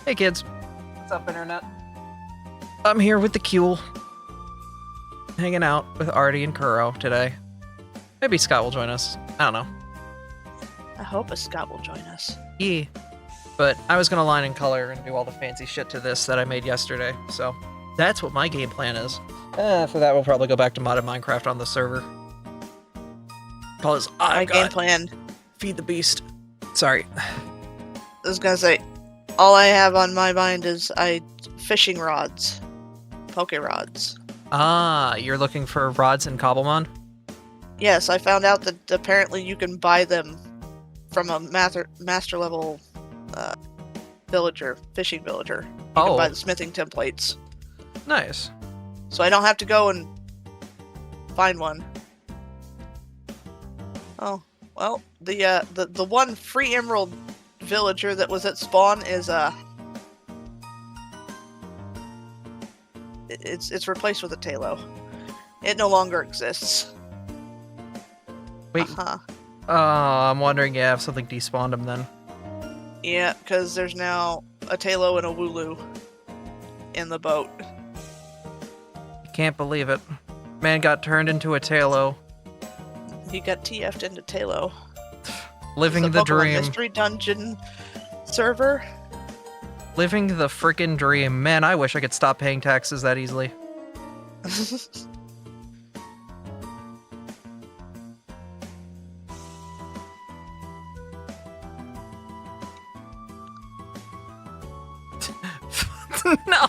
Hey kids, What's up, Internet? I'm here with the Kuehl. Hanging out with Artie and Kuro today. Maybe Scott will join us. I don't know. I hope a Scott will join us. Yeah. But I was gonna line and color and do all the fancy shit to this that I made yesterday, so that's what my game plan is. For that, we'll probably go back to modded Minecraft on the server. Because My game plan. Feed the beast. Sorry. I was gonna say, all I have on my mind is fishing rods, poke rods. Ah, you're looking for rods in Cobblemon? Yes, I found out that apparently you can buy them from a master level fishing villager. You can buy the smithing templates. Nice. So I don't have to go and find one. Oh, well, the one free emerald villager that was at spawn is it's replaced with a Talo. It no longer exists. Wait. I'm wondering, if something despawned him then. Yeah, because there's now a Talo and a Wooloo in the boat. Can't believe it. Man got turned into a Talo. He got TF'd into Talo. Living the Pokemon dream. Mystery Dungeon server. Living the frickin' dream. Man, I wish I could stop paying taxes that easily.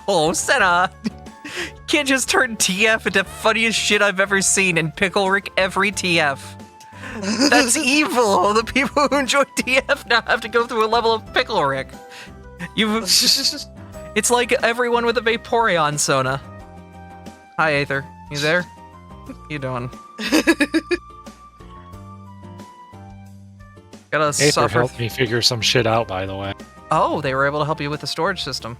No, Senna! You can't just turn TF into funniest shit I've ever seen and pickle Rick every TF. That's evil! The people who enjoy TF now have to go through a level of pickle Rick. It's like everyone with a Vaporeon Sona. Hi, Aether. You there? You doing? Gotta Aether suffer. helped me figure some shit out, by the way. Oh, they were able to help you with the storage system.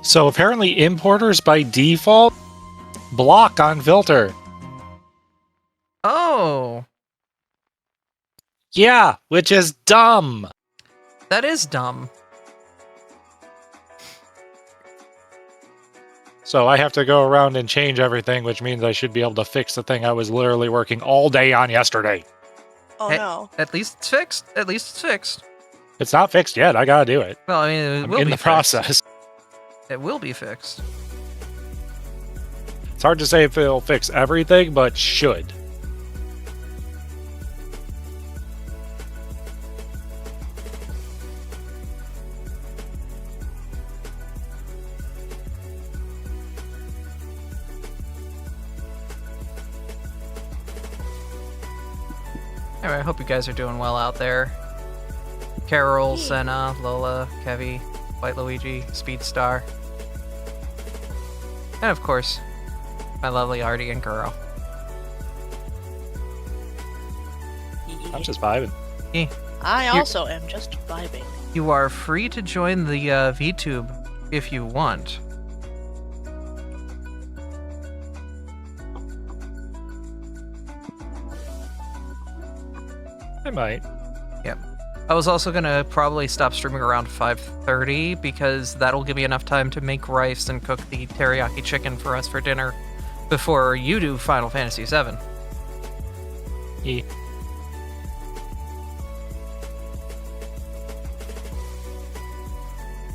So apparently importers by default block on filter. Oh, Yeah, which is dumb. that is dumb. So I have to go around and change everything, which means I should be able to fix the thing I was literally working all day on yesterday. Oh Hey, no. At least it's fixed. At least it's fixed. It's not fixed yet. I gotta do it. Well, I mean, it I'm will in be the fixed. process. It will be fixed. It's hard to say if it'll fix everything, but should. Anyway, I hope you guys are doing well out there. Carol, Senna, Lola, Kevi, White Luigi, Speedstar. And of course, my lovely Artie and Kuro. I'm just vibing. I also am just vibing. You are free to join the VTube if you want. I might. Yep. I was also gonna probably stop streaming around 5:30 because that'll give me enough time to make rice and cook the teriyaki chicken for us for dinner before you do Final Fantasy VII. E.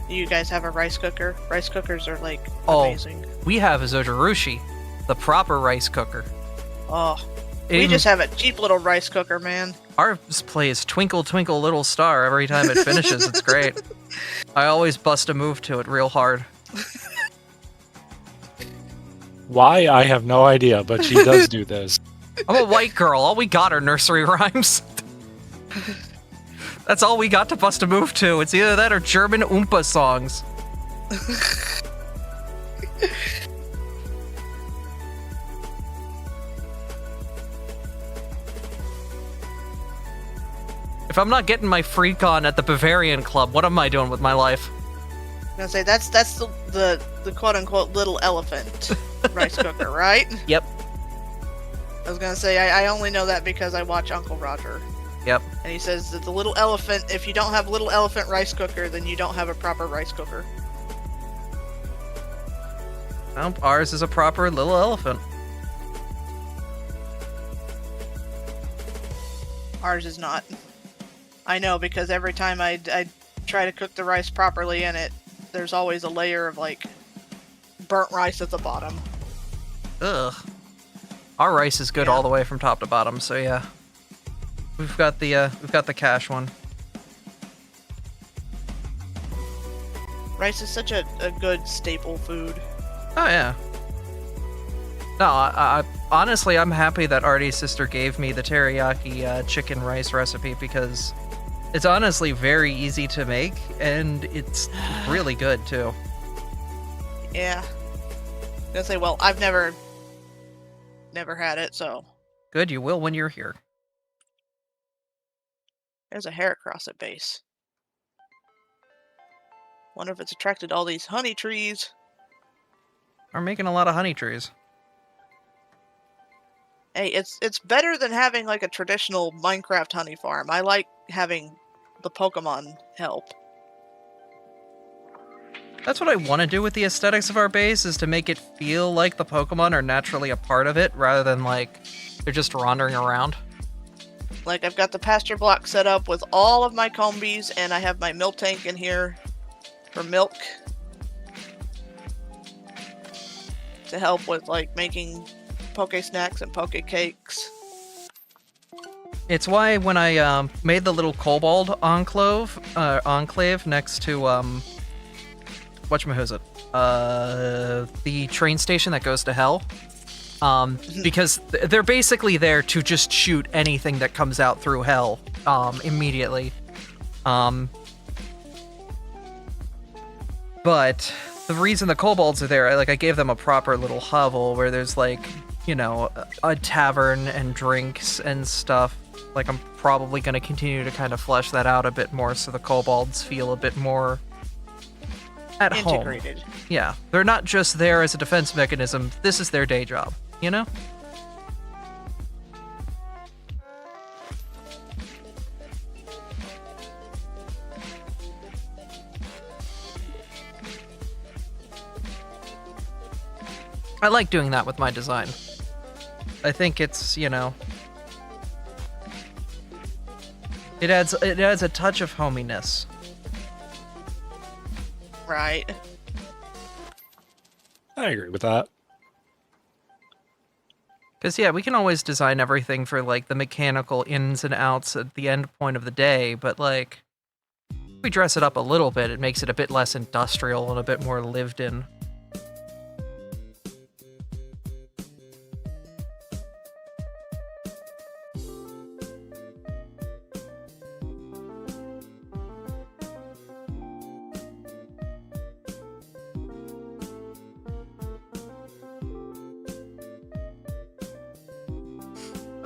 You guys have a rice cooker? Rice cookers are like Oh. amazing. We have a Zojirushi, the proper rice cooker. Oh, It we even- just have a cheap little rice cooker, man. Ours plays Twinkle Twinkle Little Star every time it finishes. It's great. I always bust a move to it real hard. Why? I have no idea, but she does do this. I'm a white girl. All we got are nursery rhymes. That's all we got to bust a move to. It's either that or German Oompa songs. If I'm not getting my freak on at the Bavarian Club, what am I doing with my life? I'm gonna say that's the quote unquote little elephant rice cooker, right? Yep. I was gonna say I only know that because I watch Uncle Roger. Yep. And he says that the little elephant, if you don't have little elephant rice cooker, then you don't have a proper rice cooker. Well, ours is a proper little elephant. Ours is not. I know, because every time I try to cook the rice properly in it, there's always a layer of, like, burnt rice at the bottom. Ugh. Our rice is good all the way from top to bottom, so yeah. We've got the cash one. Rice is such a good staple food. Oh yeah. No, I honestly, I'm happy that Artie's sister gave me the teriyaki chicken rice recipe because it's honestly very easy to make and it's really good too. Yeah. I was gonna say, well, I've never had it, so. Good, you will when you're here. There's a hair across at base. Wonder if it's attracted all these honey trees. We're making a lot of honey trees. Hey, it's better than having like a traditional Minecraft honey farm. I like having the Pokemon help. That's what I want to do with the aesthetics of our base, is to make it feel like the Pokemon are naturally a part of it, rather than like they're just wandering around. Like, I've got the pasture block set up with all of my combies, and I have my milk tank in here for milk. To help with, like, making poke snacks and poke cakes. It's why when I made the little kobold enclave next to whatchamahoosit, the train station that goes to hell, because they're basically there to just shoot anything that comes out through hell immediately. But the reason the kobolds are there, like, I gave them a proper little hovel where there's, like, you know, a tavern and drinks and stuff. Like, I'm probably going to continue to kind of flesh that out a bit more so the kobolds feel a bit more at integrated. home. Yeah, they're not just there as a defense mechanism. This is their day job, you know? I like doing that with my design. I think it's, you know, it adds a touch of hominess. Right. I agree with that. Because, yeah, we can always design everything for, like, the mechanical ins and outs at the end point of the day, but, like, if we dress it up a little bit, it makes it a bit less industrial and a bit more lived in.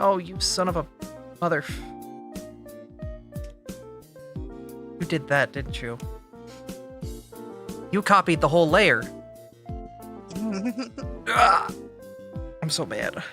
Oh, you son of a mother. You did that, didn't you? You copied the whole layer. Ah! I'm so mad.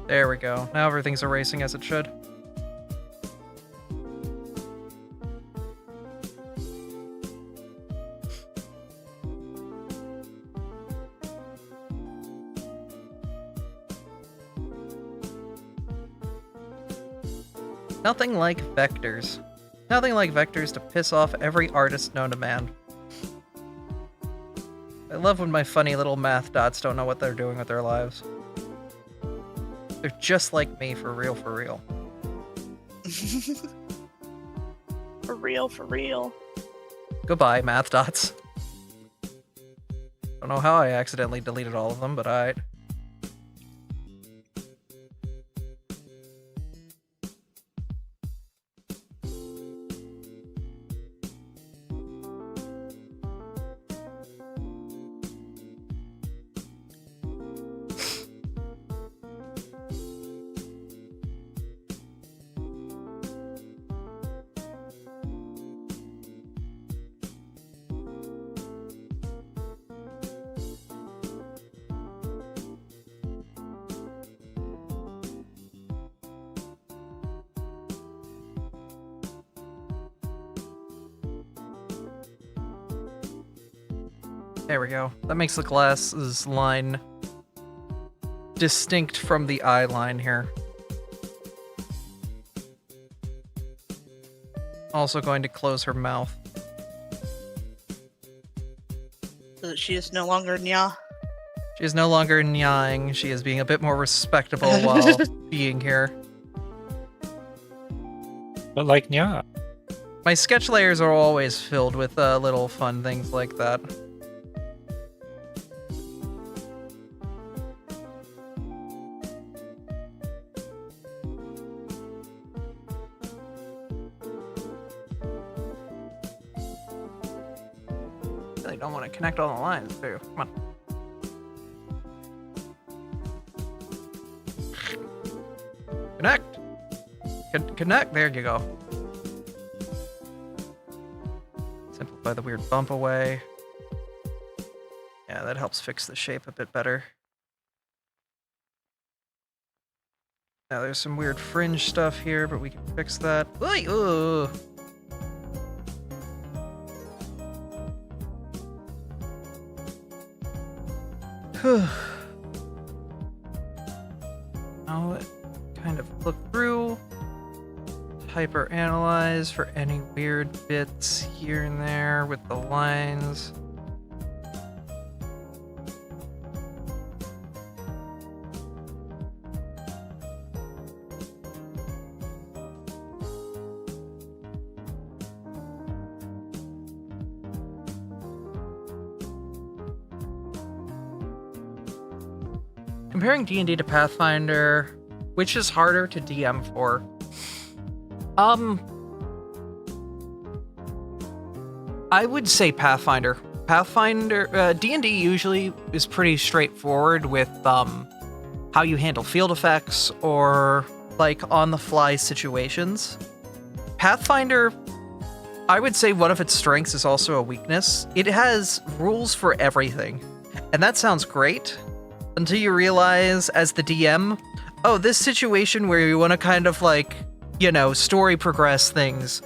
There we go. Now everything's erasing as it should. Nothing like vectors. Nothing like vectors to piss off every artist known to man. I love when my funny little math dots don't know what they're doing with their lives. They're just like me, for real, for real. For real, for real. Goodbye, math dots. Don't know how I accidentally deleted all of them, but alright. There we go. That makes the glasses line distinct from the eye line here. Also going to close her mouth. So that she is no longer Nya. She is no longer nying. She is being a bit more respectable while being here. But like, yeah. My sketch layers are always filled with little fun things like that. Really don't want to connect all the lines, too. Come on. Connect! Connect! There you go. Simplify the weird bump away. Yeah, that helps fix the shape a bit better. Now there's some weird fringe stuff here, but we can fix that. Oy, ooh. Now kind of look through, hyper analyze for any weird bits here and there with the lines. Comparing D&D to Pathfinder, which is harder to DM for? I would say Pathfinder. Pathfinder, D&D usually is pretty straightforward with how you handle field effects or like on-the-fly situations. Pathfinder, I would say one of its strengths is also a weakness. It has rules for everything, and that sounds great until you realize as the DM, oh, this situation where you want to kind of like, you know, story progress things,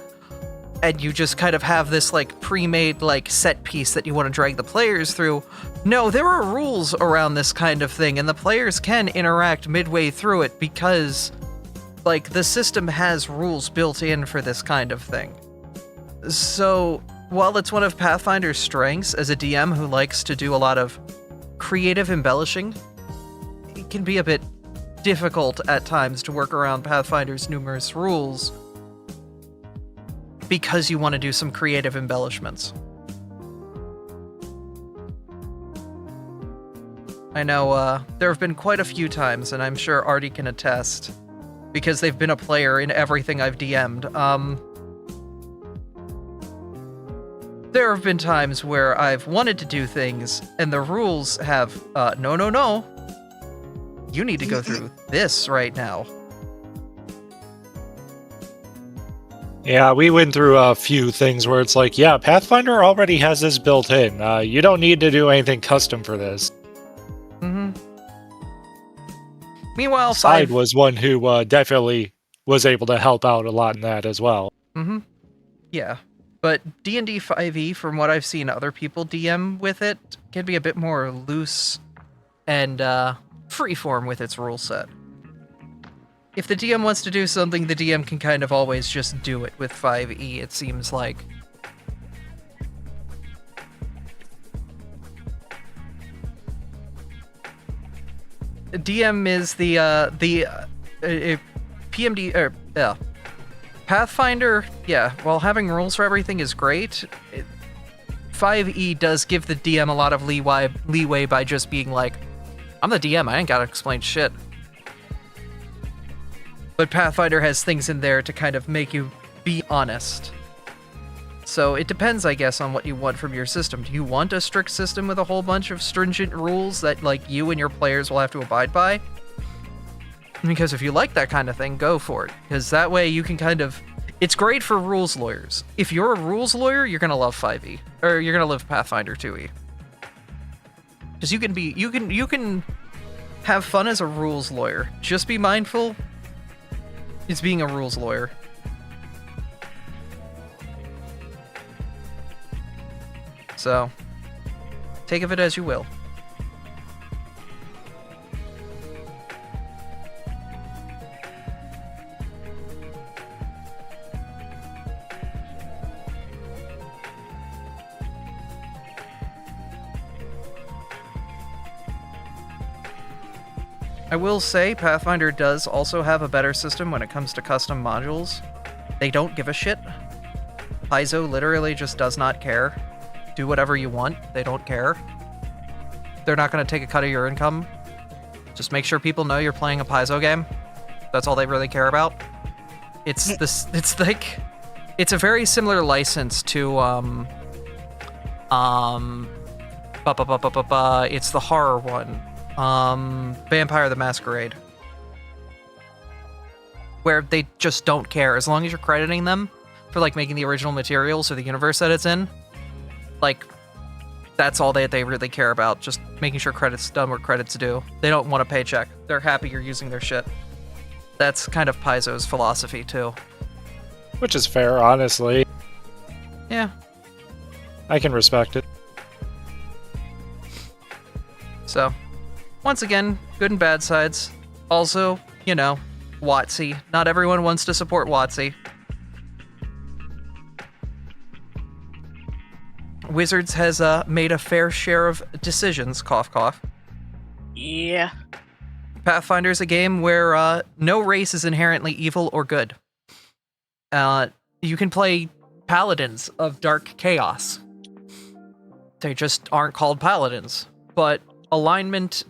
and you just kind of have this like pre-made like set piece that you want to drag the players through. No, there are rules around this kind of thing, and the players can interact midway through it because like the system has rules built in for this kind of thing. So while it's one of Pathfinder's strengths as a DM who likes to do a lot of creative embellishing, it can be a bit difficult at times to work around Pathfinder's numerous rules because you want to do some creative embellishments. I know there have been quite a few times, and I'm sure Artie can attest, because they've been a player in everything I've DM'd. There have been times where I've wanted to do things, and the rules have, no. You need to go through this right now. Yeah, we went through a few things where it's like, yeah, Pathfinder already has this built in. You don't need to do anything custom for this. Mm-hmm. Meanwhile, Side was one who definitely was able to help out a lot in that as well. Mm-hmm. Yeah. But D&D 5e, from what I've seen other people DM with it, can be a bit more loose and freeform with its rule set. If the DM wants to do something, the DM can kind of always just do it with 5e, it seems like. DM is the PMD, or, Pathfinder, yeah, while having rules for everything is great, 5e does give the DM a lot of leeway by just being like, I'm the DM, I ain't gotta explain shit. But Pathfinder has things in there to kind of make you be honest. So it depends, I guess, on what you want from your system. Do you want a strict system with a whole bunch of stringent rules that, like, you and your players will have to abide by? Because if you like that kind of thing, go for it. Because that way you can kind of... It's great for rules lawyers. If you're a rules lawyer, you're gonna love 5e. Or you're gonna love Pathfinder 2e. Because you can have fun as a rules lawyer. Just be mindful, it's being a rules lawyer. So, Take of it as you will. I will say, Pathfinder does also have a better system when it comes to custom modules. They don't give a shit. Paizo literally just does not care. Do whatever you want, they don't care. They're not going to take a cut of your income. Just make sure people know you're playing a Paizo game. That's all they really care about. It's it's a very similar license to, it's the horror one. Vampire the Masquerade. Where they just don't care. As long as you're crediting them for, like, making the original materials or the universe that it's in, like, that's all they really care about. Just making sure credit's done where credit's due. They don't want a paycheck. They're happy you're using their shit. That's kind of Paizo's philosophy, too. Which is fair, honestly. Yeah. I can respect it. So, once again, good and bad sides. Also, you know, WotC. Not everyone wants to support WotC. Wizards has made a fair share of decisions, cough cough. Yeah. Pathfinder is a game where no race is inherently evil or good. You can play paladins of dark chaos. They just aren't called paladins. But alignment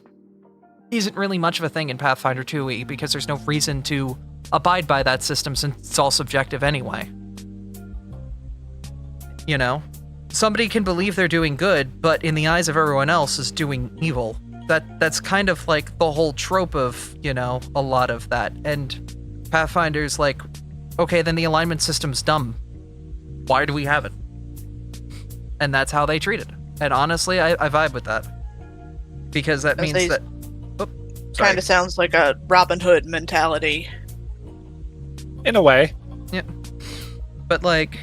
isn't really much of a thing in Pathfinder 2e because there's no reason to abide by that system since it's all subjective anyway. You know? Somebody can believe they're doing good, but in the eyes of everyone else is doing evil. That's kind of like the whole trope of, you know, a lot of that. And Pathfinder's like, okay, then the alignment system's dumb. Why do we have it? And that's how they treat it. And honestly, I vibe with that. Because that means that... Kind of sounds like a Robin Hood mentality. In a way. Yeah. But, like...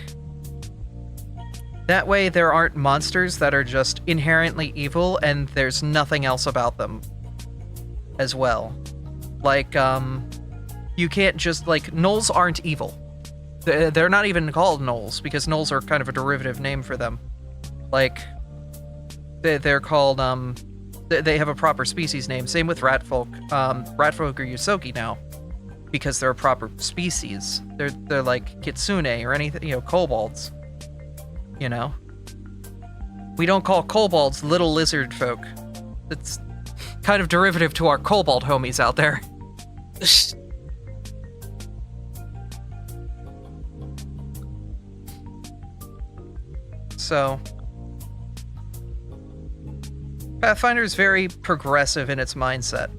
That way there aren't monsters that are just inherently evil and there's nothing else about them as well. Like, you can't just, like, gnolls aren't evil. They're not even called gnolls because gnolls are kind of a derivative name for them. Like, they're called, they have a proper species name. Same with ratfolk. Ratfolk are Yusoki now because they're a proper species. They're like kitsune or anything, you know, kobolds. You know? We don't call kobolds little lizard folk. It's kind of derivative to our kobold homies out there. So... Pathfinder is very progressive in its mindset.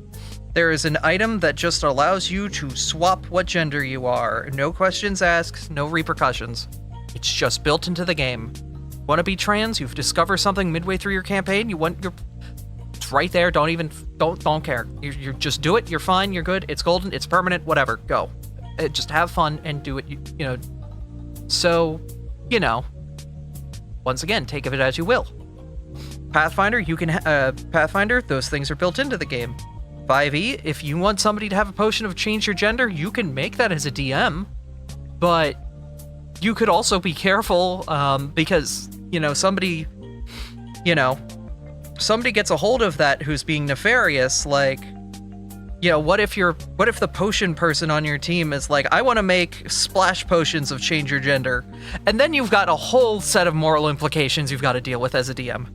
There is an item that just allows you to swap what gender you are. No questions asked, no repercussions. It's just built into the game. Want to be trans? You've discovered something midway through your campaign. It's right there. Don't care. You just do it. You're fine. You're good. It's golden. It's permanent. Whatever. Go. Just have fun and do it. You know. So, you know. Once again, take of it as you will. Pathfinder, Pathfinder, those things are built into the game. 5e, if you want somebody to have a potion of change your gender, you can make that as a DM. But you could also be careful, because, you know, somebody gets a hold of that who's being nefarious, like, you know, what if the potion person on your team is like, I want to make splash potions of change your gender, and then you've got a whole set of moral implications you've got to deal with as a DM.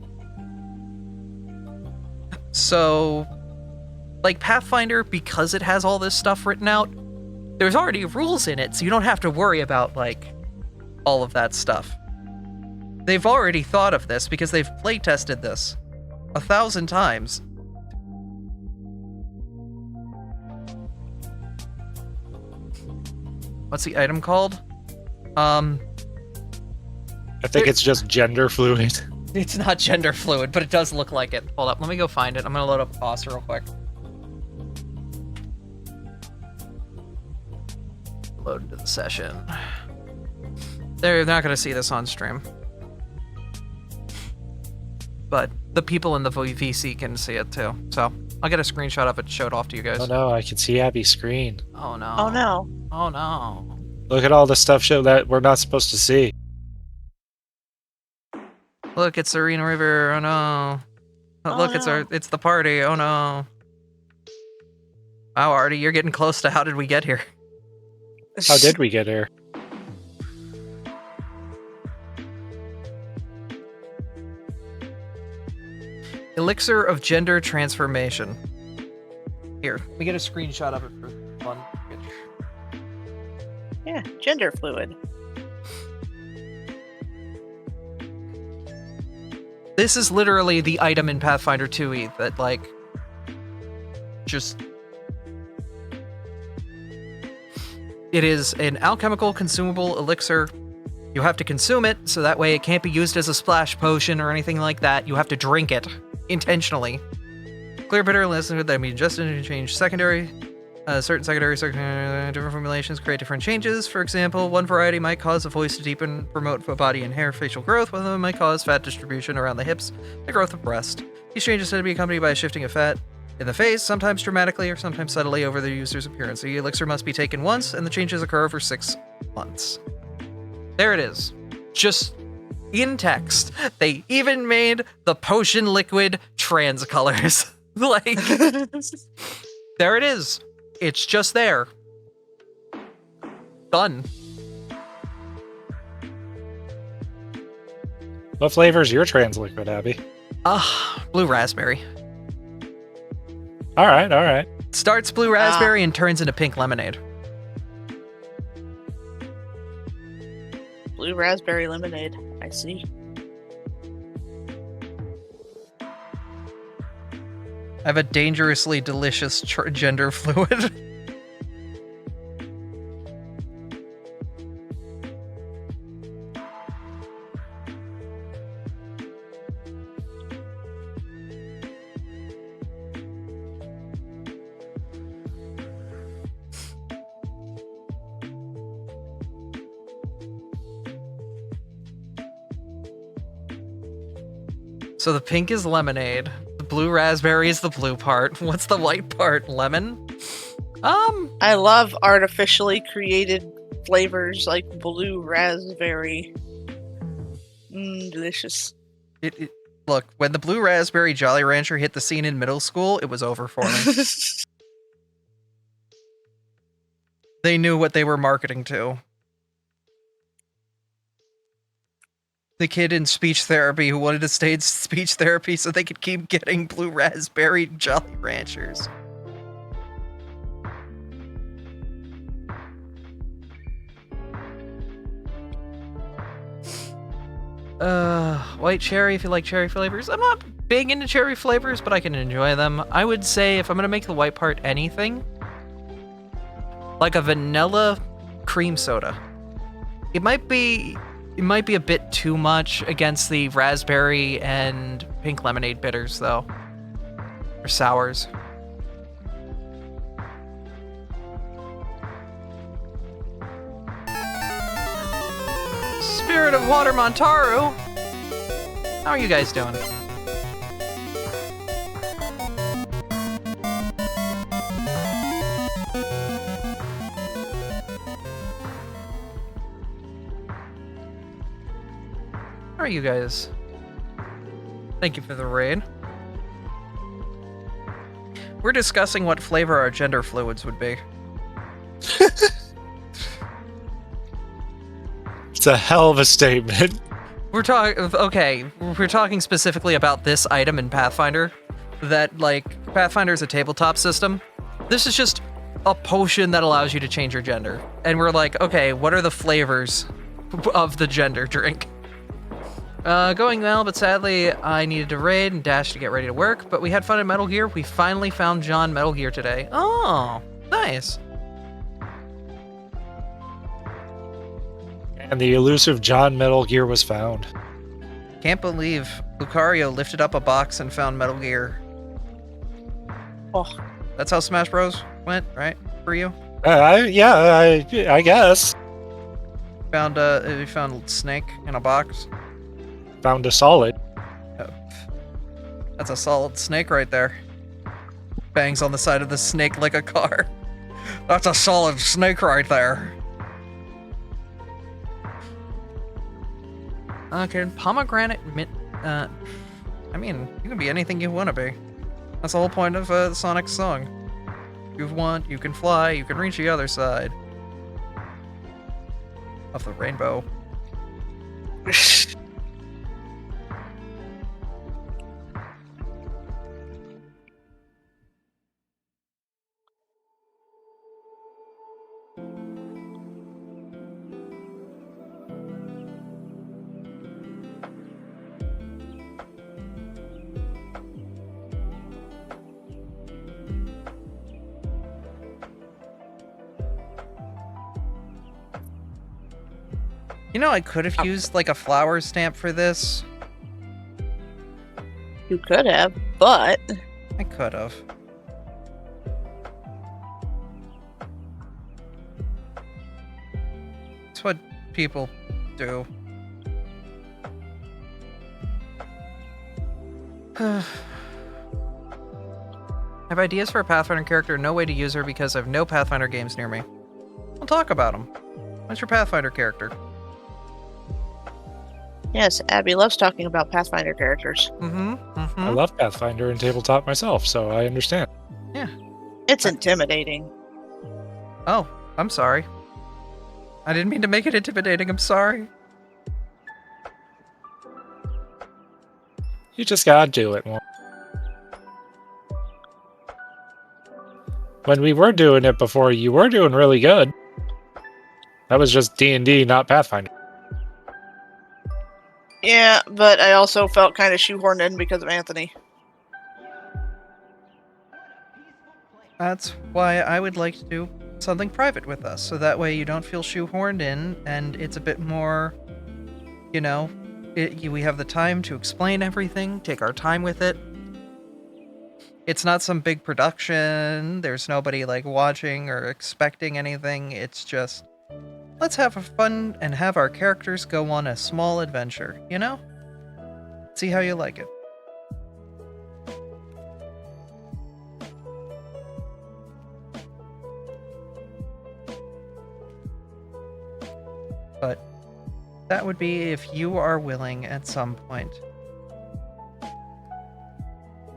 So, like, Pathfinder, because it has all this stuff written out, there's already rules in it, so you don't have to worry about, like, all of that stuff. They've already thought of this because they've playtested this 1,000 times. What's the item called? I think it's just gender fluid. It's not gender fluid, but it does look like it. Hold up, let me go find it. I'm gonna load up boss real quick. Load into the session. They're not gonna see this on stream. But the people in the VC can see it too. So I'll get a screenshot of it to show it off to you guys. Oh no, I can see Abby's screen. Oh no. Oh no. Oh no. Look at all the stuff that we're not supposed to see. Look, it's Serena River. Oh no. Oh, look, no. it's the party. Oh no. Wow, Artie, you're getting close to how did we get here? How did we get here? Elixir of gender transformation. Here, we get a screenshot of it for fun. Yeah, gender fluid. This is literally the item in Pathfinder 2e that, like, just... It is an alchemical consumable elixir. You have to consume it, so that way it can't be used as a splash potion or anything like that. You have to drink it intentionally. Clear bitter liquid that be adjusted and change secondary. Certain secondary different formulations create different changes. For example, one variety might cause the voice to deepen, promote body and hair facial growth. One of them might cause fat distribution around the hips, the growth of breast. These changes tend to be accompanied by a shifting of fat in the face, sometimes dramatically or sometimes subtly over the user's appearance. The elixir must be taken once, and the changes occur over 6 months. There it is. Just in text. They even made the potion liquid trans colors. Like, there it is. It's just there. Done. What flavor is your trans liquid, Abby? Blue raspberry. All right. Starts blue raspberry and turns into pink lemonade. Blue raspberry lemonade. I see. I have a dangerously delicious gender fluid. So the pink is lemonade. The blue raspberry is the blue part. What's the white part? Lemon? I love artificially created flavors like blue raspberry. Delicious. Look, when the blue raspberry Jolly Rancher hit the scene in middle school, it was over for me. They knew what they were marketing to. The kid in speech therapy who wanted to stay in speech therapy so they could keep getting blue raspberry Jolly Ranchers. White cherry if you like cherry flavors. I'm not big into cherry flavors, but I can enjoy them. I would say if I'm gonna make the white part anything, like a vanilla cream soda. It might be a bit too much against the raspberry and pink lemonade bitters, though. Or sours. Spirit of Water Montaru! How are you guys doing? How are you guys? Thank you for the raid. We're discussing what flavor our gender fluids would be. It's a hell of a statement. We're talking specifically about this item in Pathfinder. That, like, Pathfinder is a tabletop system. This is just a potion that allows you to change your gender. And we're like, okay, what are the flavors of the gender drink? Going well, but sadly, I needed to raid and dash to get ready to work, but we had fun in Metal Gear. We finally found John Metal Gear today. Oh, nice. And the elusive John Metal Gear was found. Can't believe Lucario lifted up a box and found Metal Gear. Oh. That's how Smash Bros. Went, right? For you? I guess. We found Snake in a box. Found a solid. That's a solid snake right there. Bangs on the side of the snake like a car. That's a solid snake right there. Okay, pomegranate I mean, you can be anything you want to be. That's the whole point of Sonic's song. You want, you can fly, you can reach the other side of the rainbow. You know, I could have used like a flower stamp for this. You could have, but I could have. It's what people do. I have ideas for a Pathfinder character, no way to use her because I have no Pathfinder games near me. We'll talk about them. What's your Pathfinder character? yes, Abby loves talking about Pathfinder characters. I love Pathfinder and tabletop myself, so I understand. It's intimidating. Oh, I'm sorry. I didn't mean to make it intimidating, I'm sorry. You just gotta do it more. When we were doing it before, you were doing really good. That was just D&D, not Pathfinder. Yeah, but I also felt kind of shoehorned in because of Anthony. That's why I would like to do something private with us, so that way you don't feel shoehorned in, and it's a bit more, you know, we have the time to explain everything, take our time with it. It's not some big production, there's nobody, like, watching or expecting anything, it's just, let's have a fun and have our characters go on a small adventure, you know? See how you like it. But that would be if you are willing at some point.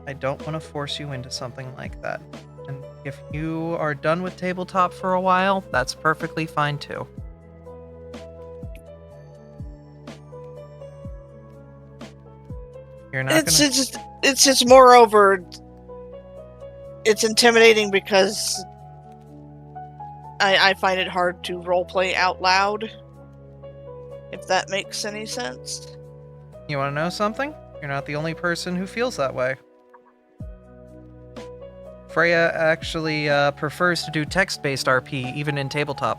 I don't want to force you into something like that. And if you are done with tabletop for a while, that's perfectly fine too. You're not It's just moreover, it's intimidating because I find it hard to roleplay out loud. If that makes any sense. You want to know something? You're not the only person who feels that way. Freya actually prefers to do text-based RP, even in tabletop.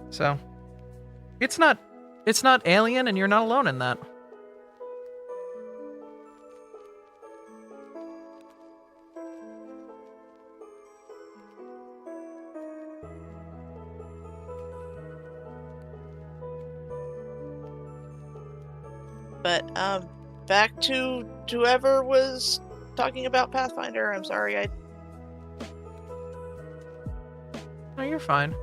So, it's not alien, and you're not alone in that. But back to whoever was talking about Pathfinder. I'm sorry, No, you're fine.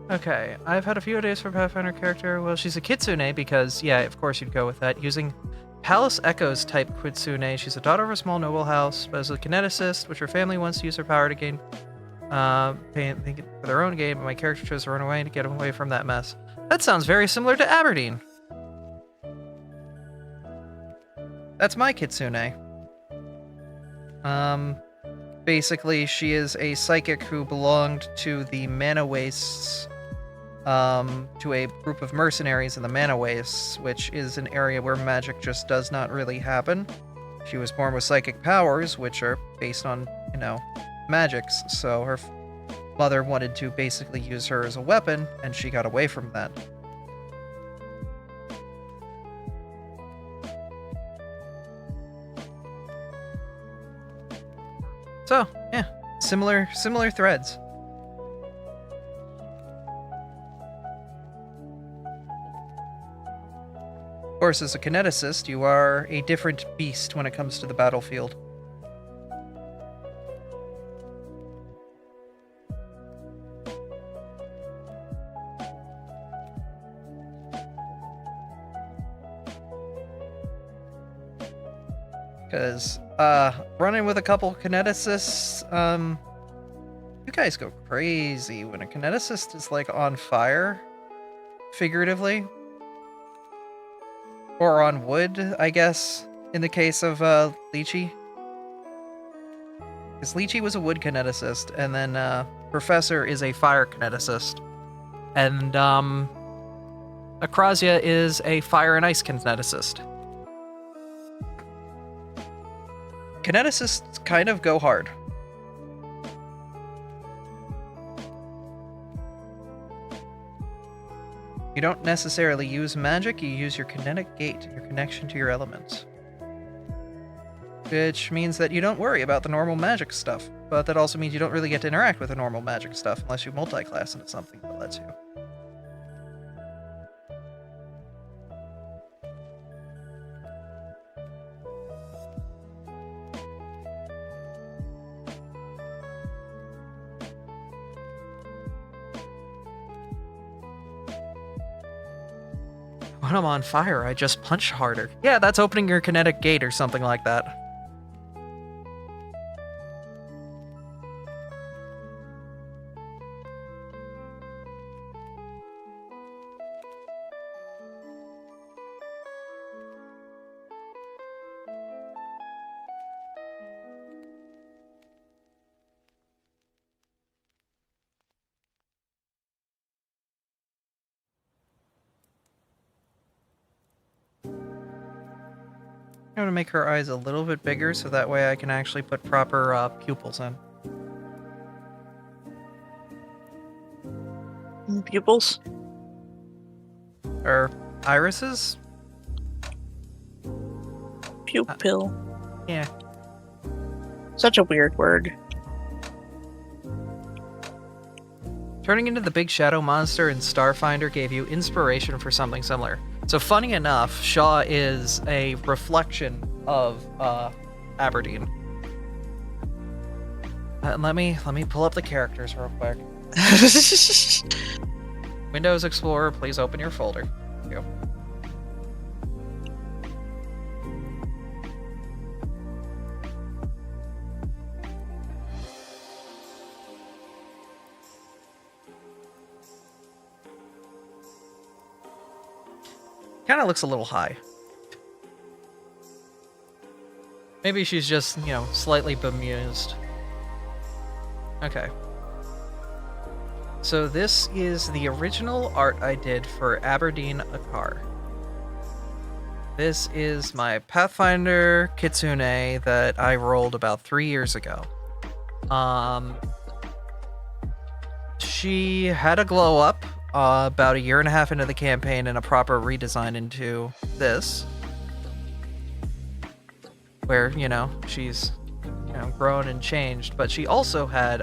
Okay, I've had a few ideas for Pathfinder character. Well, she's a Kitsune because, yeah, of course you'd go with that. Using Palace Echoes type Kitsune. She's a daughter of a small noble house, but as a kineticist, which her family wants to use her power to gain for their own game, but my character chose to run away to get away from that mess. That sounds very similar to Aberdeen. That's my Kitsune. Basically, she is a psychic who belonged to the Mana Wastes, to a group of mercenaries in the Mana Wastes, which is an area where magic just does not really happen. She was born with psychic powers, which are based on, you know, magics, so her mother wanted to basically use her as a weapon, and she got away from that. So, yeah, similar threads. course, as a kineticist, you are a different beast when it comes to the battlefield. Because, running with a couple kineticists, you guys go crazy when a kineticist is, like, on fire, figuratively. Or on wood, I guess, in the case of, Lychee. Because Lychee was a wood kineticist, and then, Professor is a fire kineticist. And, Acrazia is a fire and ice kineticist. Kineticists kind of go hard. You don't necessarily use magic, you use your kinetic gate, your connection to your elements. Which means that you don't worry about the normal magic stuff, but that also means you don't really get to interact with the normal magic stuff unless you multi-class into something that lets you. When I'm on fire, I just punch harder. Yeah, that's opening your kinetic gate or something like that. I'm gonna make her eyes a little bit bigger so that way I can actually put proper pupils in. Pupils? Or irises? Pupil. Yeah. Such a weird word. Turning into the big shadow monster in Starfinder gave you inspiration for something similar. So funny enough, Shaw is a reflection of Aberdeen. Let me pull up the characters real quick. Windows Explorer, please open your folder. Thank you. Kind of looks a little high. Maybe she's just, you know, slightly bemused. Okay. So this is the original art I did for Aberdeen Akar. This is my Pathfinder Kitsune that I rolled about 3 years ago. She had a glow up about 1.5 years into the campaign and a proper redesign into this. Where, you know, she's, you know, grown and changed, but she also had,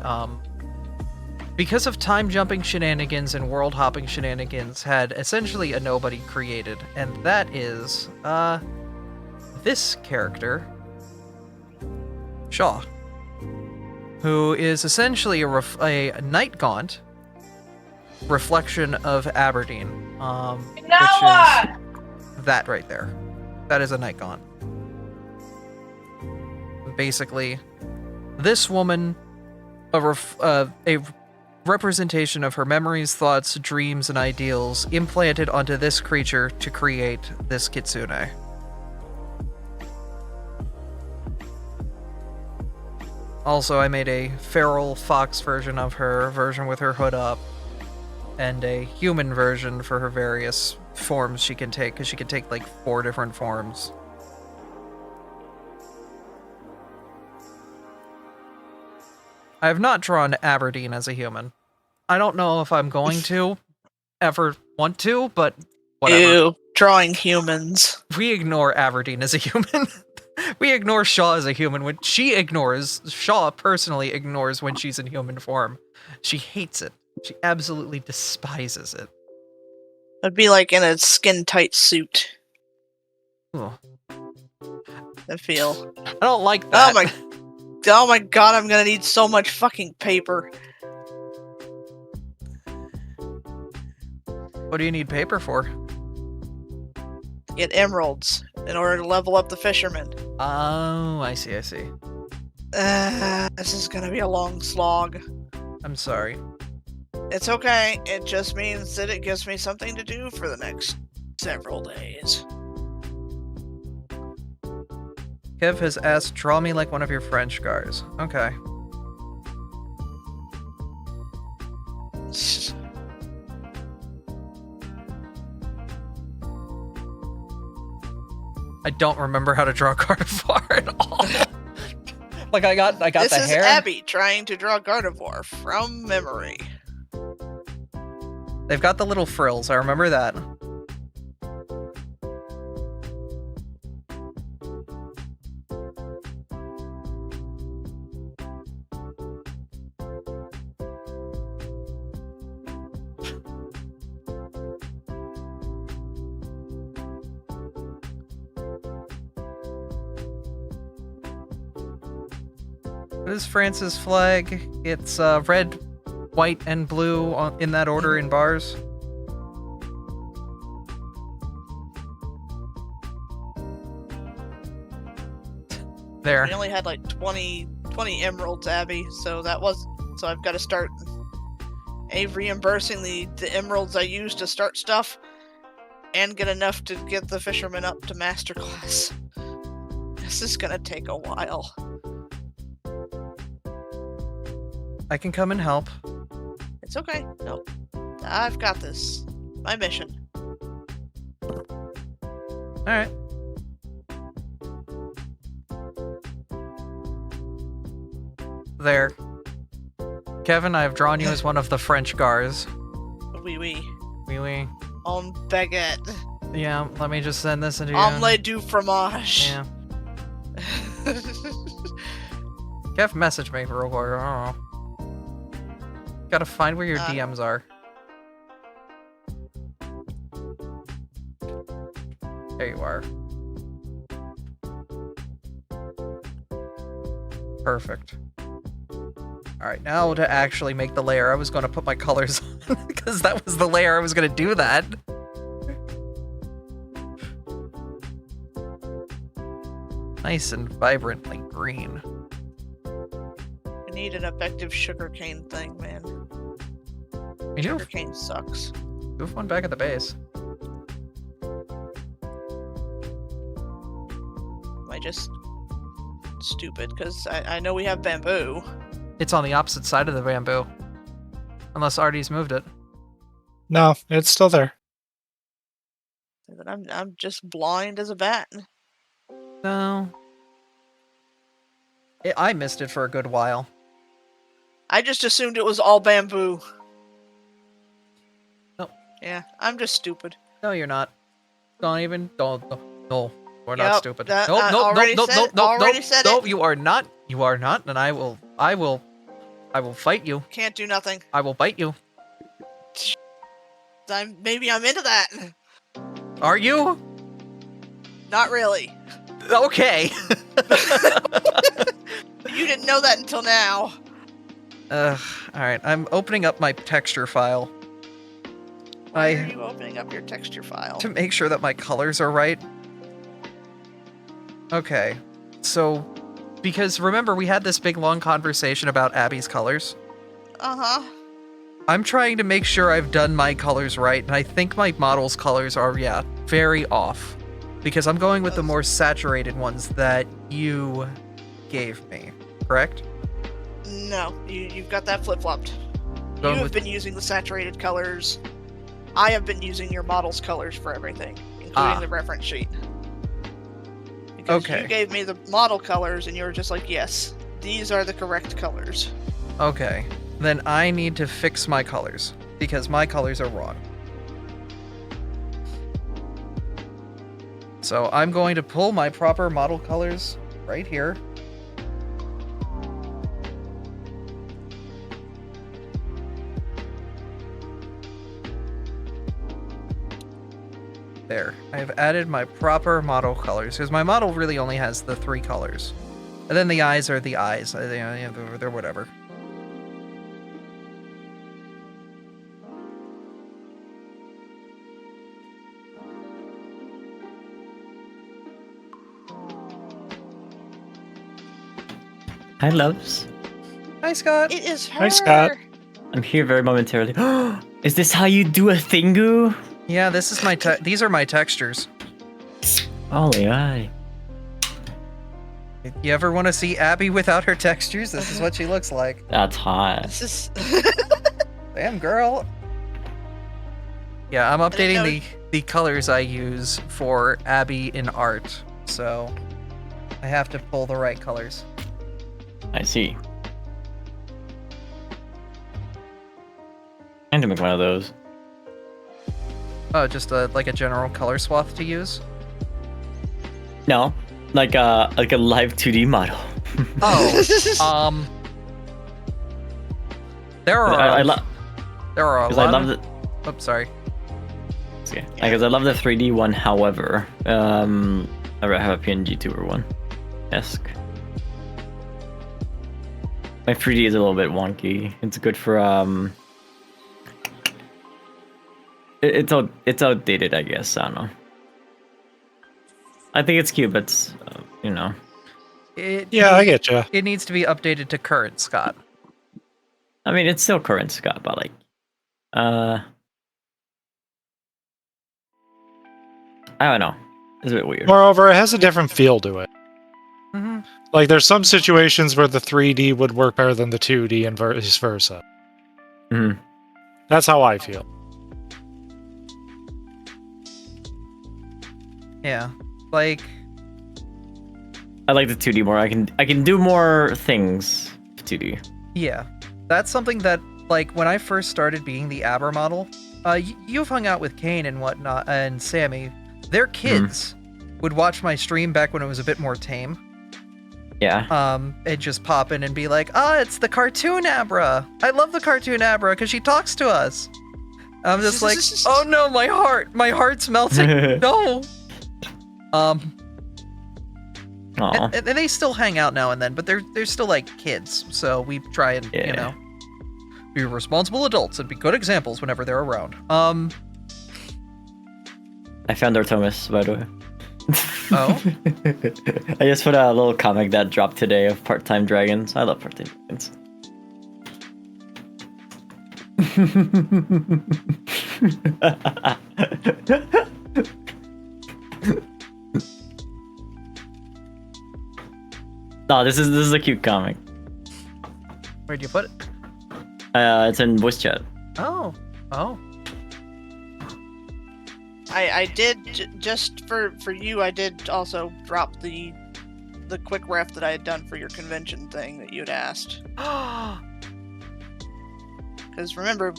because of time jumping shenanigans and world hopping shenanigans, had essentially a nobody created, and that is, this character, Shaw, who is essentially a Night Gaunt reflection of Aberdeen, which is that right there. That is a Night Gaunt. Basically, this woman, a representation of her memories, thoughts, dreams, and ideals implanted onto this creature to create this kitsune. Also, I made a feral fox version of her, version with her hood up, and a human version for her various forms she can take, because she can take like 4 different forms. I have not drawn Aberdeen as a human. I don't know if I'm going to ever want to, but whatever. Ew, drawing humans. We ignore Aberdeen as a human. We ignore Shaw as a human. When she ignores, Shaw personally ignores when she's in human form. She hates it. She absolutely despises it. I'd be like in a skin-tight suit. Ugh. I feel. I don't like that. Oh my god, I'm gonna need so much fucking paper. What do you need paper for? Get emeralds in order to level up the fisherman. Oh, I see. This is gonna be a long slog. I'm sorry. It's okay. It just means that it gives me something to do for the next several days. Kev has asked, draw me like one of your French guys. Okay. I don't remember how to draw Carnivore at all. Like I got the hair. This is Abby trying to draw Gardevoir from memory. They've got the little frills. I remember that. What is France's flag? It's red, white, and blue in that order in bars. There. We only had like 20 emeralds, Abby, so I've got to start reimbursing the emeralds I used to start stuff and get enough to get the fisherman up to master class. This is gonna take a while. I can come and help. It's okay. No, I've got this. My mission. Alright. There. Kevin, I have drawn you as one of the French guards. Oui, oui. Oui, oui. En baguette. Yeah, let me just send this into you. Omelette du fromage. Yeah. Kev messaged me real quick. I don't know. Gotta find where your DMs are. There you are. Perfect. Alright, now to actually make the layer, I was going to put my colors on, because that was the layer I was going to do that. Nice and vibrantly green. I need an effective sugarcane thing, man. You do? Sugarcane sucks. You have one back at the base. Am I just stupid? Because I know we have bamboo. It's on the opposite side of the bamboo. Unless Artie's moved it. No, it's still there. But I'm just blind as a bat. No. I missed it for a good while. I just assumed it was all bamboo. No. Yeah, I'm just stupid. No, you're not. Don't. No, we're not Yep, stupid. that- Nope, I nope, already nope, said nope, it, nope, already nope, said nope, it. you are not. You are not, and I will fight you. Can't do nothing. I will bite you. Maybe I'm into that. Are you? Not really. Okay. You didn't know that until now. Alright, I'm opening up my texture file. Why are you opening up your texture file? To make sure that my colors are right. Okay, so, because remember we had this big long conversation about Abby's colors? Uh-huh. I'm trying to make sure I've done my colors right, and I think my model's colors are, yeah, very off. Because I'm going with the more saturated ones that you gave me, correct? No, you've got that flip-flopped. You Going have with- been using the saturated colors. I have been using your model's colors for everything, including the reference sheet. Because Okay. you gave me the model colors, and you were just like, yes, these are the correct colors. Okay, then I need to fix my colors, because my colors are wrong. So I'm going to pull my proper model colors right here. There. I've added my proper model colors, because my model really only has the 3 colors. And then the eyes are the eyes. They're whatever. Hi, loves. Hi, Scott. It is her. Hi, Scott. I'm here very momentarily. Is this how you do a thingu? Yeah, this is my these are my textures. Holy eye. You ever want to see Abby without her textures? This is what she looks like. That's hot. This is. Damn, girl. Yeah, I'm updating know- the colors I use for Abby in art, so I have to pull the right colors. I see. I need to make one of those. Oh, just like a general color swath to use? No, like a live 2D model. Oh, there are I love. there are a Because I lot love of... the. Oops, sorry. Okay. Because I love the 3D one. However, I have a PNG tuber one. Esque. My 3D is a little bit wonky. It's good for It's outdated, I guess. I don't know. I think it's cute, but you know. Yeah, I get you. It needs to be updated to current, Scott. I mean, it's still current, Scott, but like, I don't know. It's a bit weird. Moreover, it has a different feel to it. Mm-hmm. Like, there's some situations where the 3D would work better than the 2D and vice versa. Mhm. That's how I feel. Yeah, like... I like the 2D more. I can do more things with 2D. Yeah, that's something that, like, when I first started being the Abra model, you've hung out with Kane and whatnot, and Sammy. Their kids would watch my stream back when it was a bit more tame. Yeah. And just pop in and be like, it's the cartoon Abra. I love the cartoon Abra because she talks to us. I'm just like, oh no, my heart's melting. No. Aw. And they still hang out now and then, but they're still like kids, so we try and you know, be responsible adults and be good examples whenever they're around. I found Artemis, by the way. Oh? I just put a little comic that dropped today of part-time dragons. I love part-time dragons. No, this is a cute comic. Where'd you put it? It's in voice chat. Oh. I did just for you. I did also drop the quick ref that I had done for your convention thing that you'd asked. Because remember,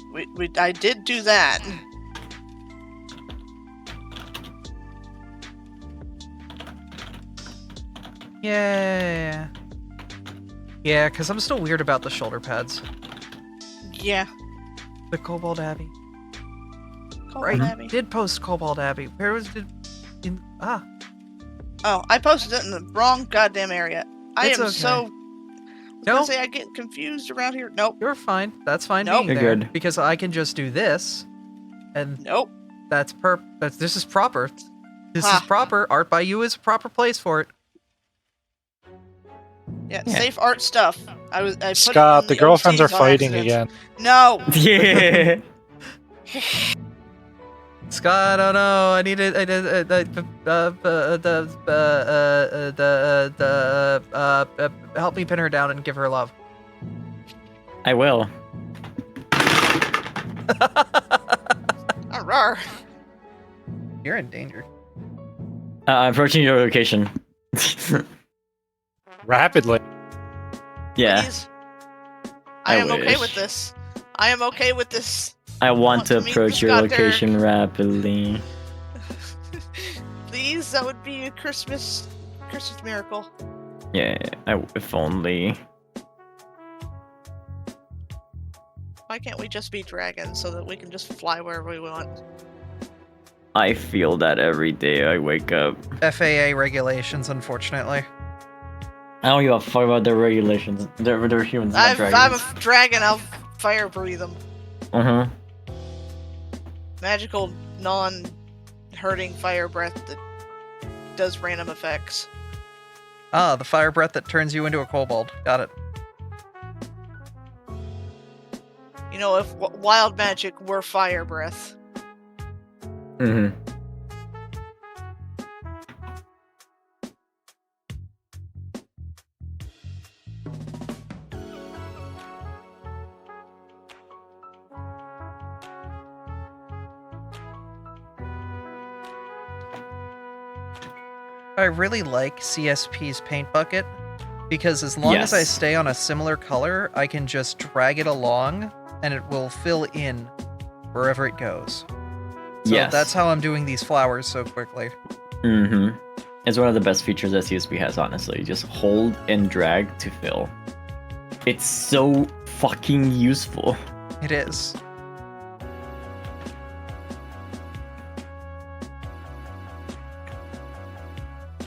I did do that. Yeah. Yeah, because I'm still weird about the shoulder pads. Yeah. The Cobalt Abbey. Cobalt Abbey. Did post Cobalt Abbey. Where was it? Oh, I posted it in the wrong goddamn area. I It's am okay. so. I was No. gonna say I get confused around here. Nope. You're fine. That's fine Nope. being You're there. good. Because I can just do this. And Nope. this is proper. This Ha. is proper. Art by You is a proper place for it. Yeah, Yeah. safe art stuff. I put it Scott, in the girlfriends are OCs on fighting accident. again. No. Yeah. Scott, oh no, I need it. Help me pin her down and give her love. I will. Arrgh. You're in danger. I'm approaching your location. Rapidly. Yeah. Please. I am okay wish. with this. I am okay with this. I want to meet approach this your god, Derek. location rapidly. Please, that would be a Christmas miracle. Yeah, if only. Why can't we just be dragons so that we can just fly wherever we want? I feel that every day I wake up. FAA regulations, unfortunately. I don't give a fuck about their regulations. They're humans, not If I'm dragons. a dragon, I'll fire breathe them. Uh-huh. Magical, non-hurting fire breath that does random effects. Ah, the fire breath that turns you into a kobold. Got it. You know, if wild magic were fire breath. Mm-hmm. I really like CSP's paint bucket because as long as I Yes. stay on a similar color, I can just drag it along and it will fill in wherever it goes. So Yes. that's how I'm doing these flowers so quickly. Mm-hmm. It's one of the best features that CSP has, honestly. Just hold and drag to fill. It's so fucking useful. It is.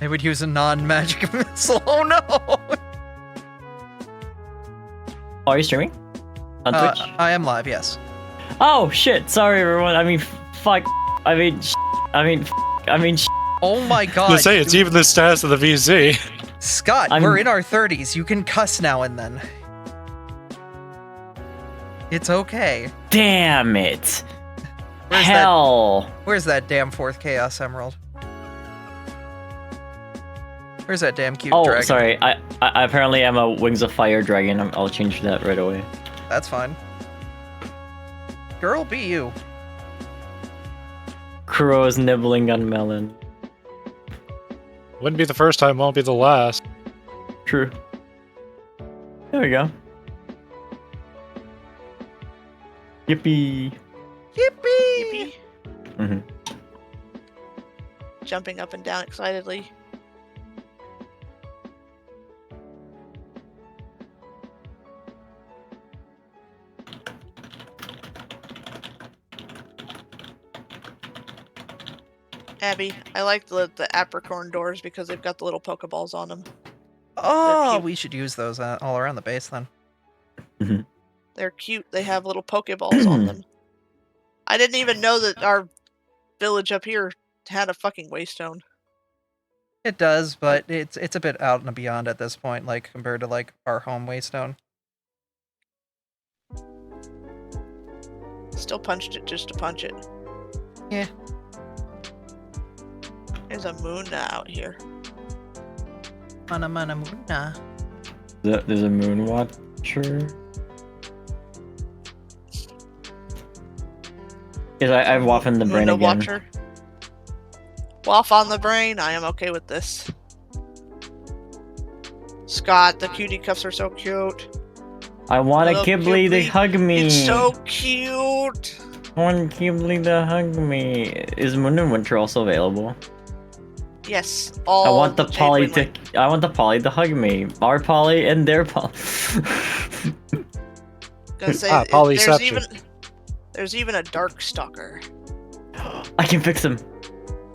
I would use a non-magic missile. Oh no! Oh, are you streaming? On Twitch? I am live, yes. Oh, shit. Sorry, everyone. I mean, fuck. I mean, Oh my To god. say it's even the status of the VZ. Scott, I'm- we're in our 30s. You can cuss now and then. It's okay. Damn it. Where's Hell. Where's that damn fourth Chaos Emerald? Where's that damn cute Oh, dragon? sorry. I apparently am a Wings of Fire dragon. I'll change that right away. That's fine. Girl, be you. Crow's nibbling on melon. Wouldn't be the first time, won't be the last. True. There we go. Yippee. Yippee! Yippee. Mm-hmm. Jumping up and down excitedly. Abby, I like the apricorn doors because they've got the little Pokeballs on them. Oh, cute. we should use those all around the base then. They're cute. They have little Pokeballs on them. I didn't even know that our village up here had a fucking waystone. It does, but it's a bit out and beyond at this point, like compared to like our home waystone. Still punched it just to punch it. Yeah. There's a Moona out here. Mana mana muna. There's a moon watcher. Yes, I've waffed the brain Moona again. Watcher. Waff on the brain. I am okay with this. Scott, the cutie cuffs are so cute. I want a Little Ghibli to Ghibli. hug me. It's so cute. I want Ghibli to hug me. Is Moon and Winter also available? Yes, all. I want the Jade Polly Wingling. to. I want the Polly to hug me. Our Polly and their Polly. Gonna say, Polyception. there's even a Dark Stalker. I can fix him.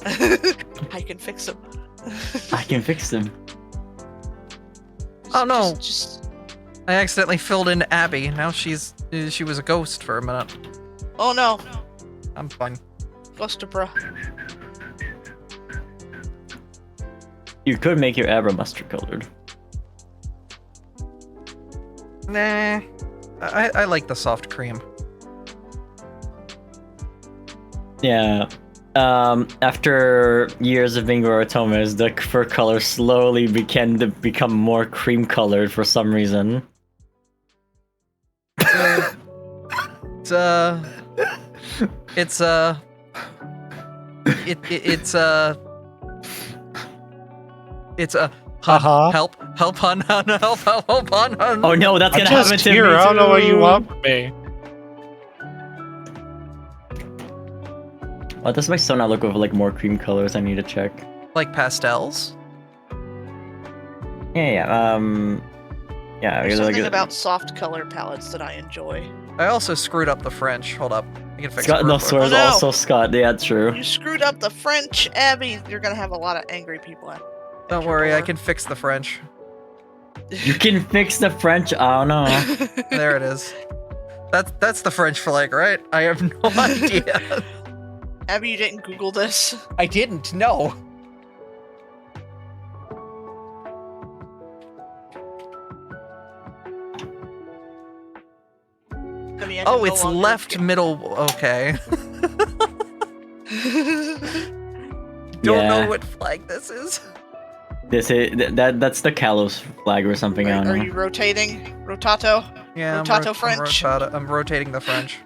I can fix him. I can fix him. Oh no! Just, I accidentally filled in Abby. Now she was a ghost for a minute. oh no, I'm fine. Ghostabra. You could make your Abra mustard colored. Nah. I like the soft cream. Yeah. After years of being Rorotomas, the fur color slowly began to become more cream colored for some reason. It's Uh-huh. help on help on. Oh no, that's I'm gonna happen just to here. me I don't know what you too. want from me. Oh, does my son not look with like more cream colors? I need to check. Like pastels. Yeah. There's because, something like, about soft color palettes that I enjoy. I also screwed up the French. Hold up. I can fix Scott, it no, real quick. swears Oh, no. also Scott. Yeah, true. You screwed up the French, Abby. You're gonna have a lot of angry people at Don't your worry, I door. can fix the French. You can fix the French. I don't know. There it is. That's the French flag, right? I have no idea. Abby, you didn't Google this. I didn't. No. I mean, I Oh, can no it's longer left get- middle. Okay. Don't Yeah. know what flag this is. This is that's the Kalos flag or something. I Are don't know. you rotating? Rotato? Yeah, Rotato French. I'm rotating the French.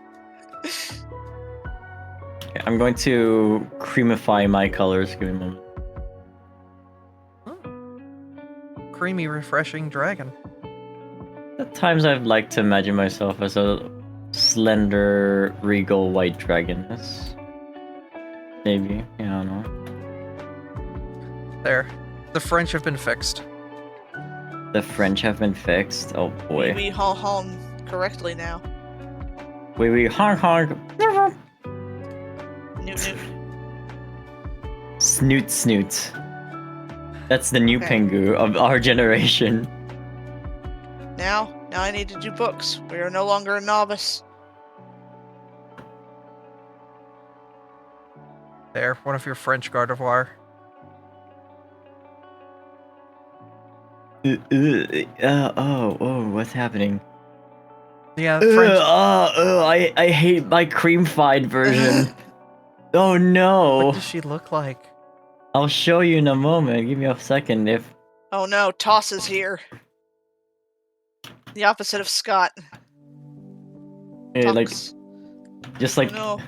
I'm going to creamify my colors. Give me a moment. Creamy, refreshing dragon. At times I've liked to imagine myself as a slender, regal white dragon. That's maybe. Yeah, I don't know. There. The French have been fixed. The French have been fixed. Oh boy. We haul home correctly now. Wee honk honk. Newt newt. Snoot snoot. That's the new Okay. Pingu of our generation. Now I need to do books. We are no longer a novice. There, one of your French Gardevoir. Oh, what's happening? Yeah, French. I hate my cream-fied version. Oh What no. does she look like? I'll show you in a moment. Give me a second. If Oh no, Toss is here. The opposite of Scott. like Tox. just Oh like no.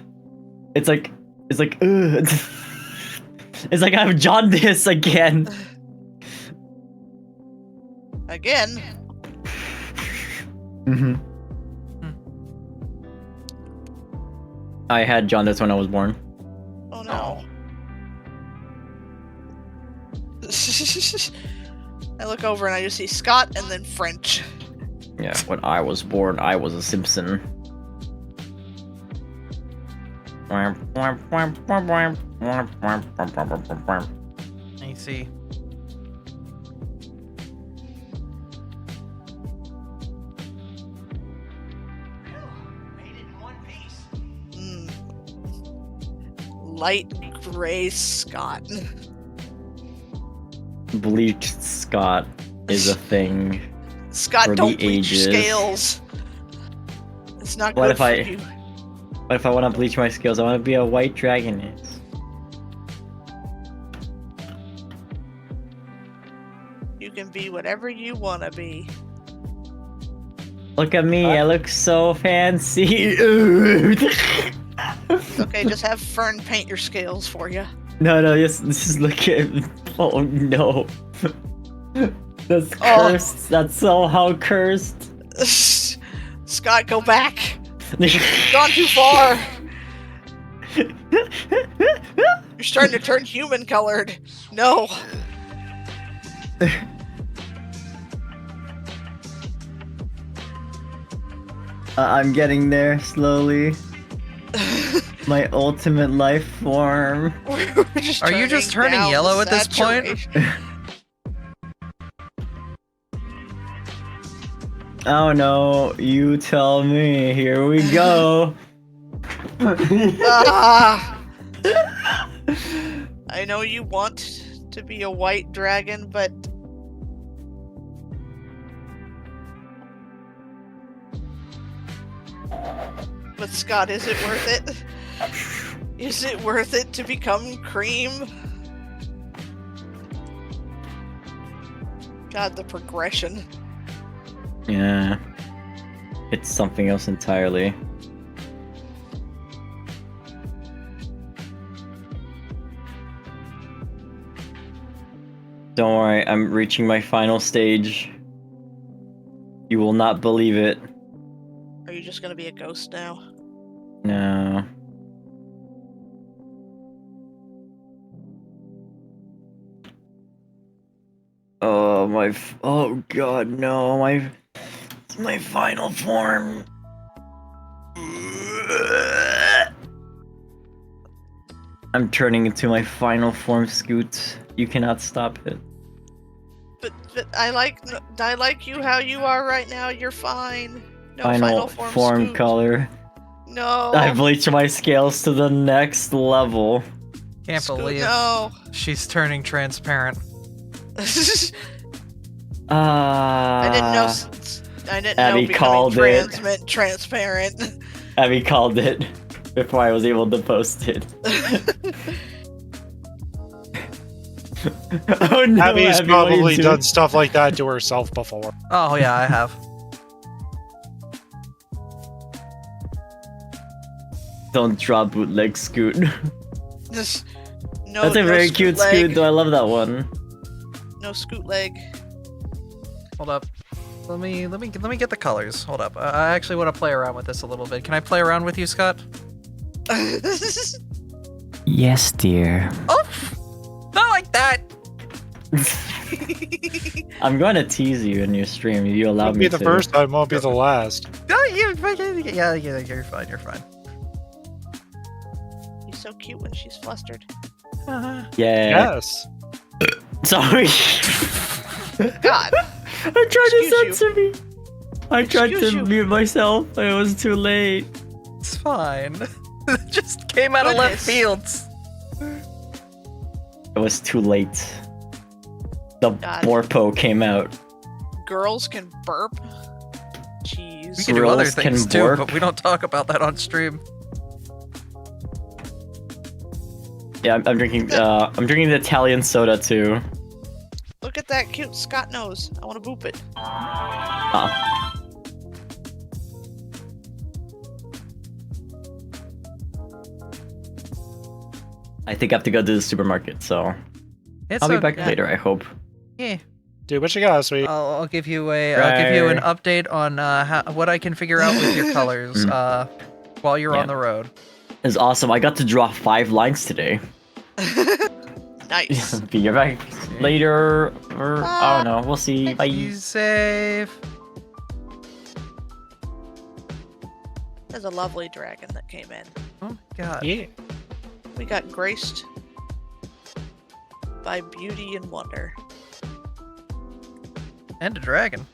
it's like it's like I have jaundice again. Again? hmm I had jaundice when I was born. Oh no. I look over and I just see Scott and then French. Yeah, when I was born, I was a Simpson. I see. Mm. Light gray Scott. Bleached Scott is a thing. Scott, For don't the bleach your ages. scales. It's not What good if for I- you. But if I want to bleach my scales, I want to be a white dragon. You can be whatever you want to be. Look at me, I look so fancy. Okay, just have Fern paint your scales for you. No, just look at. Oh no. That's Oh. cursed. That's somehow cursed. Scott, go back. You've gone too far. You're starting to turn human colored. No. I'm getting there slowly. My ultimate life form. We're just Are you just turning down yellow the at this point? saturation. Oh no, you tell me. Here we go. Ah. I know you want to be a white dragon, but Scott, is it worth it? Is it worth it to become cream? God, the progression. Yeah. It's something else entirely. Don't worry, I'm reaching my final stage. You will not believe it. Are you just gonna be a ghost now? No. Oh oh god, no, my final form. I'm turning into my final form, Scoot. You cannot stop it. But I like you how you are right now. You're fine. No Final form Scoot. color. No. I bleached my scales to the next level. Can't Scoot, believe No. she's turning transparent. I didn't know. I didn't Abby know becoming called trans it. meant transparent. Abby called it before I was able to post it. Oh no, Abby's Abby, what are you probably doing? done stuff like that to herself before. Oh yeah, I have. Don't drop bootleg Scoot. Just no. That's a no very cute leg. Scoot, though. I love that one. No Scoot leg. Hold up. Let me get the colors. Hold up. I actually want to play around with this a little bit. Can I play around with you, Scott? Yes, dear. Oh, not like that. I'm going to tease you in your stream. You allow Won't me be the to. first time, won't be the last. No, yeah, you're fine. You're fine. She's so cute when she's flustered. Uh-huh. Yeah. Yes. Sorry. God. I tried to Excuse censor me. I tried Excuse to you. mute myself. It was too late. It's fine. It just came out of left Goodness. fields. It was too late. The God. Borpo came out. Girls can burp. We Jeez. can do other Girls can things too, borp. but we don't talk about that on stream. Yeah, I'm drinking. I'm drinking the Italian soda too. Look at that cute Scott nose. I want to boop it. Ah. I think I have to go to the supermarket, so It's I'll be okay. back later. I hope. Yeah. Dude, what you got, sweet? I'll give you an Right. update on what I can figure out with your colors while you're Yeah. on the road. It's awesome. I got to draw 5 lines today. Nice. Be back later, or I don't know. We'll see. Bye. Be safe. There's a lovely dragon that came in. Oh my god. Yeah. We got graced by beauty and wonder. And a dragon.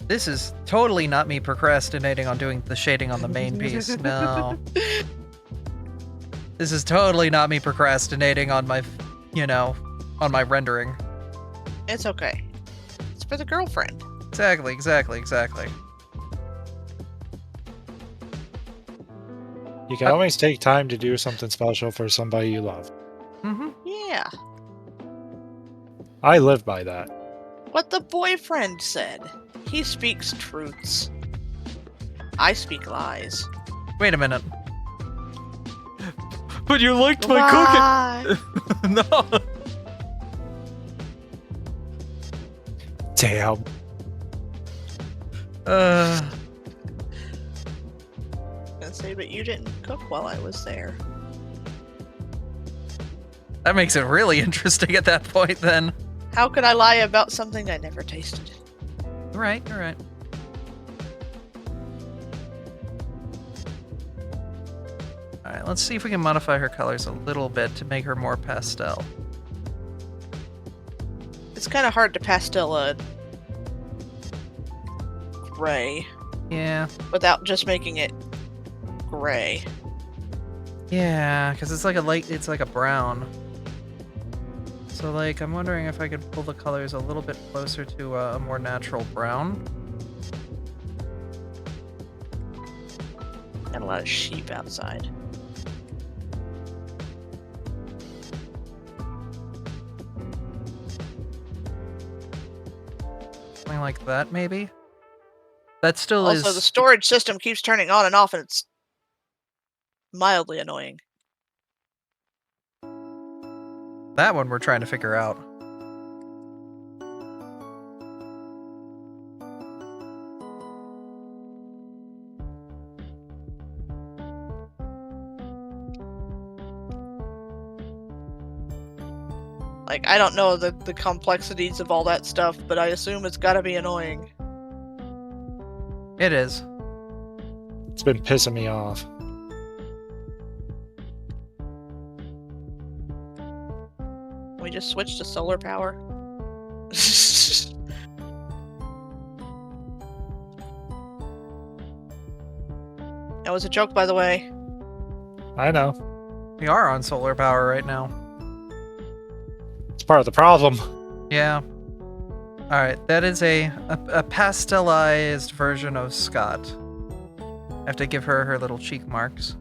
This is totally not me procrastinating on doing the shading on the main piece. No. This is totally not me procrastinating on my, on my rendering. It's okay. It's for the girlfriend. Exactly. You can always take time to do something special for somebody you love. Mm-hmm. Yeah. I live by that. What the boyfriend said. He speaks truths. I speak lies. Wait a minute. But you liked Lie. No. Damn. I say, but you didn't cook while I was there. That makes it really interesting at that point then. How could I lie about something I never tasted? You're right. Alright, let's see if we can modify her colors a little bit to make her more pastel. It's kind of hard to pastel a gray Yeah. without just making it gray. Yeah, because it's like a brown. So like, I'm wondering if I could pull the colors a little bit closer to a more natural brown. Got a lot of sheep outside. Something like that, maybe? That still Also, is... the storage system keeps turning on and off, and it's mildly annoying. That one we're trying to figure out. Like, I don't know the complexities of all that stuff, but I assume it's gotta be annoying. It is. It's been pissing me off. We just switched to solar power. That was a joke, by the way. I know. We are on solar power right now. It's part of the problem. Yeah. Alright, that is a pastelized version of Scott. I have to give her her little cheek marks.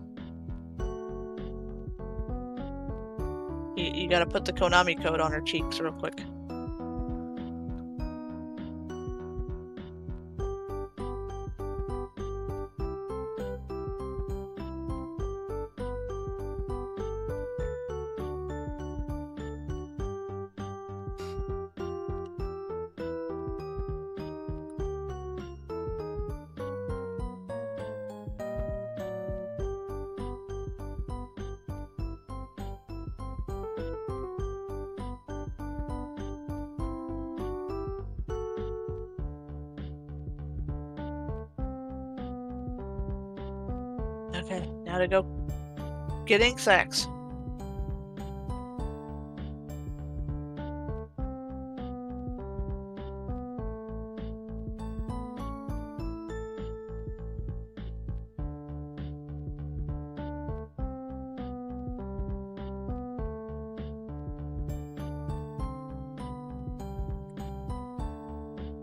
You gotta put the Konami code on her cheeks real quick. Okay, now to go get ink sacks.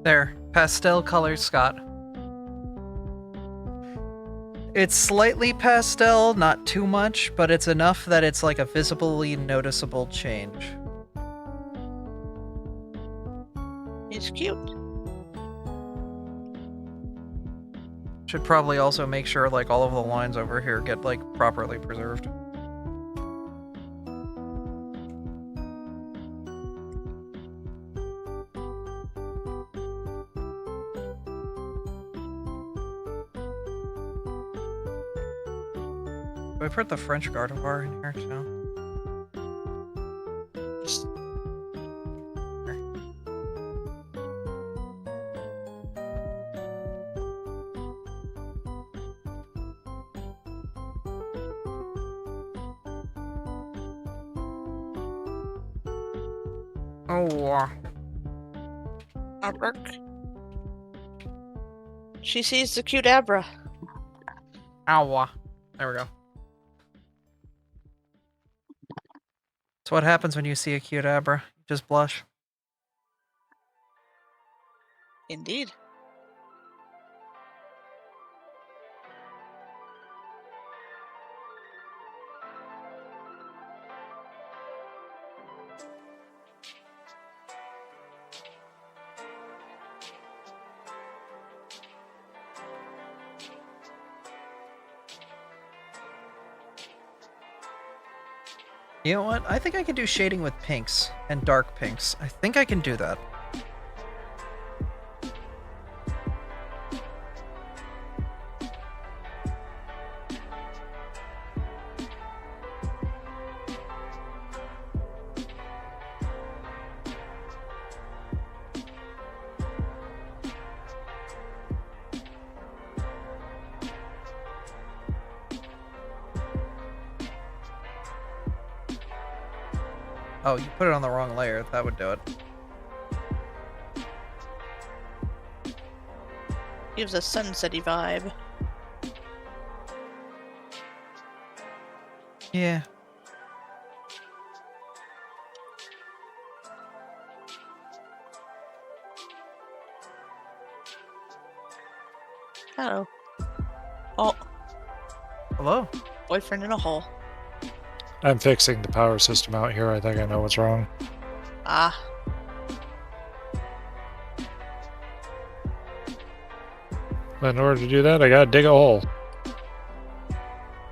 There, pastel color Scott. It's slightly pastel, not too much, but it's enough that it's like a visibly noticeable change. He's cute. Should probably also make sure like all of the lines over here get like properly preserved. Do I put the French Gardevoir in here too? Oh, Abra. She sees the cute Abra. ow. There we go. That's what happens when you see a cute Abra. You just blush. Indeed. You know what? I think I can do shading with pinks and dark pinks. I think I can do that. Oh, you put it on the wrong layer. That would do it. Gives a sunsetty vibe. Yeah. Hello. Oh, Hello? boyfriend in a hole. I'm fixing the power system out here. I think I know what's wrong. Ah. But in order to do that, I gotta dig a hole.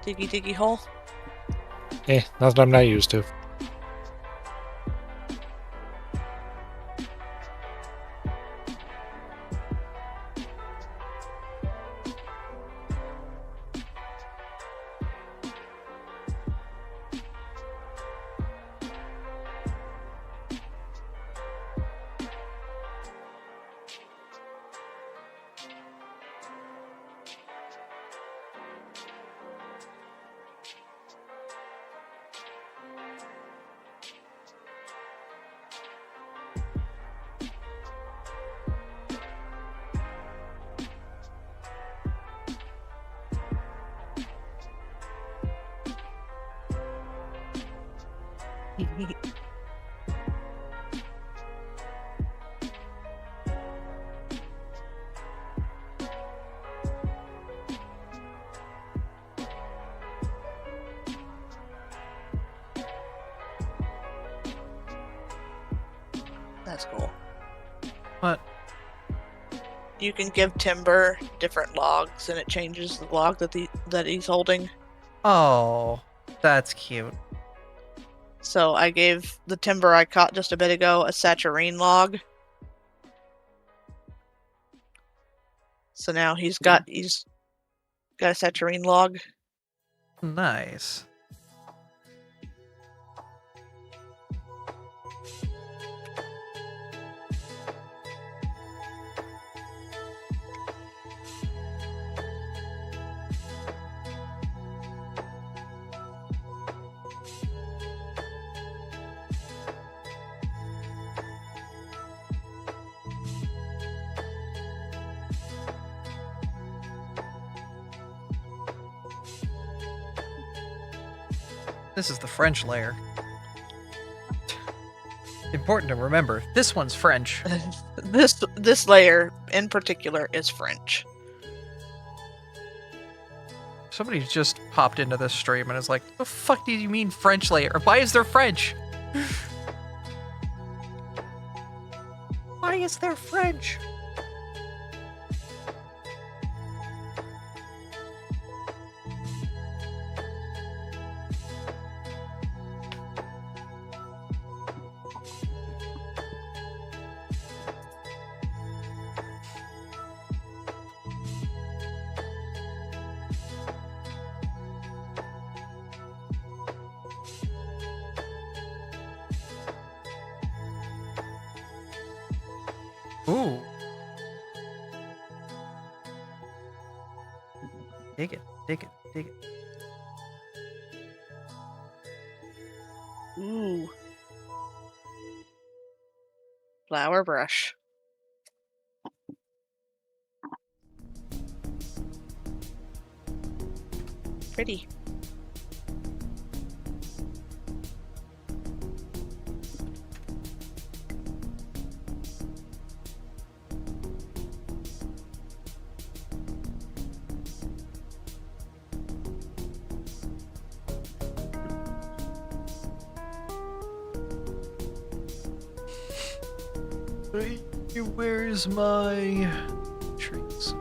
Diggy diggy hole. Nothing I'm not used to. That's cool. What? You can give Timber different logs, and it changes the log that he's holding. Oh, that's cute. So I gave the Timber I caught just a bit ago a saturine log. So now he's got a saturine log. Nice. This is the French layer. Important to remember, this one's French. This layer in particular is French. Somebody just popped into this stream and is like, the fuck do you mean French layer? Why is there French? Why is there French? Ooh. Dig it, dig it, dig it. Ooh. Flower brush. Pretty. Where's my trees?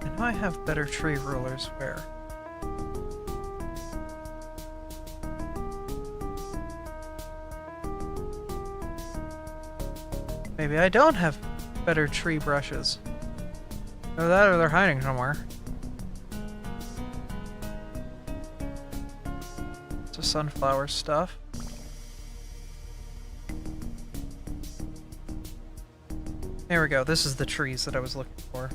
And I have better tree rulers where? Maybe I don't have better tree brushes. Or that, or they're hiding somewhere. It's a sunflower stuff. There we go. This is the trees that I was looking for.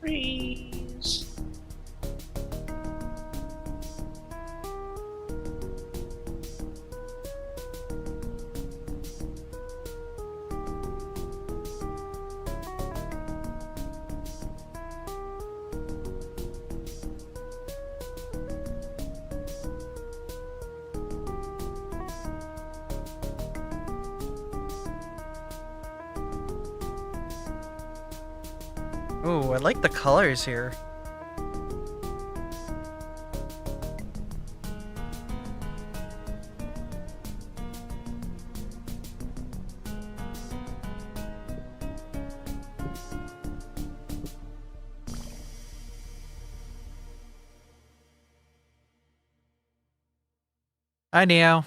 Trees. Ooh, I like the colors here. Hi, Neo.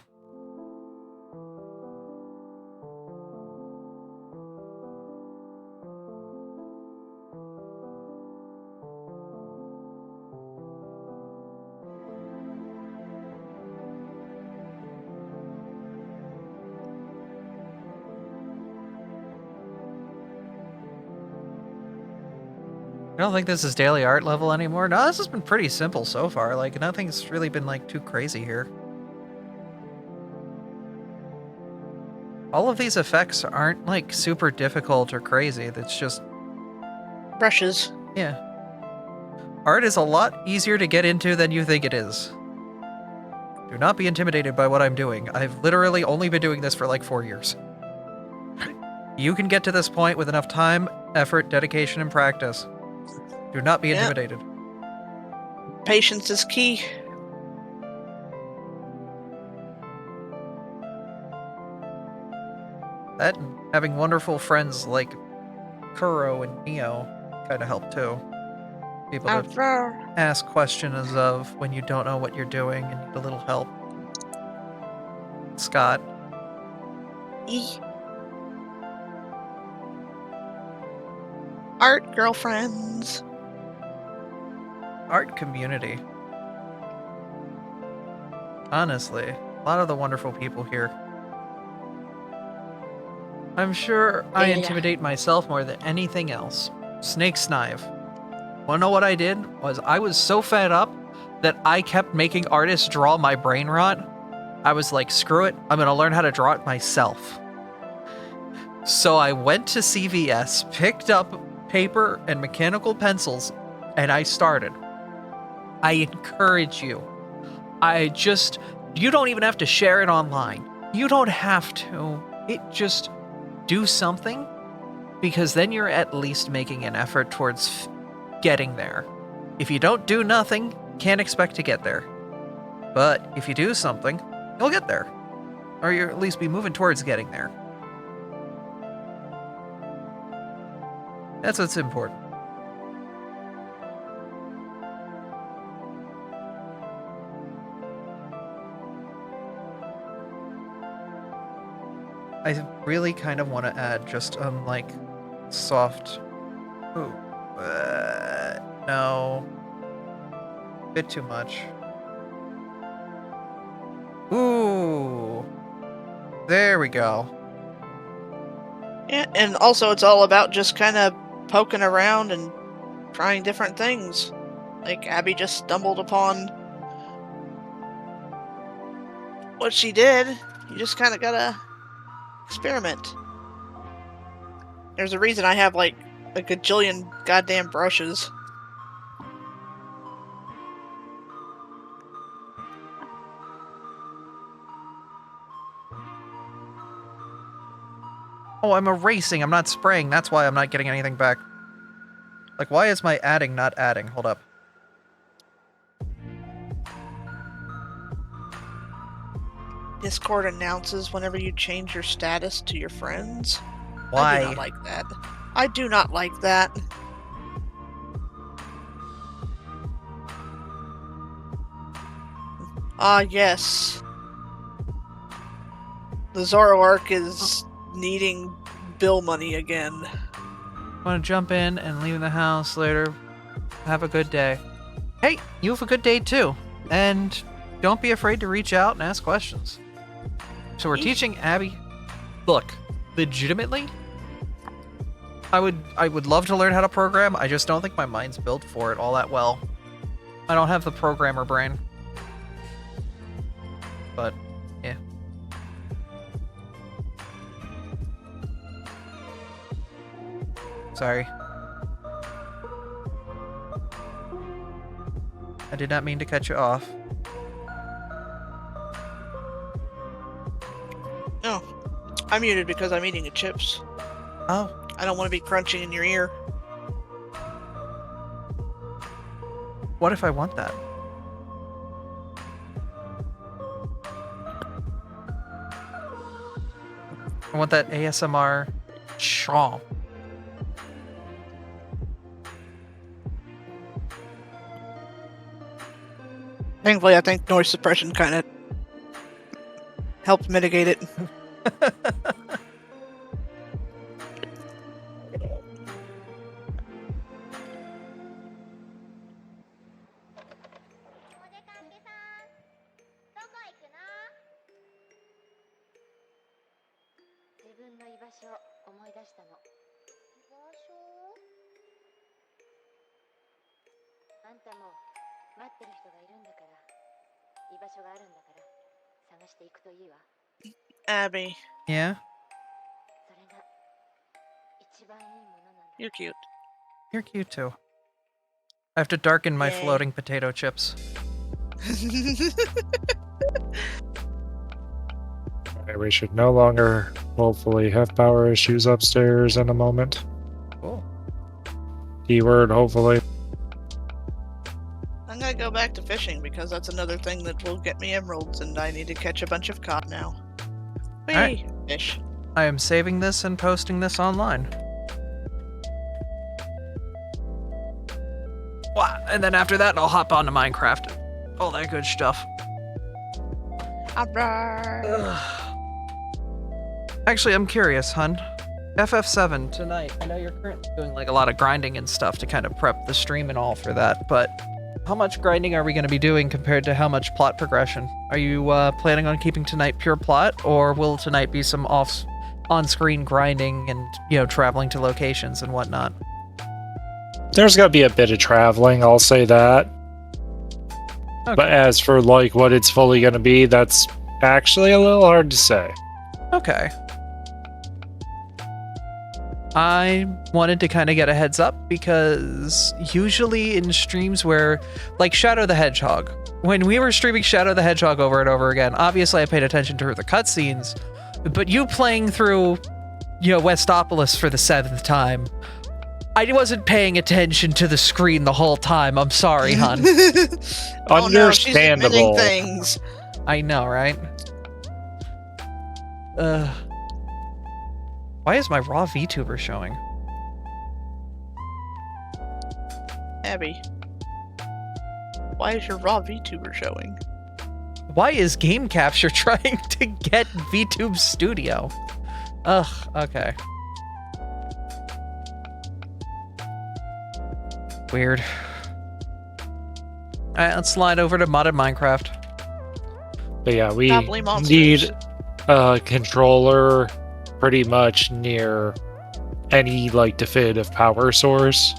I don't think this is daily art level anymore. No, this has been pretty simple so far. Like, nothing's really been, like, too crazy here. All of these effects aren't, like, super difficult or crazy. That's just... Brushes. Yeah. Art is a lot easier to get into than you think it is. Do not be intimidated by what I'm doing. I've literally only been doing this for, like, 4 years. You can get to this point with enough time, effort, dedication, and practice. Do not be Yeah. intimidated. Patience is key. That and having wonderful friends like Kuro and Neo kind of help too. People to Abra. ask questions of when you don't know what you're doing and need a little help. Scott. Art girlfriends. Art community. Honestly, a lot of the wonderful people here. I'm sure I Yeah. intimidate myself more than anything else. Snake Snive. Wanna know what I did? I was so fed up that I kept making artists draw my brain rot. I was like, screw it, I'm gonna learn how to draw it myself. So I went to CVS, picked up paper and mechanical pencils, and I started. I encourage you. You don't even have to share it online. You don't have to. Just do something, because then you're at least making an effort towards getting there. If you don't do nothing, can't expect to get there. But if you do something, you'll get there. Or you'll at least be moving towards getting there. That's what's important. I really kind of want to add just like soft. Ooh, no, bit too much. Ooh, there we go. Yeah, and also it's all about just kind of poking around and trying different things. Like Abby just stumbled upon what she did. You just kind of gotta experiment. There's a reason I have like a gajillion goddamn brushes. Oh, I'm erasing. I'm not spraying. That's why I'm not getting anything back. Like, why is my adding not adding? Hold up. Discord announces whenever you change your status to your friends. Why? I do not like that. I do not like that. Ah, yes. The Zoroark is needing bill money again. Want to jump in and leave the house later. Have a good day. Hey, you have a good day too. And don't be afraid to reach out and ask questions. So we're teaching Abby. Look, legitimately, I would love to learn how to program. I just don't think my mind's built for it all that well. I don't have the programmer brain. But, yeah. Sorry. I did not mean to cut you off. No. I'm muted because I'm eating the chips. Oh, I don't want to be crunching in your ear. what if I want that? I want that ASMR chaw. Thankfully, I think noise suppression kind of helped mitigate it. Abby, Yeah? you're cute. You're cute too. I have to darken my Yay. floating potato chips. Okay, we should no longer, hopefully, have power issues upstairs in a moment. Cool. Keyword, hopefully. I'm gonna go back to fishing because that's another thing that will get me emeralds, and I need to catch a bunch of cod now. Whee! Alright. Fish. I am saving this and posting this online. Wow. And then after that, I'll hop onto Minecraft. All that good stuff. Abra. Actually, I'm curious, hun. FF7 tonight. I know you're currently doing like a lot of grinding and stuff to kind of prep the stream and all for that, but how much grinding are we going to be doing compared to how much plot progression? Are you planning on keeping tonight pure plot, or will tonight be some on-screen grinding and, you know, traveling to locations and whatnot? There's gonna be a bit of traveling, I'll say that. Okay. But as for like what it's fully gonna be, that's actually a little hard to say. Okay. I wanted to kind of get a heads up because usually in streams where, like Shadow the Hedgehog, when we were streaming Shadow the Hedgehog over and over again, obviously I paid attention to the cutscenes, but you playing through, you know, Westopolis for the 7th time, I wasn't paying attention to the screen the whole time. I'm sorry, hun. Oh no, she's admitting Understandable. things. I know, right? Why is my raw VTuber showing? Abby, why is your raw VTuber showing? Why is Game Capture trying to get VTube Studio? Ugh, okay. Weird. Alright, let's slide over to modded Minecraft. But yeah, we Gobbly monsters. need a controller pretty much near any like definitive power source.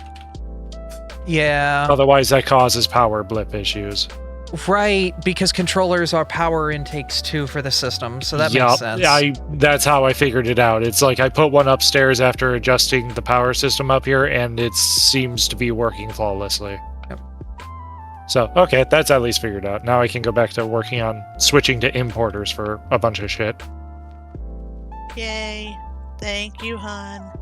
Yeah, Otherwise that causes power blip issues. right, because controllers are power intakes too for the system, so that Yup, makes sense. that's how I figured it out. It's like I put one upstairs after adjusting the power system up here, and it seems to be working flawlessly. Yep. So, okay, that's at least figured out. Now I can go back to working on switching to importers for a bunch of shit. Yay. Thank you, hon.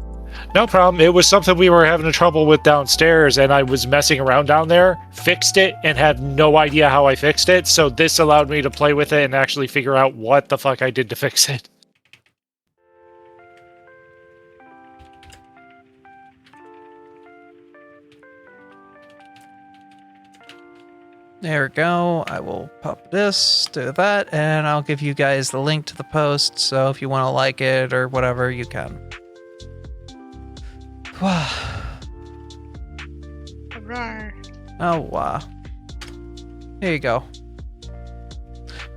No problem. It was something we were having trouble with downstairs, and I was messing around down there, fixed it, and had no idea how I fixed it, so this allowed me to play with it and actually figure out what the fuck I did to fix it. There we go. I will pop this, do that, and I'll give you guys the link to the post, so if you want to like it or whatever, you can. Abra. Oh, wow. Here you go.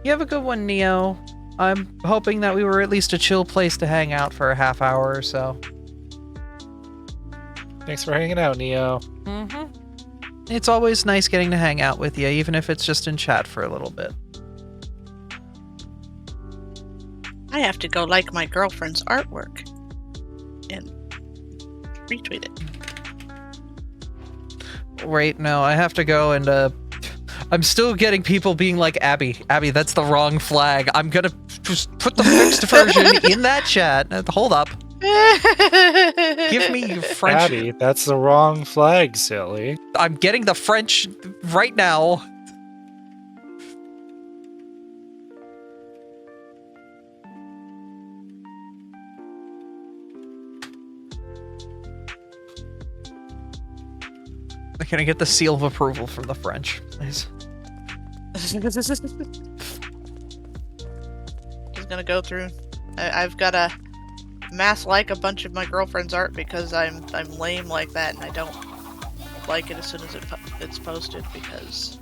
You have a good one, Neo. I'm hoping that we were at least a chill place to hang out for a half hour or so. Thanks for hanging out, Neo. Mm-hmm. It's always nice getting to hang out with you, even if it's just in chat for a little bit. I have to go like my girlfriend's artwork and retweet it. Wait, no, I have to go and, I'm still getting people being like, Abby, that's the wrong flag. I'm gonna just put the fixed version in that chat. Hold up. Give me your French. Abby, that's the wrong flag, silly. I'm getting the French right now. Can I get the seal of approval from the French, please? Just gonna go through. I've got to mass like a bunch of my girlfriend's art because I'm lame like that, and I don't like it as soon as it's posted because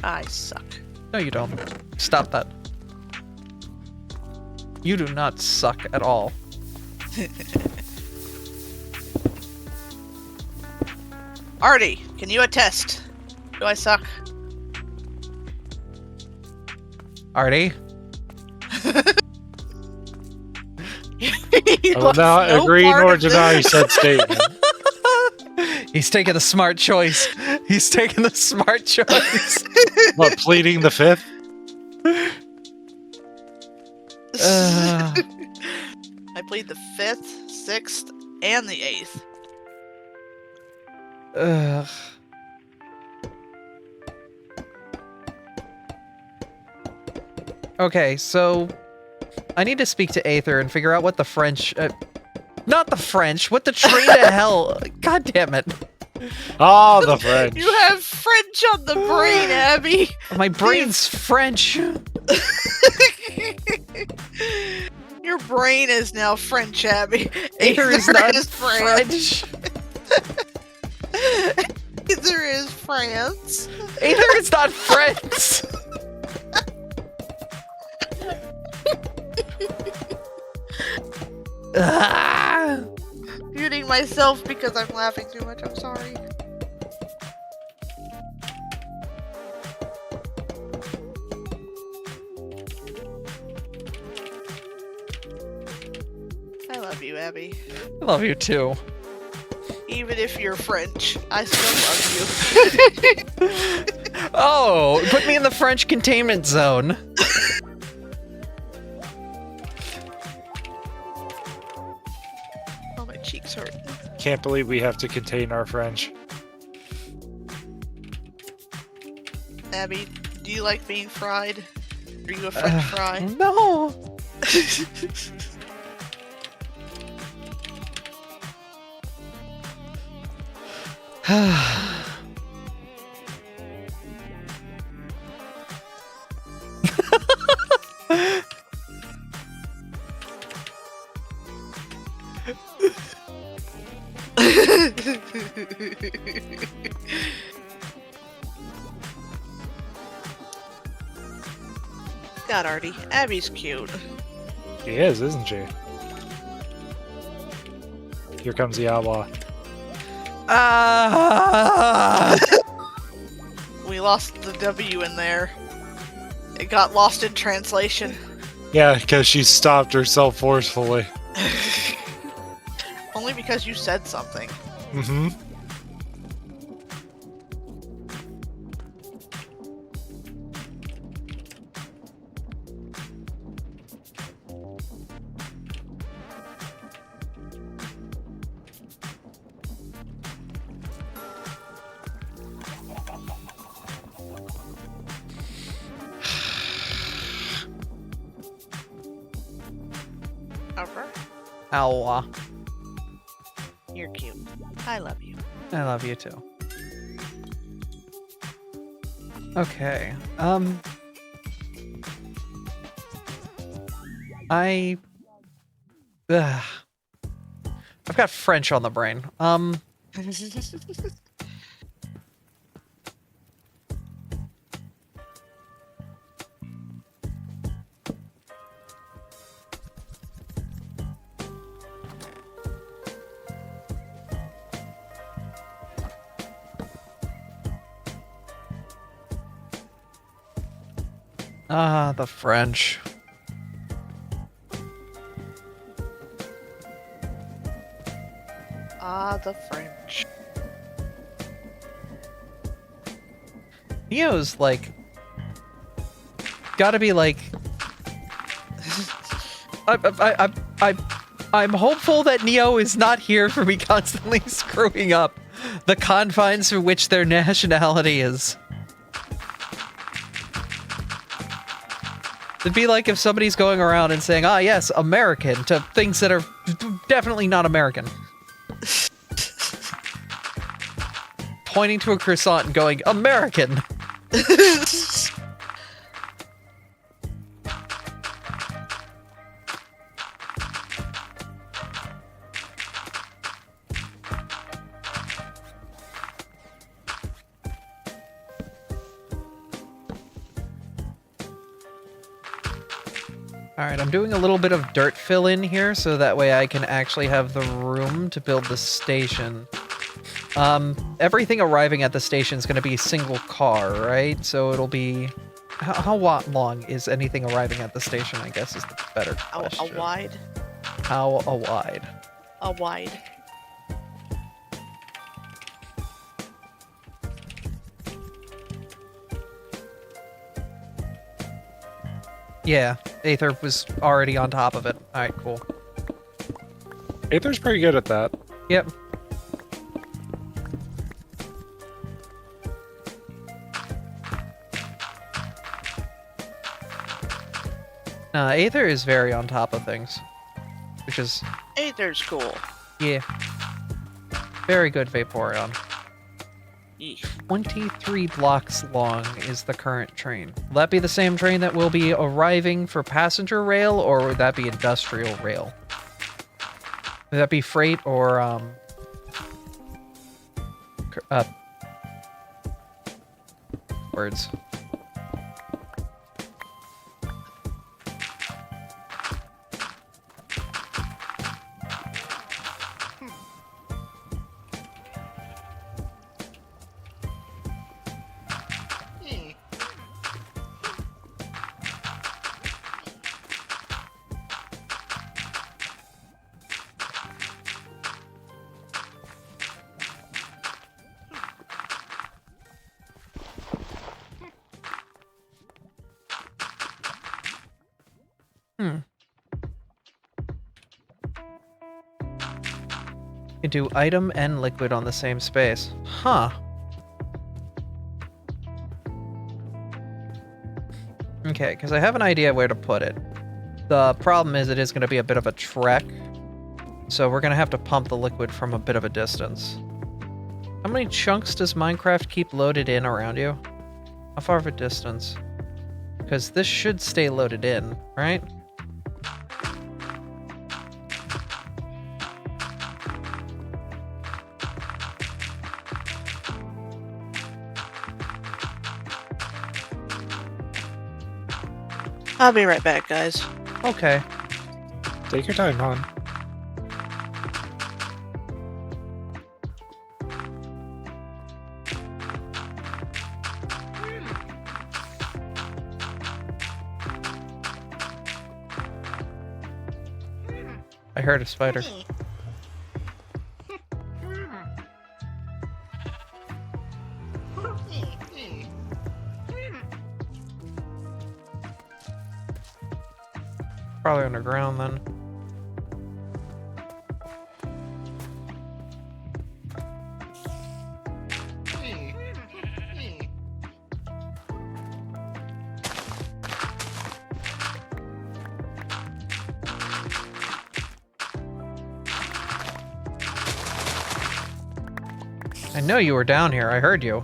I suck. No, you don't. Stop that. You do not suck at all. Artie, can you attest? Do I suck? Artie? I will not agree nor deny said statement. He's taking the smart choice. He's taking the smart choice. What, pleading the fifth? I played the 5th, 6th, and the 8th. Ugh. Okay, so I need to speak to Aether and figure out what the French... not the French, what the train to hell... God damn it. Ah, the French. You have French on the brain, Abby! My brain's French. Your brain is now French, Abby. Aether is not France. French. Aether is France. Aether is not French. Ah! Muting myself because I'm laughing too much. I'm sorry. I love you, Abby. I love you too. Even if you're French, I still love you. Oh, put me in the French containment zone. Oh, my cheeks hurt. Can't believe we have to contain our French. Abby, do you like being fried? Are you a French fry? No. God, Artie, Abby's cute. She is, isn't she? Here comes the outlaw. We lost the W in there. It got lost in translation. Yeah, because she stopped herself forcefully. Only because you said something. Mm-hmm. Abra, Ow. you're cute. I love you. I love you too. Okay. I've got French on the brain. The French. Ah, the French. Neo's like gotta be like I'm hopeful that Neo is not here for me constantly screwing up the confines for which their nationality is. It'd be like if somebody's going around and saying, ah, yes, American, to things that are definitely not American. Pointing to a croissant and going, American! Alright, I'm doing a little bit of dirt fill in here, so that way I can actually have the room to build the station. Everything arriving at the station is going to be single car, right? So it'll be... How long is anything arriving at the station, I guess, is the better question. A wide. How wide? A wide. Yeah, Aether was already on top of it. Alright, cool. Aether's pretty good at that. Yep. Aether is very on top of things. Which is... Aether's cool. Yeah. Very good Vaporeon. Yeesh. 23 blocks long is the current train. Will that be the same train that will be arriving for passenger rail, or would that be industrial rail? Would that be freight or, words. You can do item and liquid on the same space. Huh. Okay, because I have an idea where to put it. The problem is it is going to be a bit of a trek. So we're going to have to pump the liquid from a bit of a distance. How many chunks does Minecraft keep loaded in around you? How far of a distance? Because this should stay loaded in, right? I'll be right back, guys. Okay. Take your time, hon. I heard a spider. Probably underground then. I know you were down here. I heard you.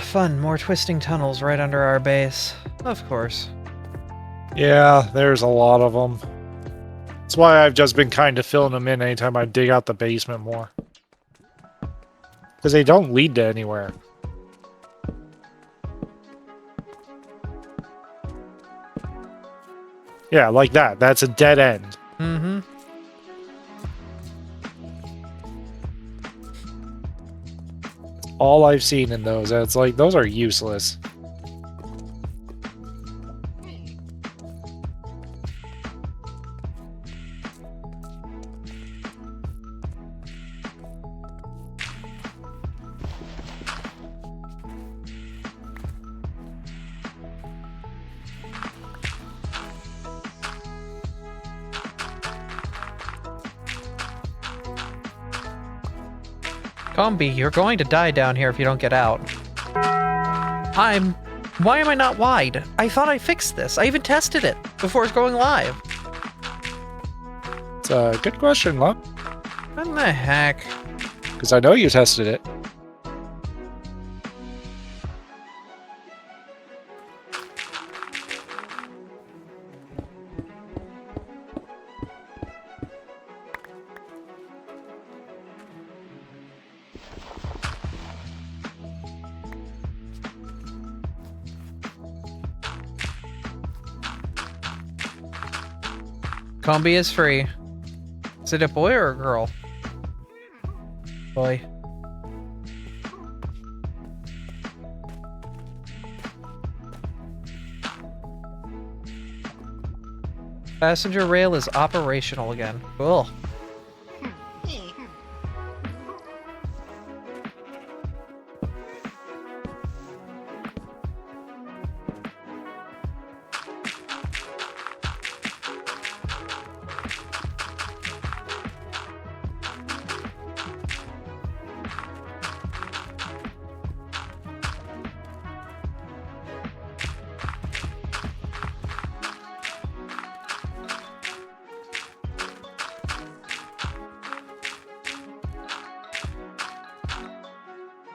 Fun, more twisting tunnels right under our base. Of course. Yeah, there's a lot of them. That's why I've just been kind of filling them in anytime I dig out the basement more. Because they don't lead to anywhere. Yeah, like that. That's a dead end. Mm-hmm. All I've seen in those, and it's like, those are useless. Combi, you're going to die down here if you don't get out. Why am I not wide? I thought I fixed this. I even tested it before it's going live. It's a good question, Luck. What the heck? Because I know you tested it. Combi is free. Is it a boy or a girl? Boy. Passenger rail is operational again. Cool.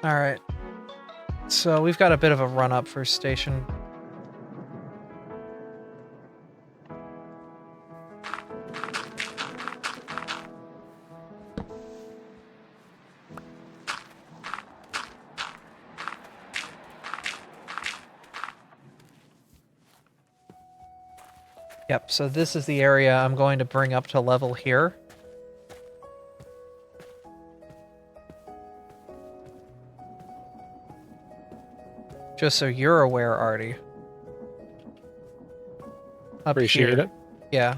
Alright. So we've got a bit of a run up for station. Yep, so this is the area I'm going to bring up to level here. Just so you're aware, Artie. Up Appreciate here. it. Yeah.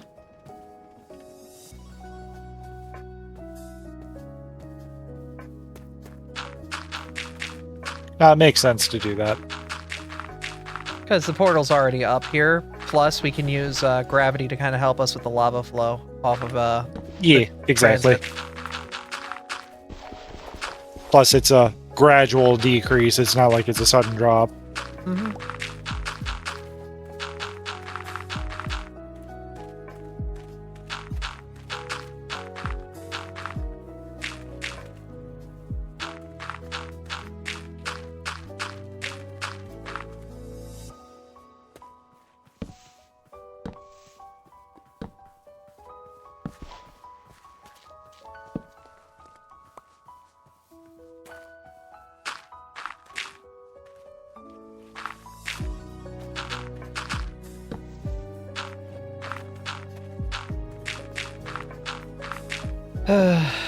It makes sense to do that. Because the portal's already up here. Plus, we can use gravity to kind of help us with the lava flow off of Yeah, exactly. transit. Plus, it's a gradual decrease. It's not like it's a sudden drop. Mm-hmm.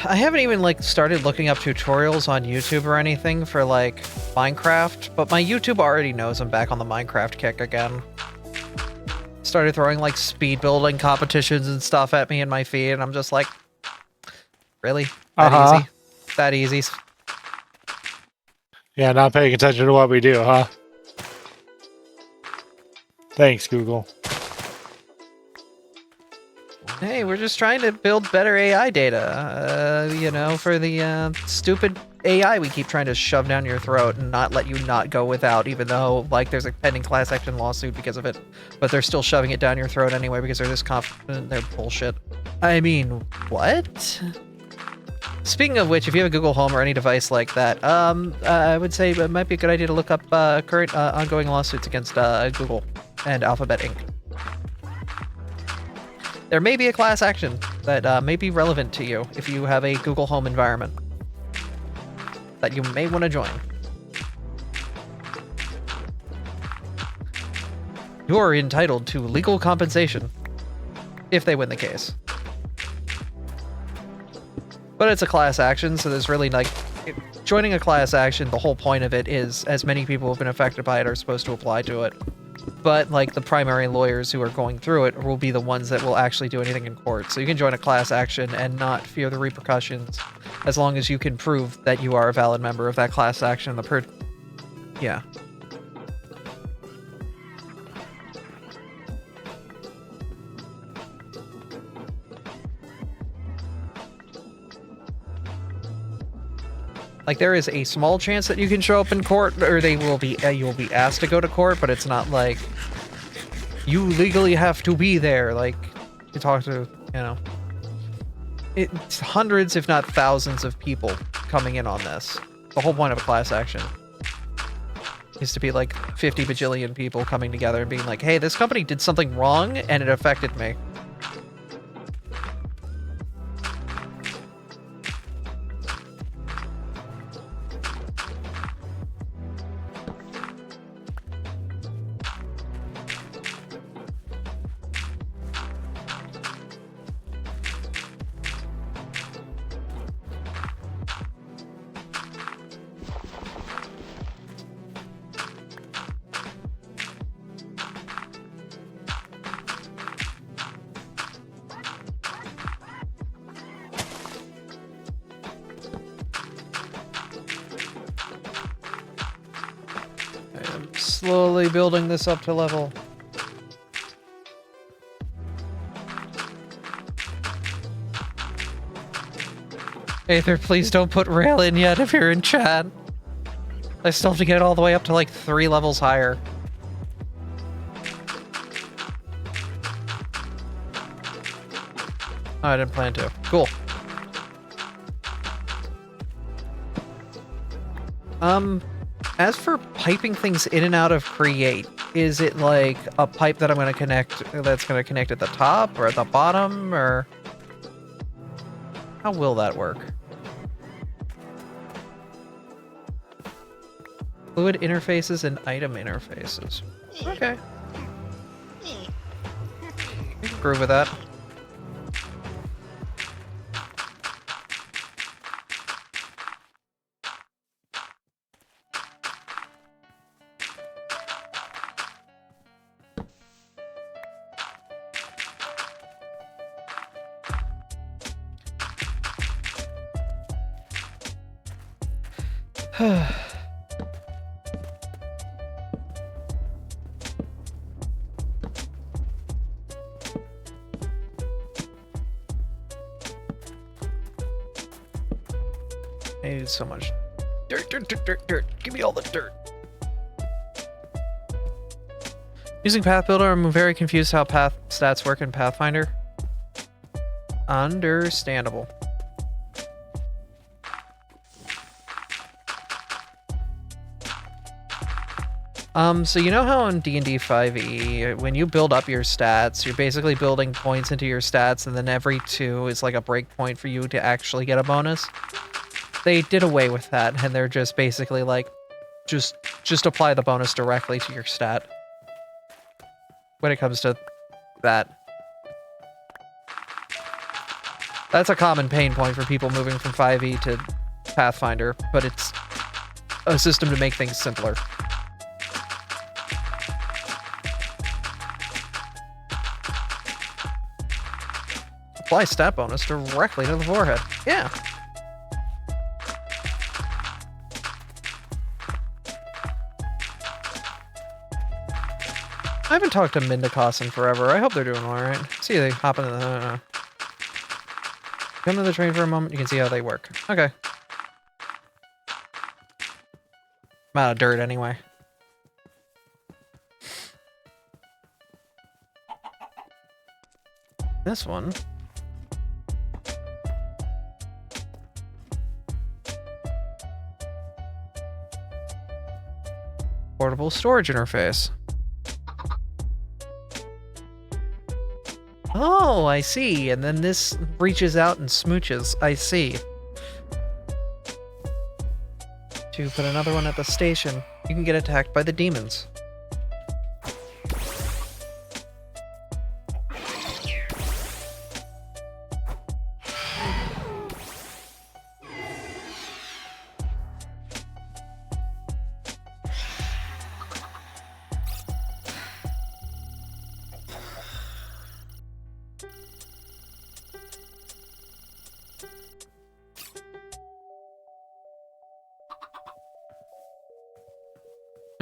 I haven't even like started looking up tutorials on YouTube or anything for like Minecraft, but my YouTube already knows I'm back on the Minecraft kick again. Started throwing like speed building competitions and stuff at me in my feed, and I'm just like, really? That easy? That easy? Yeah, not paying attention to what we do, huh? Thanks, Google. Hey, we're just trying to build better AI data, you know, for the stupid AI we keep trying to shove down your throat and not let you not go without, even though, like, there's a pending class action lawsuit because of it. But they're still shoving it down your throat anyway because they're this confident in their bullshit. I mean, what? Speaking of which, if you have a Google Home or any device like that, I would say it might be a good idea to look up current ongoing lawsuits against Google and Alphabet Inc. There may be a class action that may be relevant to you if you have a Google Home environment that you may want to join. You are entitled to legal compensation if they win the case. But it's a class action, so there's really like... Joining a class action, the whole point of it is as many people who have been affected by it are supposed to apply to it. But, like, the primary lawyers who are going through it will be the ones that will actually do anything in court. So you can join a class action and not fear the repercussions as long as you can prove that you are a valid member of that class action. Yeah. Like, there is a small chance that you can show up in court, or they will be you will be asked to go to court, but it's not like you legally have to be there. Like, you talk to, you know. it's hundreds, if not thousands, of people coming in on this. The whole point of a class action is to be like 50 bajillion people coming together and being like, hey, this company did something wrong and it affected me. Slowly building this up to level. Aether, please don't put rail in yet if you're in chat. I still have to get it all the way up to like 3 levels higher. Oh, I didn't plan to. Cool. As for piping things in and out of Create, is it like a pipe that I'm going to connect, that's going to connect at the top or at the bottom, or how will that work? Fluid interfaces and item interfaces. Okay. We can groove with that. I need so much dirt, dirt, dirt, dirt, dirt. Give me all the dirt. Using Path Builder, I'm very confused how path stats work in Pathfinder. Understandable. So you know how in D&D 5e, when you build up your stats, you're basically building points into your stats, and then every 2 is like a break point for you to actually get a bonus? They did away with that, and they're just basically like, just apply the bonus directly to your stat. When it comes to that. That's a common pain point for people moving from 5e to Pathfinder, but it's a system to make things simpler. Apply stat bonus directly to the forehead. Yeah. I haven't talked to Mindakos in forever. I hope they're doing alright. See, they hop into the... Come to the train for a moment, you can see how they work. Okay. I'm out of dirt anyway. This one... Portable storage interface. Oh, I see. And then this reaches out and smooches. I see. To put another one at the station, you can get attacked by the demons.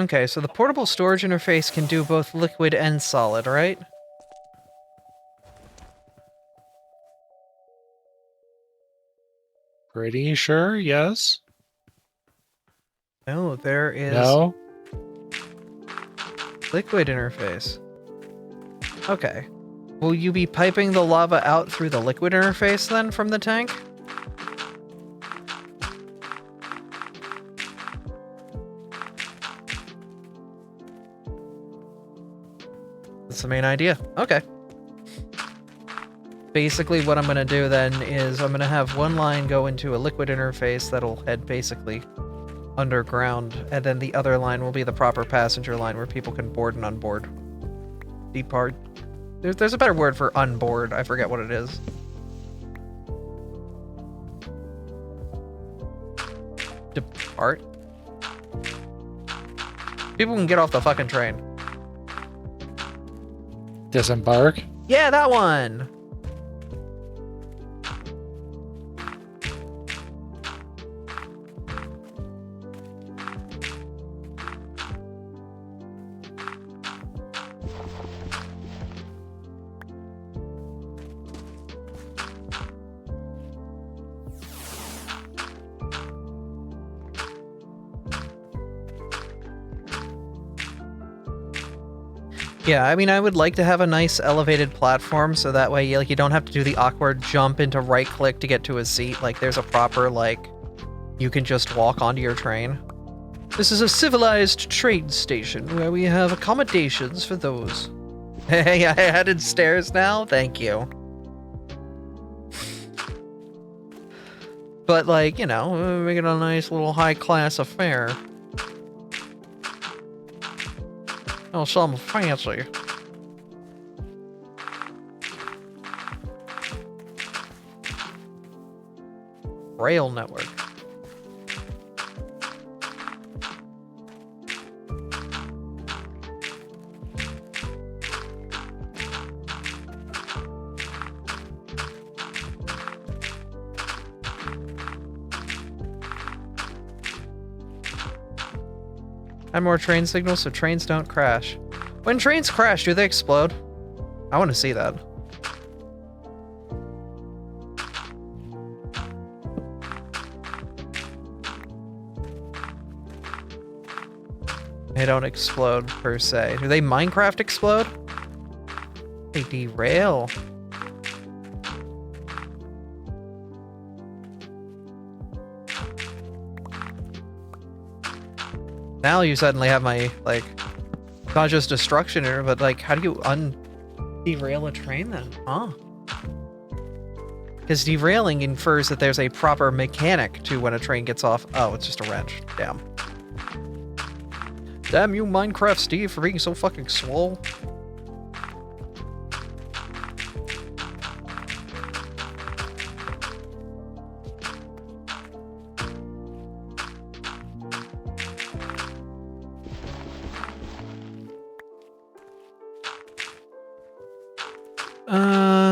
Okay, so the portable storage interface can do both liquid and solid, right? Pretty sure, yes. No, there is No? liquid interface. Okay. Will you be piping the lava out through the liquid interface then from the tank? That's the main idea. Okay. Basically what I'm going to do then is I'm going to have one line go into a liquid interface that'll head basically underground, and then the other line will be the proper passenger line where people can board and unboard. Depart. There's a better word for unboard. I forget what it is. Depart? People can get off the fucking train. Disembark. Yeah, that one! Yeah, I mean, I would like to have a nice elevated platform so that way, like, you don't have to do the awkward jump into right-click to get to a seat. Like, there's a proper, like, you can just walk onto your train. This is a civilized train station where we have accommodations for those. Hey, I added stairs now? Thank you. But, like, you know, make it a nice little high-class affair. Oh, something fancy. Rail network. Add more train signals so trains don't crash. When trains crash, do they explode? I want to see that. They don't explode per se. Do they Minecraft explode? They derail. Now you suddenly have my, like, not just destruction here, but, like, how do you derail a train then? Huh? Because derailing infers that there's a proper mechanic to when a train gets off. Oh, it's just a wrench. Damn. Damn you, Minecraft Steve, for being so fucking slow.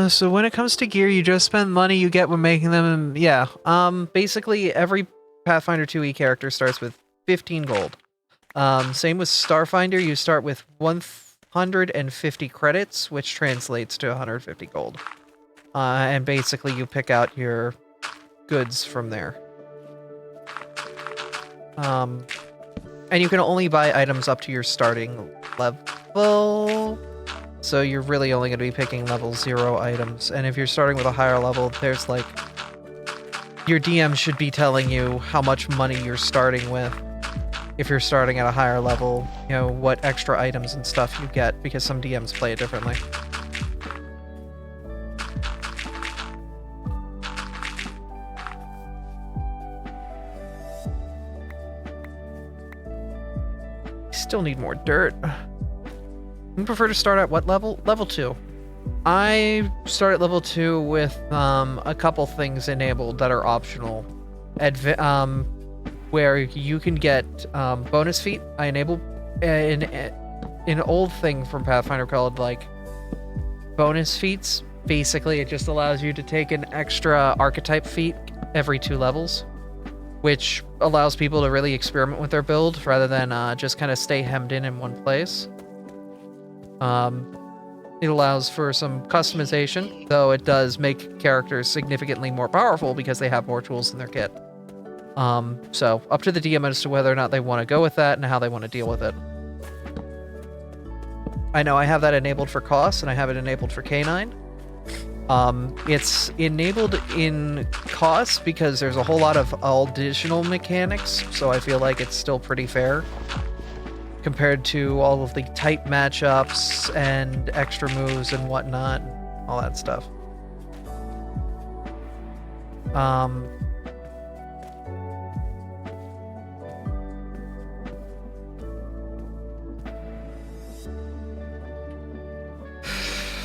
So when it comes to gear, you just spend money you get when making them, yeah. Basically, every Pathfinder 2e character starts with 15 gold. Same with Starfinder, you start with 150 credits, which translates to 150 gold. And basically you pick out your goods from there. And you can only buy items up to your starting level. So you're really only going to be picking level 0 items. And if you're starting with a higher level, there's like... Your DM should be telling you how much money you're starting with. If you're starting at a higher level, you know, what extra items and stuff you get, because some DMs play it differently. Still need more dirt. You prefer to start at what level? Level 2. I start at level 2 with a couple things enabled that are optional. Where you can get bonus feat. I enable an old thing from Pathfinder called like bonus feats. Basically, it just allows you to take an extra archetype feat every 2 levels, which allows people to really experiment with their build rather than just kind of stay hemmed in one place. It allows for some customization, though it does make characters significantly more powerful because they have more tools in their kit. So up to the DM as to whether or not they want to go with that and how they want to deal with it. I know I have that enabled for cost, and I have it enabled for K9. It's enabled in cost because there's a whole lot of additional mechanics, so I feel like it's still pretty fair compared to all of the type matchups and extra moves and whatnot, all that stuff.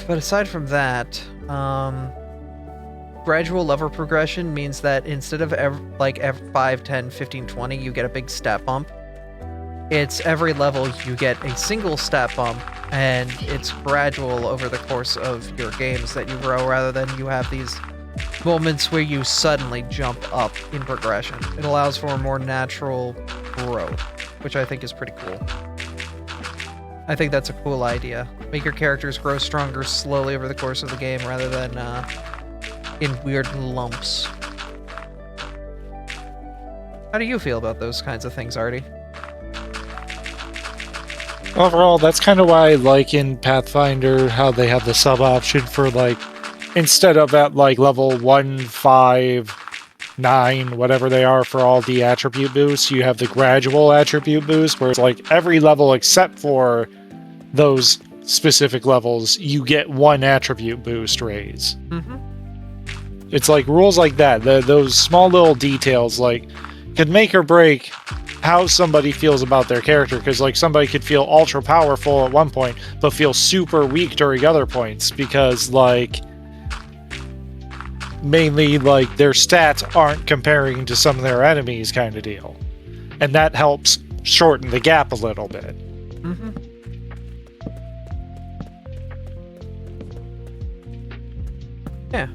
But aside from that, gradual level progression means that instead of every 5, 10, 15, 20, you get a big stat bump. It's every level you get a single stat bump, and it's gradual over the course of your games that you grow, rather than you have these moments where you suddenly jump up in progression. It allows for a more natural growth, which I think is pretty cool. I think that's a cool idea. Make your characters grow stronger slowly over the course of the game rather than in weird lumps. How do you feel about those kinds of things, Artie? Overall, that's kind of why I like in Pathfinder how they have the sub option for like, instead of at like level 1, 5, 9, whatever they are for all the attribute boosts, you have the gradual attribute boost where it's like every level except for those specific levels, you get one attribute boost raise. Mm-hmm. It's like rules like that. Those small little details like could make or break how somebody feels about their character, because like somebody could feel ultra powerful at one point but feel super weak during other points because like mainly like their stats aren't comparing to some of their enemies kind of deal, and that helps shorten the gap a little bit. Mm-hmm. Yeah.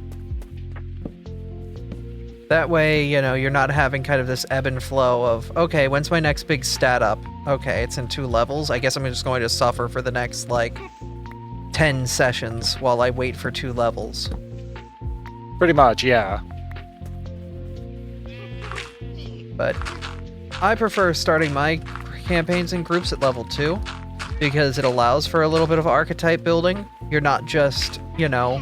That way, you know, you're not having kind of this ebb and flow of, okay, when's my next big stat up? Okay, it's in 2 levels. I guess I'm just going to suffer for the next, like, 10 sessions while I wait for 2 levels. Pretty much, yeah. But I prefer starting my campaigns in groups at level 2 because it allows for a little bit of archetype building. You're not just, you know,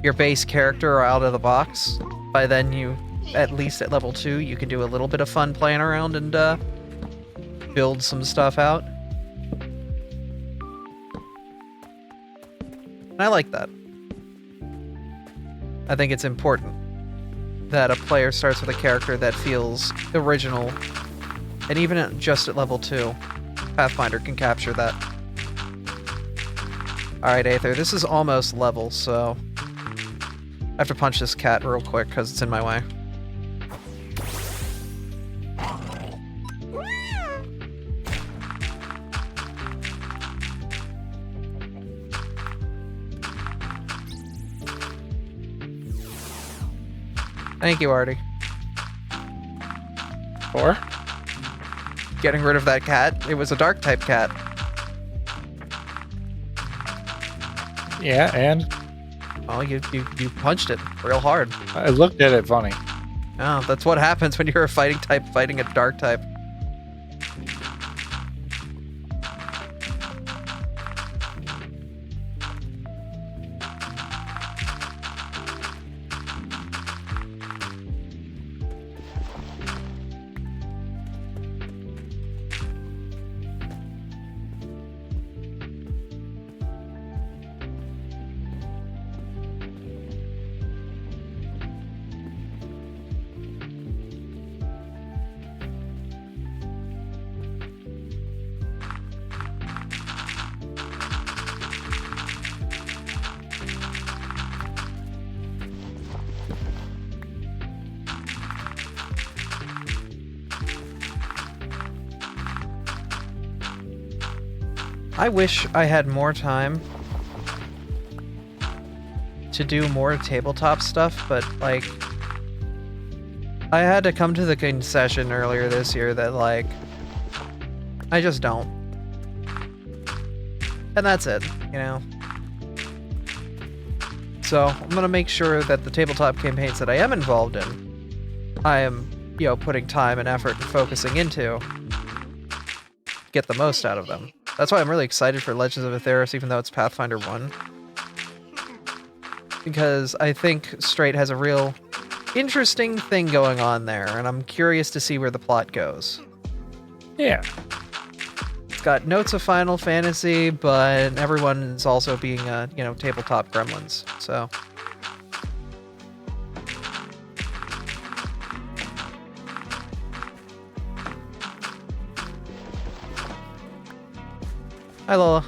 your base character out of the box. By then, you, at least at level 2, you can do a little bit of fun playing around and build some stuff out. And I like that. I think it's important that a player starts with a character that feels original, and even just at level 2, Pathfinder can capture that. Alright, Aether, this is almost level, so I have to punch this cat real quick because it's in my way. Thank you, Artie. For? Getting rid of that cat. It was a dark type cat. Yeah, and? Well, you punched it real hard. I looked at it funny. Oh, that's what happens when you're a fighting type fighting a dark type. I wish I had more time to do more tabletop stuff, but, like, I had to come to the concession earlier this year that, like, I just don't. And that's it, you know? So, I'm gonna make sure that the tabletop campaigns that I am involved in, I am, you know, putting time and effort and focusing into, get the most out of them. That's why I'm really excited for Legends of Atheros, even though it's Pathfinder 1. Because I think Strait has a real interesting thing going on there, and I'm curious to see where the plot goes. Yeah. It's got notes of Final Fantasy, but everyone is also being, tabletop gremlins, so... Hi, Lola.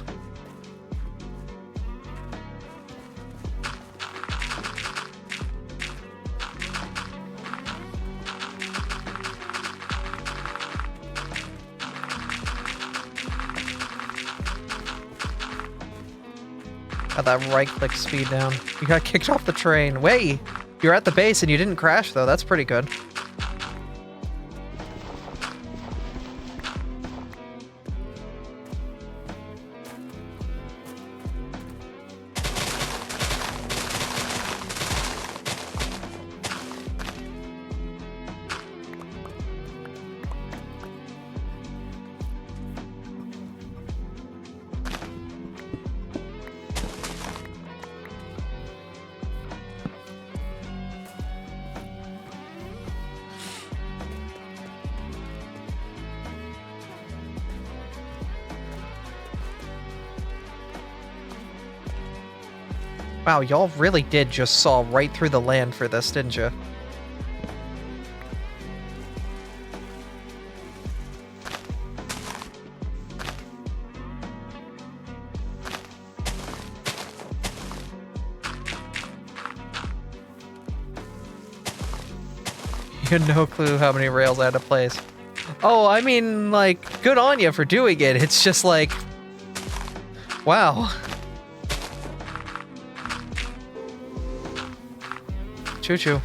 Got that right-click speed down. You got kicked off the train. Wait! You're at the base and you didn't crash, though. That's pretty good. Wow, y'all really did just saw right through the land for this, didn't you? You had no clue how many rails I had to place. Oh, I mean, like, good on you for doing it. It's just like... Wow. Choo-choo.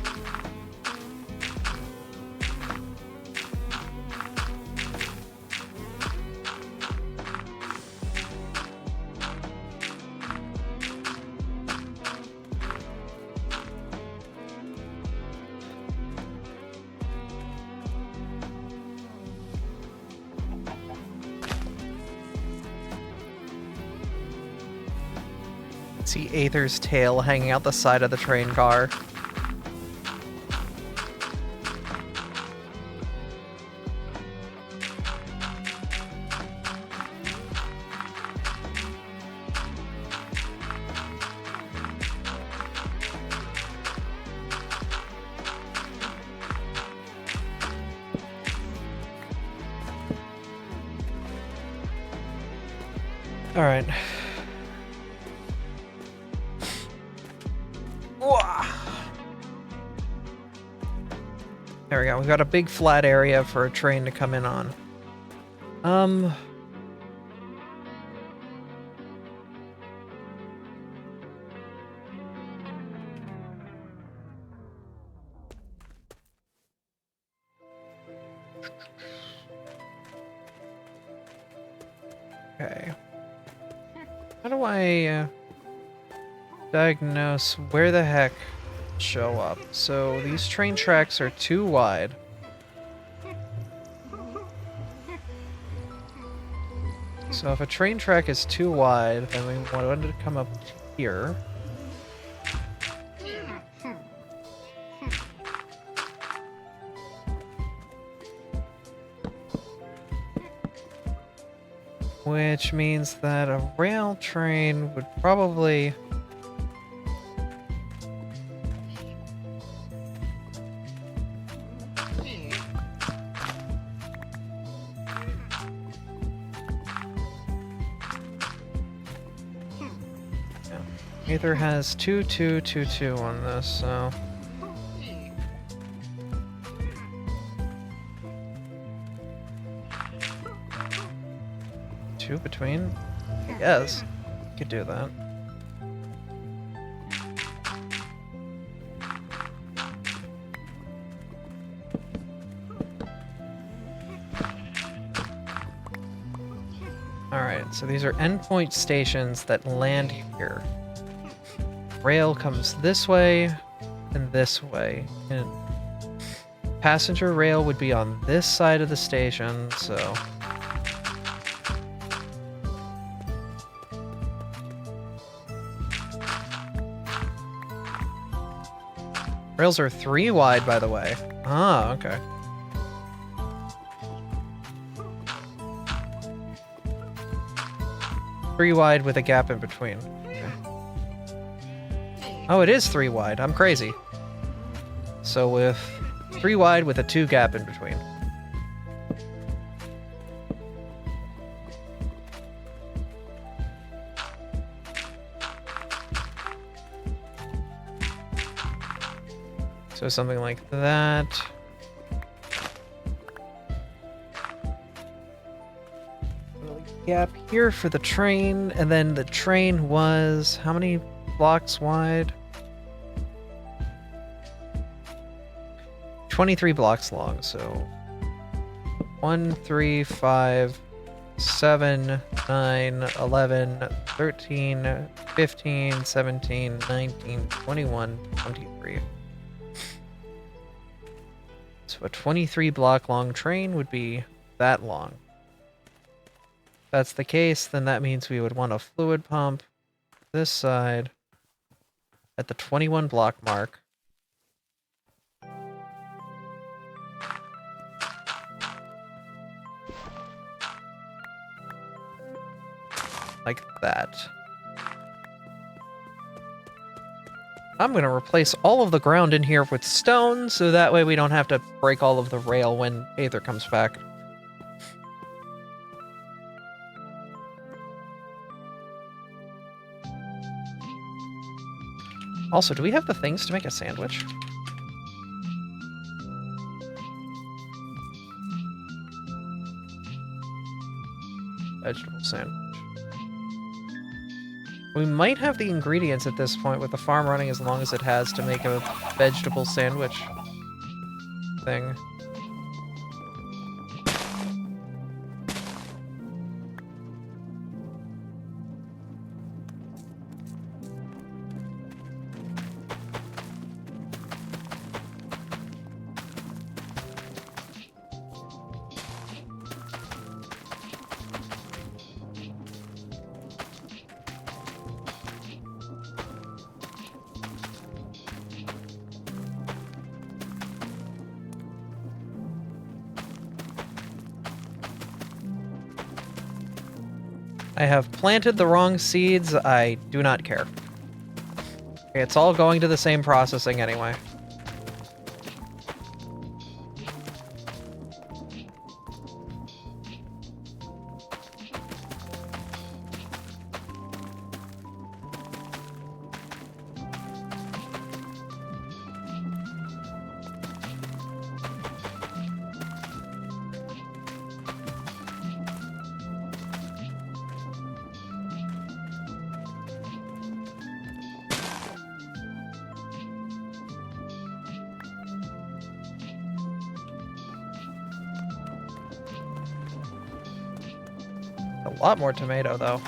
See Aether's tail hanging out the side of the train car. All right. There we go. We've got a big flat area for a train to come in on. Okay. How do I diagnose where the heck show up? So these train tracks are too wide. So if a train track is too wide, then we want it to come up here. Which means that a rail train would probably... Aether has 2222 on this, so... Two between? Yes, could do that. Alright, so these are endpoint stations that land here. Rail comes this way and this way. And passenger rail would be on this side of the station, so... Rails are 3 wide, by the way. Ah, okay. Three wide with a gap in between. Okay. Oh, it is 3 wide. I'm crazy. So with 3 wide with a 2 gap in between. So something like that. Gap here for the train, and then the train was how many blocks wide? 23 blocks long, so 1, 3, 5, 7, 9, 11, 13, 15, 17, 19, 21, 23. So a 23 block long train would be that long. If that's the case, then that means we would want a fluid pump this side at the 21 block mark. Like that. I'm going to replace all of the ground in here with stone, so that way we don't have to break all of the rail when Aether comes back. Also, do we have the things to make a sandwich? Vegetable sandwich. We might have the ingredients at this point with the farm running as long as it has to make a vegetable sandwich thing. I have planted the wrong seeds. I do not care. It's all going to the same processing anyway. A lot more tomato, though.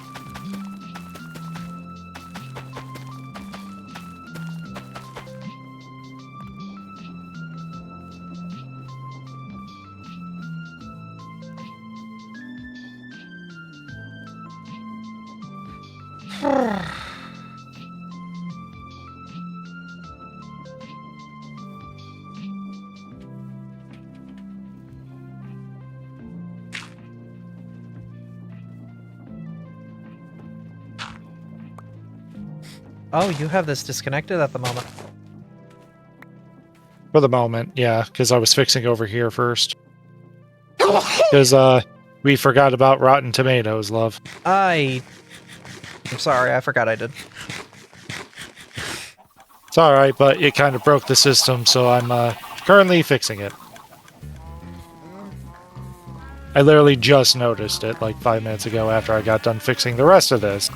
Oh, you have this disconnected at the moment. For the moment, yeah, because I was fixing over here first. Because we forgot about rotten tomatoes, love. I'm sorry, I forgot I did. It's alright, but it kind of broke the system, so I'm currently fixing it. I literally just noticed it like 5 minutes ago after I got done fixing the rest of this.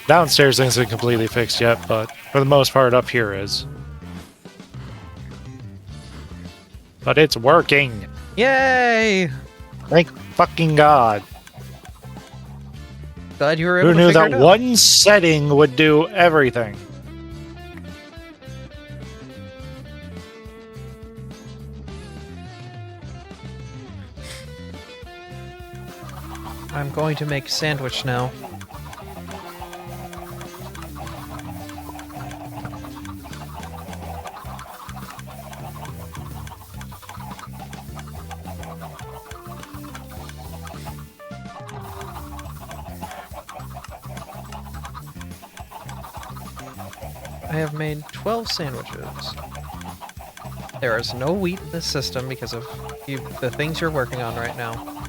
Downstairs isn't completely fixed yet, but for the most part up here is. But it's working! Yay! Thank fucking God. Glad you were able Who to knew figure that it out. one setting would do everything? I'm going to make sandwich now. I have made 12 sandwiches. There is no wheat in this system because of the things you're working on right now.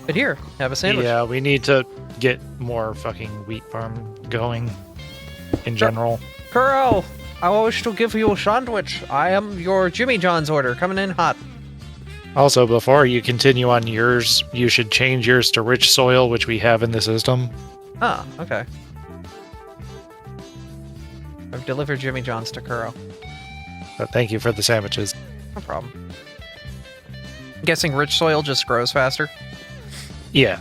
But here, have a sandwich. Yeah, we need to get more fucking wheat farm going in general. Kuro, I wish to give you a sandwich. I am your Jimmy John's order, coming in hot. Also, before you continue on yours, you should change yours to rich soil, which we have in the system. Ah, okay. I've delivered Jimmy John's to Kuro. But thank you for the sandwiches. No problem. I'm guessing rich soil just grows faster? Yeah.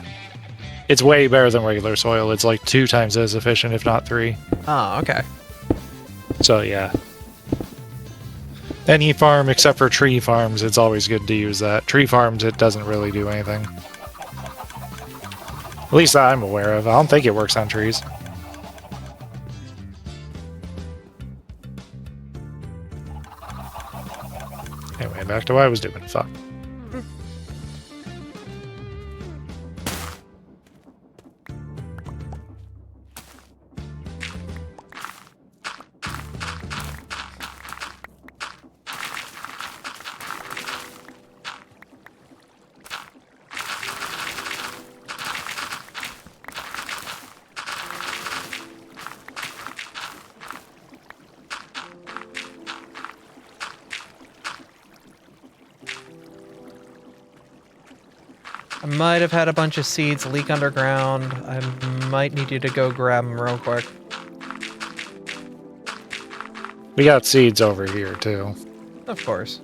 It's way better than regular soil. It's like 2 times as efficient, if not 3. Oh, okay. So, yeah. Any farm except for tree farms, it's always good to use that. Tree farms, it doesn't really do anything. At least that I'm aware of. I don't think it works on trees. Anyway, back to what I was doing. Fuck. I might have had a bunch of seeds leak underground. I might need you to go grab them real quick. We got seeds over here, too. Of course.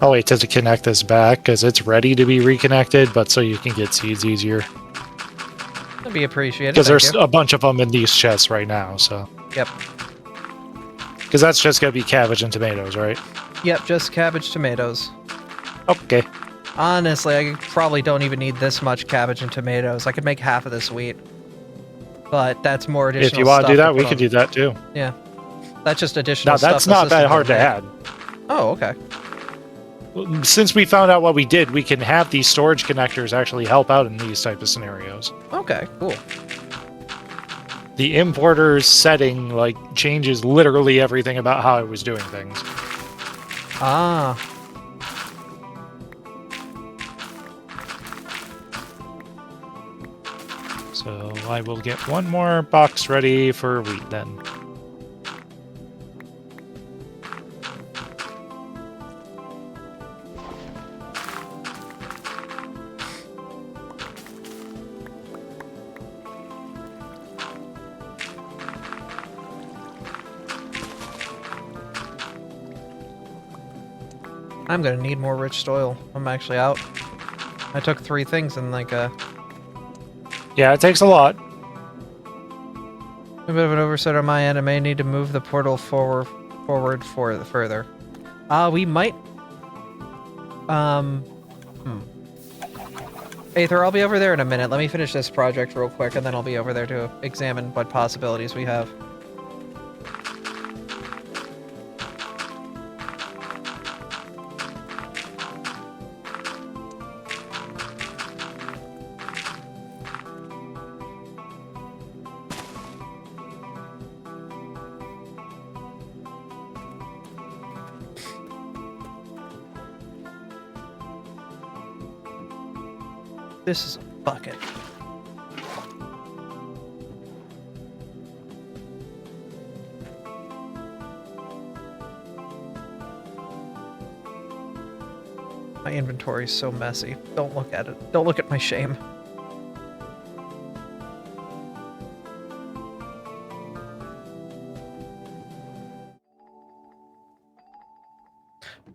I'll wait to connect this back, because it's ready to be reconnected, but so you can get seeds easier. That'd be appreciated. Because there's thank you. a bunch of them in these chests right now, so... Yep. Because that's just going to be cabbage and tomatoes, right? Yep, just cabbage, tomatoes. Okay. Honestly, I probably don't even need this much cabbage and tomatoes. I could make half of this wheat. But that's more additional If you want to do stuff that, we put could on. do that too. Yeah. That's just additional Now, stuff. that's the not that system hard to can add. make. Oh, okay. Since we found out what we did, we can have these storage connectors actually help out in these type of scenarios. Okay, cool. The importer's setting, like, changes literally everything about how I was doing things. Ah. So I will get one more box ready for wheat then. I'm gonna need more rich soil. I'm actually out. I took 3 things in like a Yeah, it takes a lot. bit of an oversight on my end. I may need to move the portal forward further. We might. Aether, I'll be over there in a minute. Let me finish this project real quick, and then I'll be over there to examine what possibilities we have. This is a bucket. My inventory is so messy. Don't look at it. Don't look at my shame.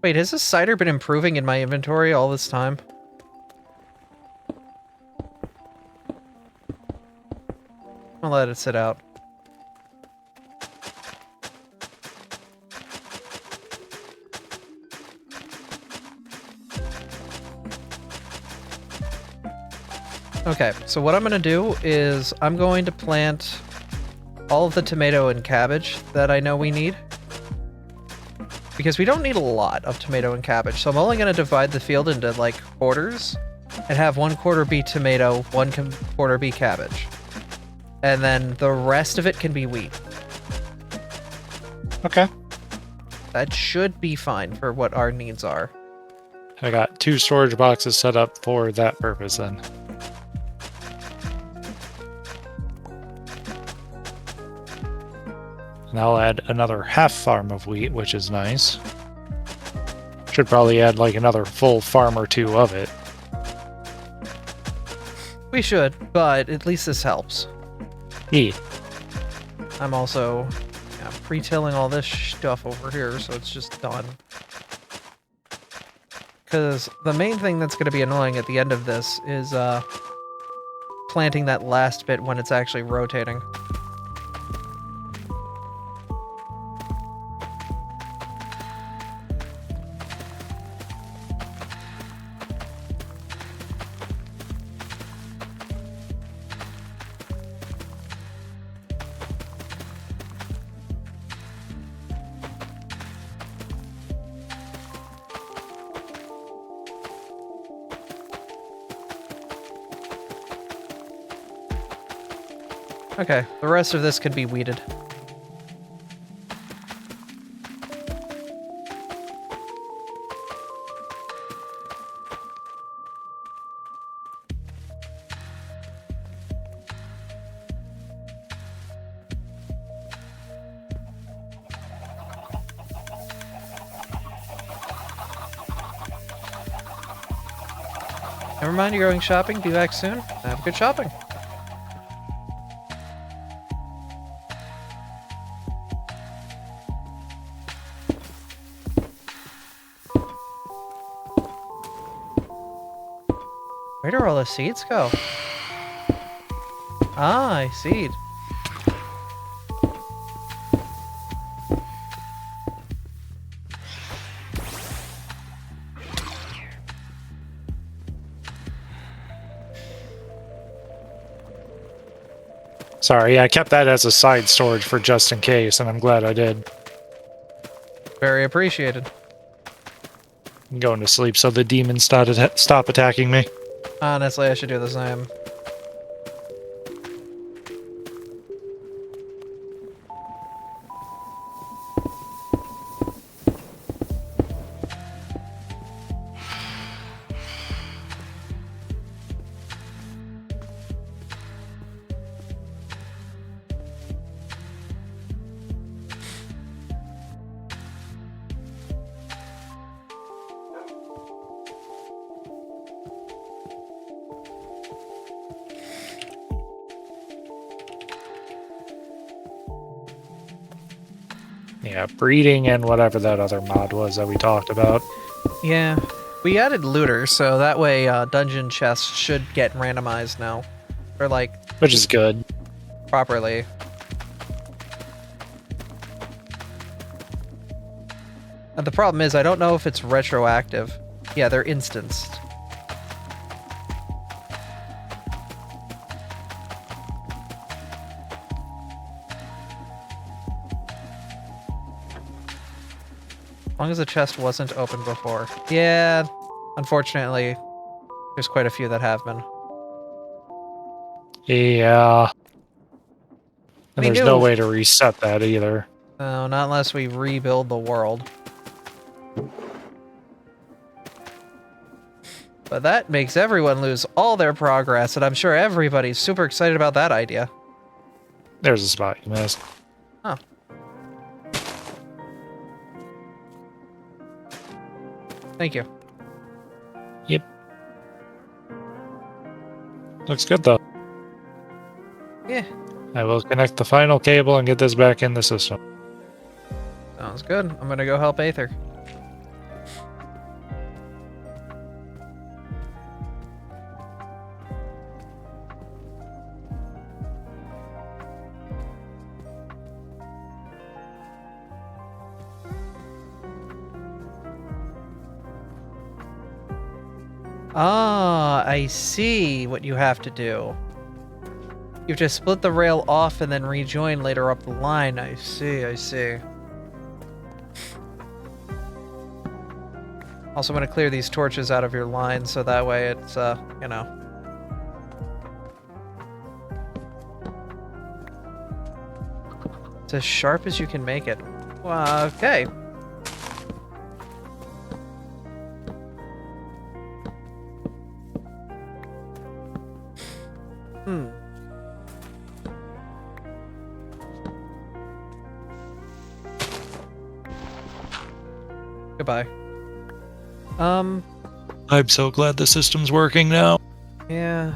Wait, has this cider been improving in my inventory all this time? I'll let it sit out. Okay, so what I'm going to do is I'm going to plant all of the tomato and cabbage that I know we need. Because we don't need a lot of tomato and cabbage, so I'm only going to divide the field into, like, quarters and have 1/4 be tomato, 1/4 be cabbage. And then the rest of it can be wheat. Okay. That should be fine for what our needs are. I got 2 storage boxes set up for that purpose then. And I'll add another half farm of wheat, which is nice. Should probably add like another full farm or 2 of it. We should, but at least this helps. Yeah. I'm also pre-tilling all this stuff over here, so it's just done. Because the main thing that's going to be annoying at the end of this is planting that last bit when it's actually rotating. Okay, the rest of this could be weeded. Never mind, you're going shopping. Be back soon. Have good shopping. Where do all the seeds go? Ah, I see. Sorry, I kept that as a side storage for just in case, and I'm glad I did. Very appreciated. I'm going to sleep so the demons stop attacking me. Honestly, I should do the same. Yeah, breeding and whatever that other mod was that we talked about. Yeah, we added looters, so that way dungeon chests should get randomized now. Or, like, Which is good. properly. And the problem is, I don't know if it's retroactive. Yeah, they're instanced. As long as the chest wasn't open before. Yeah, unfortunately, there's quite a few that have been. Yeah. And We there's no knew- way to reset that either. No, not unless we rebuild the world. But that makes everyone lose all their progress, and I'm sure everybody's super excited about that idea. There's a spot you missed. Oh. Thank you. Yep. Looks good though. Yeah, I will connect the final cable and get this back in the system. sounds good. I'm gonna go help Aether. Ah, I see what you have to do. You have to split the rail off and then rejoin later up the line. I see, I see. Also want to clear these torches out of your line so that way it's, you know. It's as sharp as you can make it. Okay. Hmm. Goodbye. I'm so glad the system's working now. Yeah.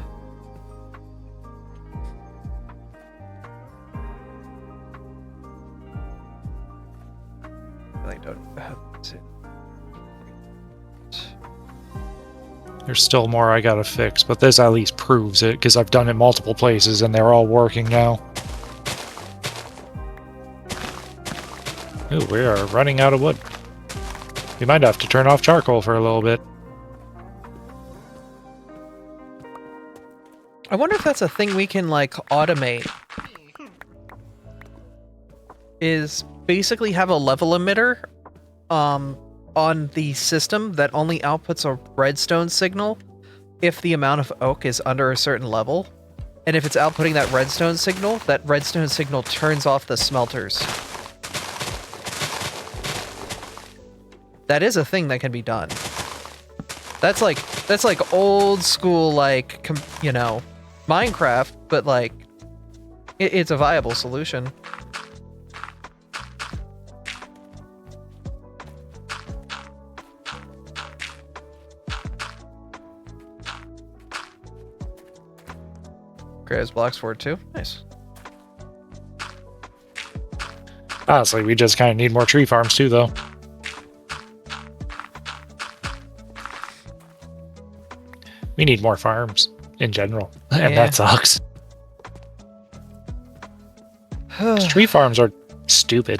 I don't. Let's see. There's still more I gotta fix, but this at least proves it, because I've done it multiple places and they're all working now. Ooh, we are running out of wood. We might have to turn off charcoal for a little bit. I wonder if that's a thing we can, like, automate. Is basically have a level emitter on the system that only outputs a redstone signal if the amount of oak is under a certain level. And if it's outputting that redstone signal turns off the smelters. That is a thing that can be done. That's like old school, like, you know, Minecraft, but like, it's a viable solution. Creates blocks for it too. Nice. Honestly, we just kind of need more tree farms too, though. We need more farms in general, and Yeah. that sucks. Tree farms are stupid.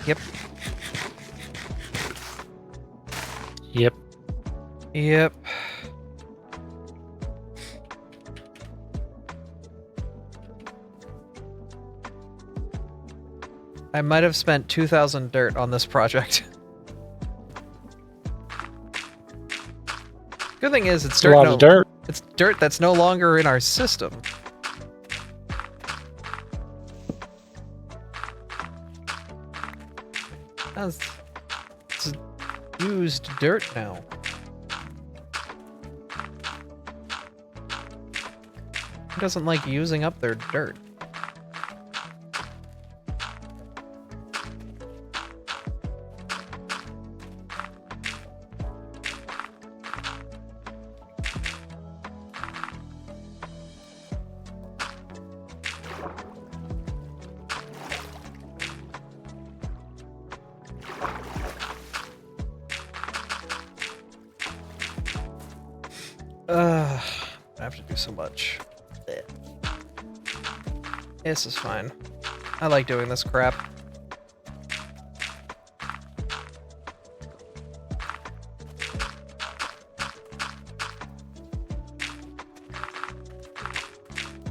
Yep. Yep. Yep. I might have spent 2,000 dirt on this project. Good thing is it's It's a lot of dirt. It's dirt that's no longer in our system. It's used dirt now. Who doesn't like using up their dirt? I have to do so much. This is fine. I like doing this crap.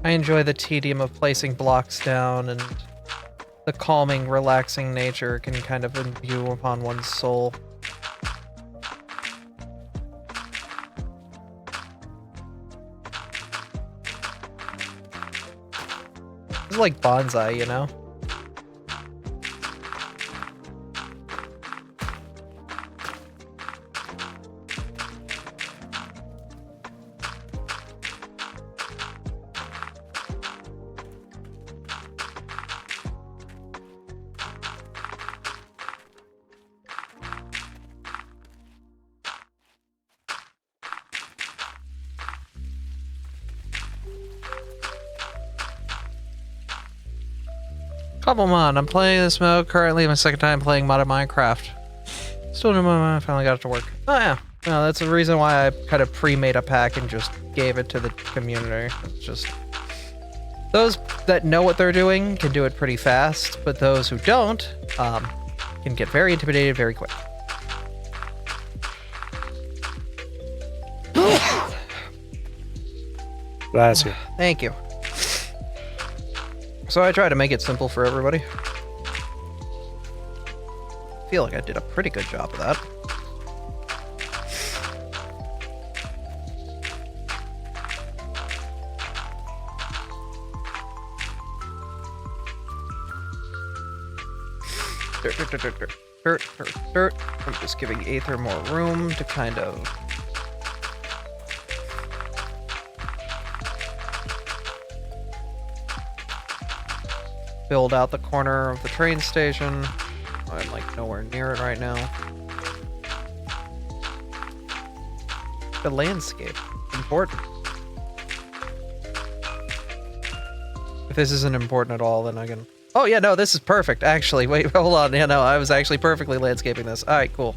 I enjoy the tedium of placing blocks down, and the calming, relaxing nature can kind of imbue upon one's soul. It's like bonsai, you know? Couple mod. I'm playing this mode currently. My second time playing modded Minecraft. Still no mod. I finally got it to work. Oh yeah. No, that's the reason why I kind of pre-made a pack and just gave it to the community. It's just those that know what they're doing can do it pretty fast, but those who don't can get very intimidated very quick. Bless you. Thank you. So I try to make it simple for everybody. I feel like I did a pretty good job of that. Dirt. I'm just giving Aether more room to kind of build out the corner of the train station. I'm like nowhere near it right now. The landscape, important. If this isn't important at all, then I can... Oh yeah, no, this is perfect, actually. Wait, hold on. Yeah, no, I was actually perfectly landscaping this. Alright, cool.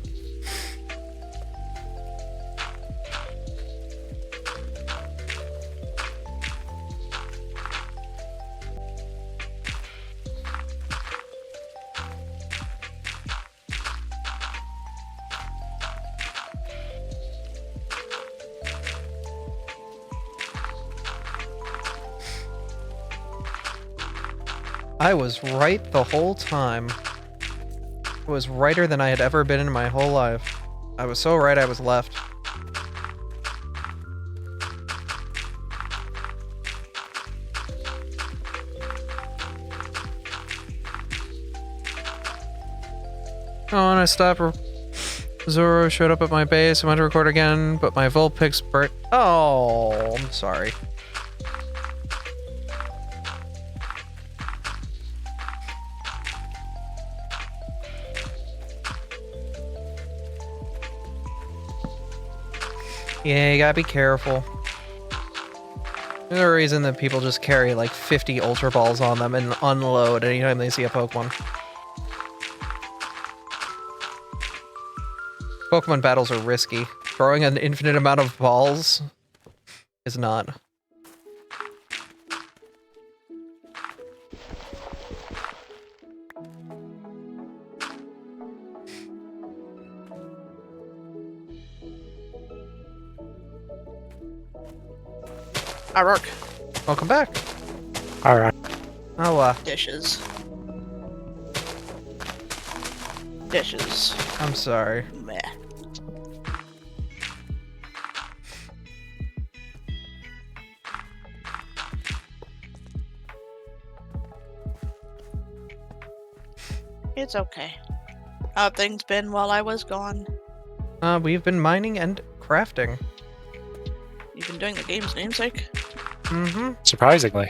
I was right the whole time. It was righter than I had ever been in my whole life. I was so right I was left. Oh, and I stopped. Zoro showed up at my base. I went to record again, but my Vulpix burnt. Oh, I'm sorry. Yeah, you gotta be careful. There's a reason that people just carry like 50 Ultra Balls on them and unload anytime they see a Pokemon. Pokemon battles are risky. Throwing an infinite amount of balls is not. Rourke. Welcome back. All right. Oh, Dishes. Dishes. I'm sorry. Meh. It's okay. How have things been while I was gone? We've been mining and crafting. You've been doing the game's namesake? Mm-hmm. Surprisingly.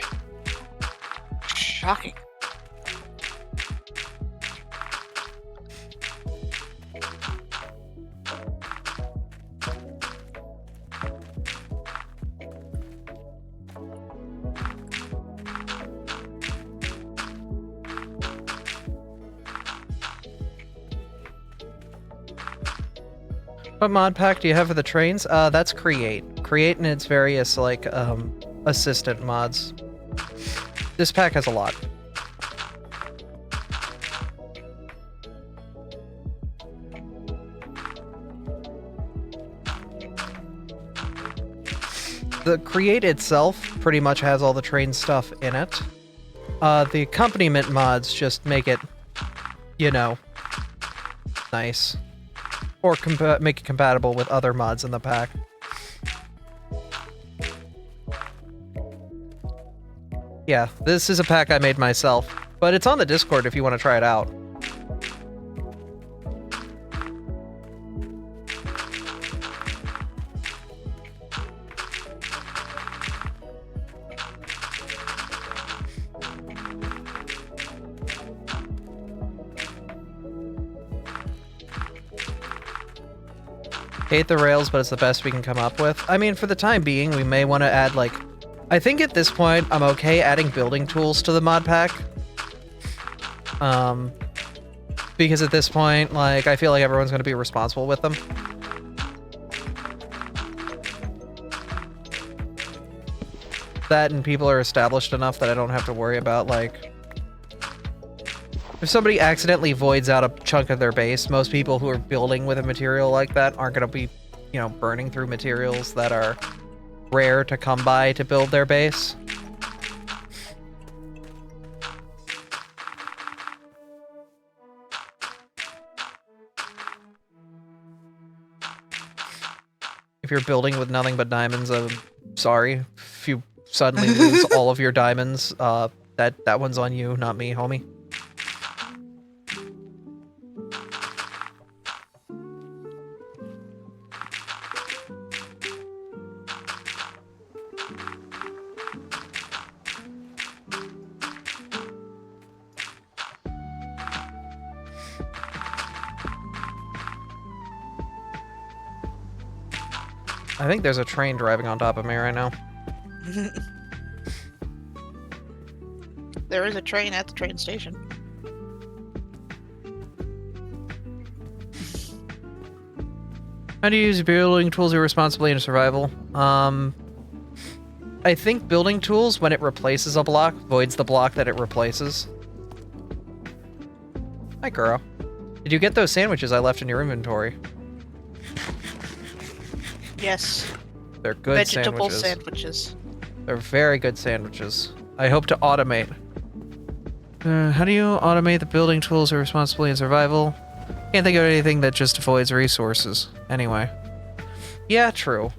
Shocking. What mod pack do you have for the trains? That's Create. Create and its various, like, assistant mods. This pack has a lot. The Create itself pretty much has all the train stuff in it. The accompaniment mods just make it, you know, nice. Or make it compatible with other mods in the pack. Yeah, this is a pack I made myself, but it's on the Discord if you want to try it out. Hate the rails, but it's the best we can come up with. I mean, for the time being, we may want to add, like... I think at this point, I'm okay adding building tools to the mod pack. Because at this point, like, I feel like everyone's going to be responsible with them. That and people are established enough that I don't have to worry about, like... If somebody accidentally voids out a chunk of their base, most people who are building with a material like that aren't going to be, you know, burning through materials that are rare to come by to build their base. If you're building with nothing but diamonds, I'm sorry. If you suddenly lose all of your diamonds, that one's on you, not me, homie. I think there's a train driving on top of me right now. There is a train at the train station. How do you use building tools irresponsibly in survival? I think building tools, when it replaces a block, voids the block that it replaces. Hi, girl. Did you get those sandwiches I left in your inventory? Yes. They're good Vegetable sandwiches. sandwiches. They're very good sandwiches. I hope to automate. How do you automate the building tools irresponsibly in survival? Can't think of anything that just avoids resources. Anyway. Yeah, true.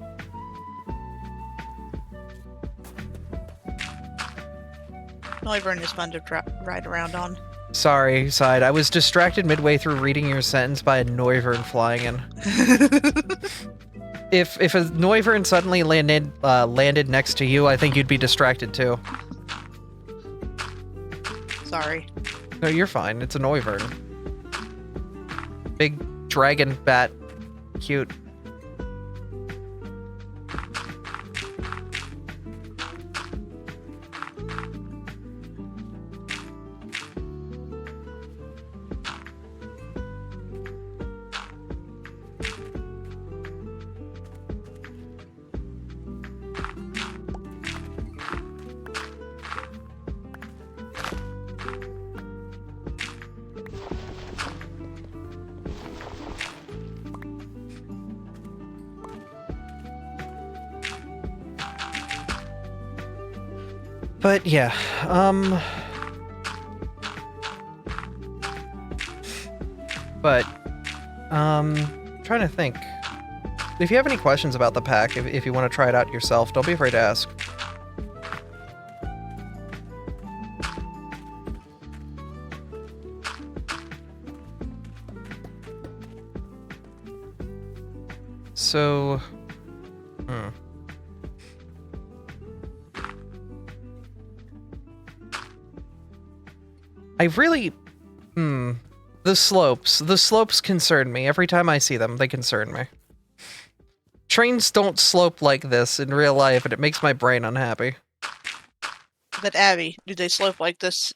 Noivern is fun to ride around on. Sorry, Side. I was distracted midway through reading your sentence by a Noivern flying in. If a Noivern suddenly landed next to you, I think you'd be distracted too. Sorry. No, you're fine. It's a Noivern. Big dragon bat. Cute. But yeah, trying to think. If you have any questions about the pack, if you want to try it out yourself, don't be afraid to ask. So, I really... The slopes concern me. Every time I see them, they concern me. Trains don't slope like this in real life, and it makes my brain unhappy. But Abby, do they slope like this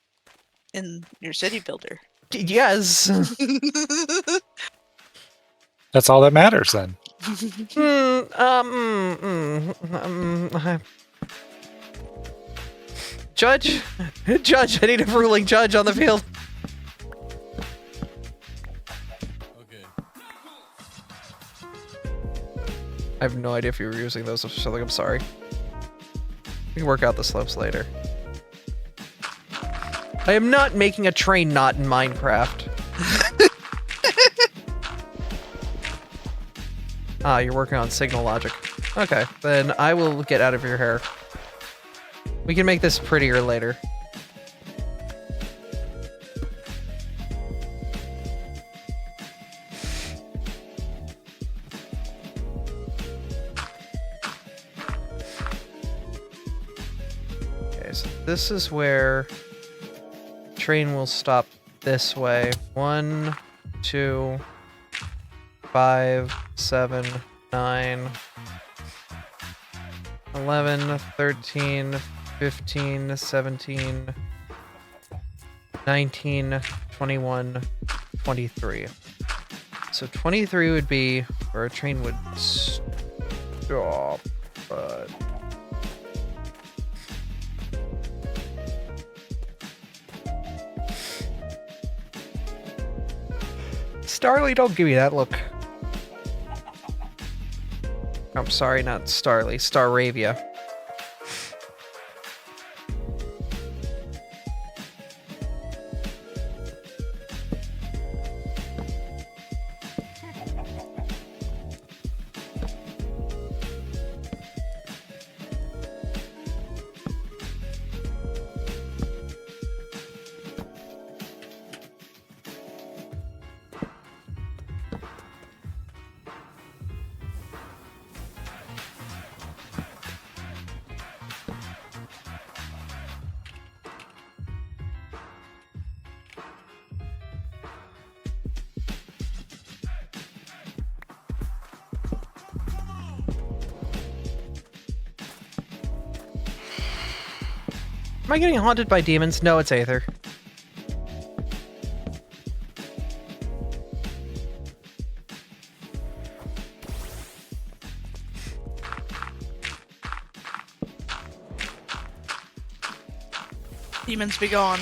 in your city builder? Yes. That's all that matters then. Judge? Judge, I need a ruling judge on the field. Okay. I have no idea if you were using those or something. I'm sorry. We can work out the slopes later. I am not making a train knot in Minecraft. Ah, you're working on signal logic. Okay, then I will get out of your hair. We can make this prettier later. Okay, so this is where train will stop this way. 1, 2, 5, 7, 9, 11, 13, 15, 17, 19, 21, 23. So 23 would be where a train would stop, but... Starly, don't give me that look. I'm sorry, not Starly, Staravia. Am I getting haunted by demons? No, it's Aether. Demons be gone.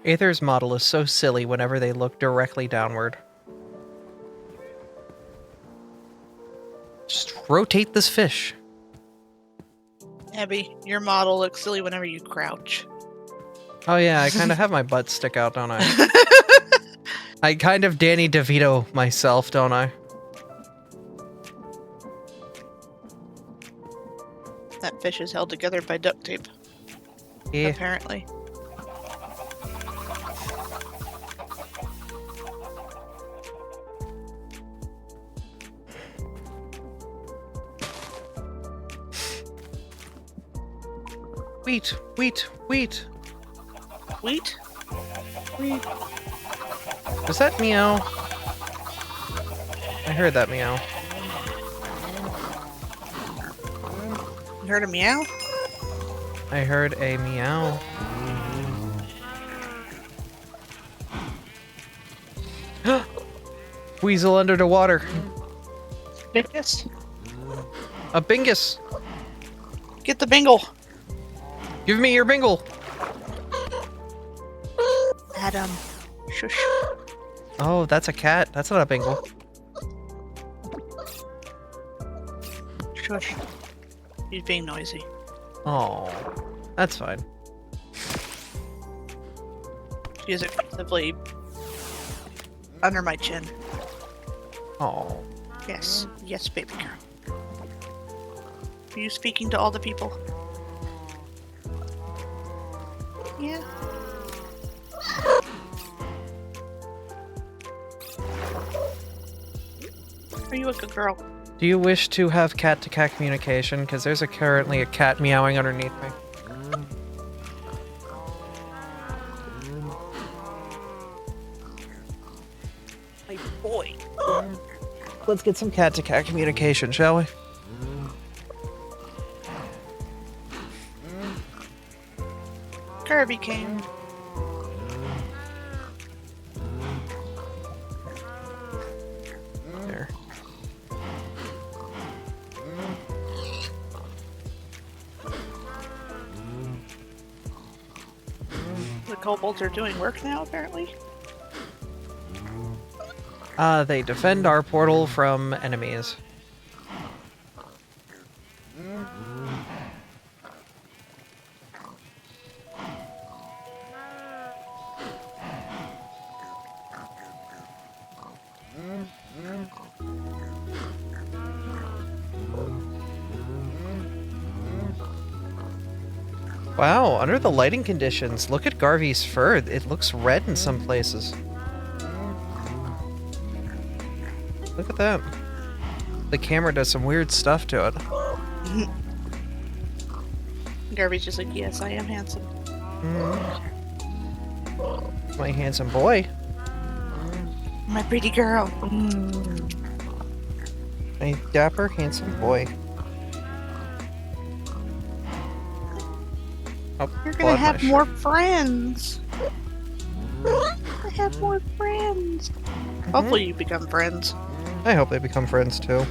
Aether's model is so silly whenever they look directly downward. Just rotate this fish. Abby, your model looks silly whenever you crouch. Oh yeah, I kind of have my butt stick out, don't I? I kind of Danny DeVito myself, don't I? That fish is held together by duct tape, Yeah. apparently. Wheat, wheat, wheat. Wheat? Was that meow? I heard that meow. You heard a meow? I heard a meow. Weasel under the water. Bingus? A bingus. Get the bingle! Give me your bingle. Adam. Shush. Oh, that's a cat. That's not a bingle. Shush. He's being noisy. Oh, that's fine. She is aggressively under my chin. Oh, Yes. Yes, baby girl. Are you speaking to all the people? Yeah. Are you a good girl? do you wish to have cat-to-cat communication? Because there's currently a cat meowing underneath me. My boy. Let's get some cat-to-cat communication, shall we? Kirby came. There. The kobolds are doing work now, apparently. They defend our portal from enemies. Wow, under the lighting conditions, look at Garvy's fur. It looks red in some places. Look at that. The camera does some weird stuff to it. Garby's just like, yes, I am handsome. My handsome boy. My pretty girl. My dapper, handsome boy. Oh, You're blood gonna my have shirt. more friends. I have more friends. Hopefully you become friends. I hope they become friends too.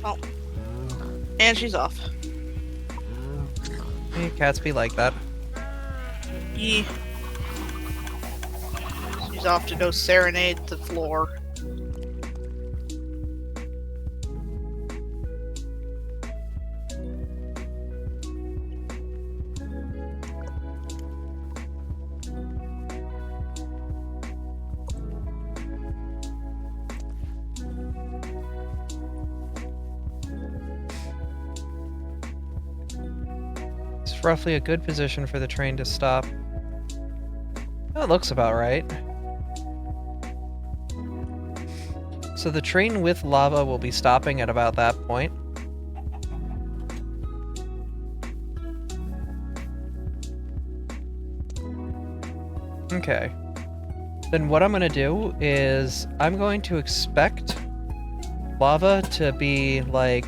Oh. And she's off. Hey, cats be like that. Yeah. She's off to go serenade the floor. It's roughly a good position for the train to stop. That looks about right. So the train with lava will be stopping at about that point. Okay. Then what I'm going to do is I'm going to expect lava to be, like,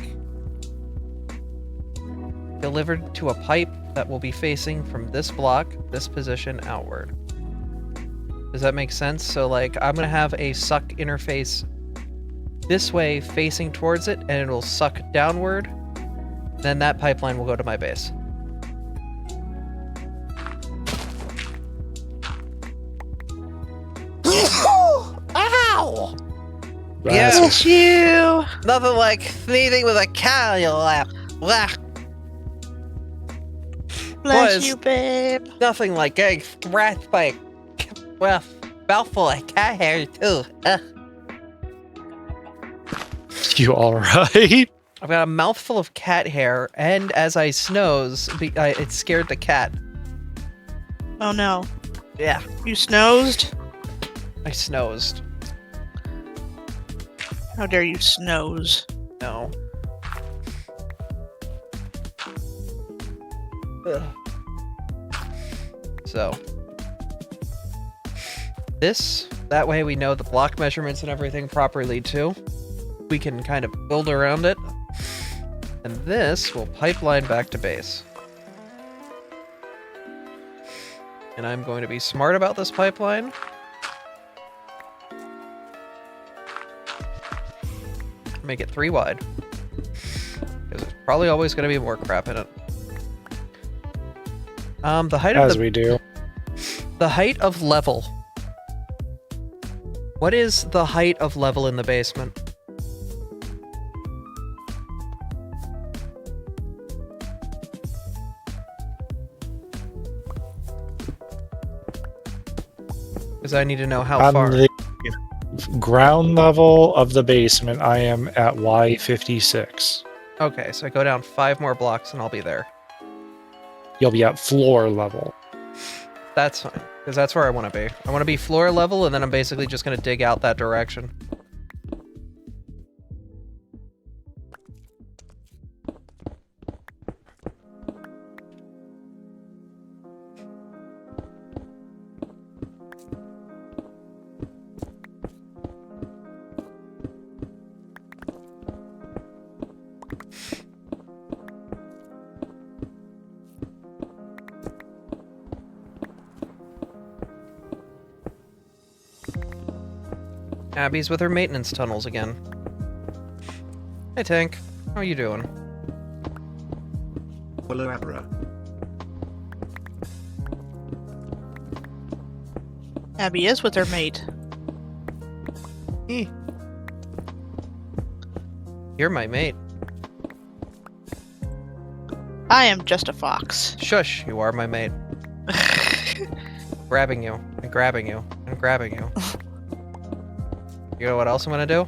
delivered to a pipe that will be facing from this block, this position, outward. Does that make sense? So, like, I'm going to have a suck interface this way facing towards it, and it'll suck downward. Then that pipeline will go to my base. Ow! Yeah. Bless you! Nothing like sneezing with a cannula. Blah. Bless Was- you, babe. Nothing like getting scratched by a mouthful of cat hair, too. Ugh. You alright? I've got a mouthful of cat hair, and as I snoze, it scared the cat. Oh no. Yeah, You snoozed? I snoozed. How dare you snooze? No. Ugh. So. That way we know the block measurements and everything properly too. We can kind of build around it. And this will pipeline back to base. And I'm going to be smart about this pipeline. Make it 3 wide. Because there's probably always going to be more crap in it. The height of As we do. the height of level. What is the height of level in the basement? Because I need to know how On far. the ground level of the basement, I am at Y56. Okay, so I go down 5 more blocks and I'll be there. You'll be at floor level. That's fine, because that's where I want to be. I want to be floor level, and then I'm basically just going to dig out that direction. Abby's with her maintenance tunnels again. Hey Tank, how are you doing? Hello, Abra. Abby is with her mate. You're my mate. I am just a fox. Shush, you are my mate. Grabbing you, and grabbing you, and grabbing you. You know what else I'm gonna do?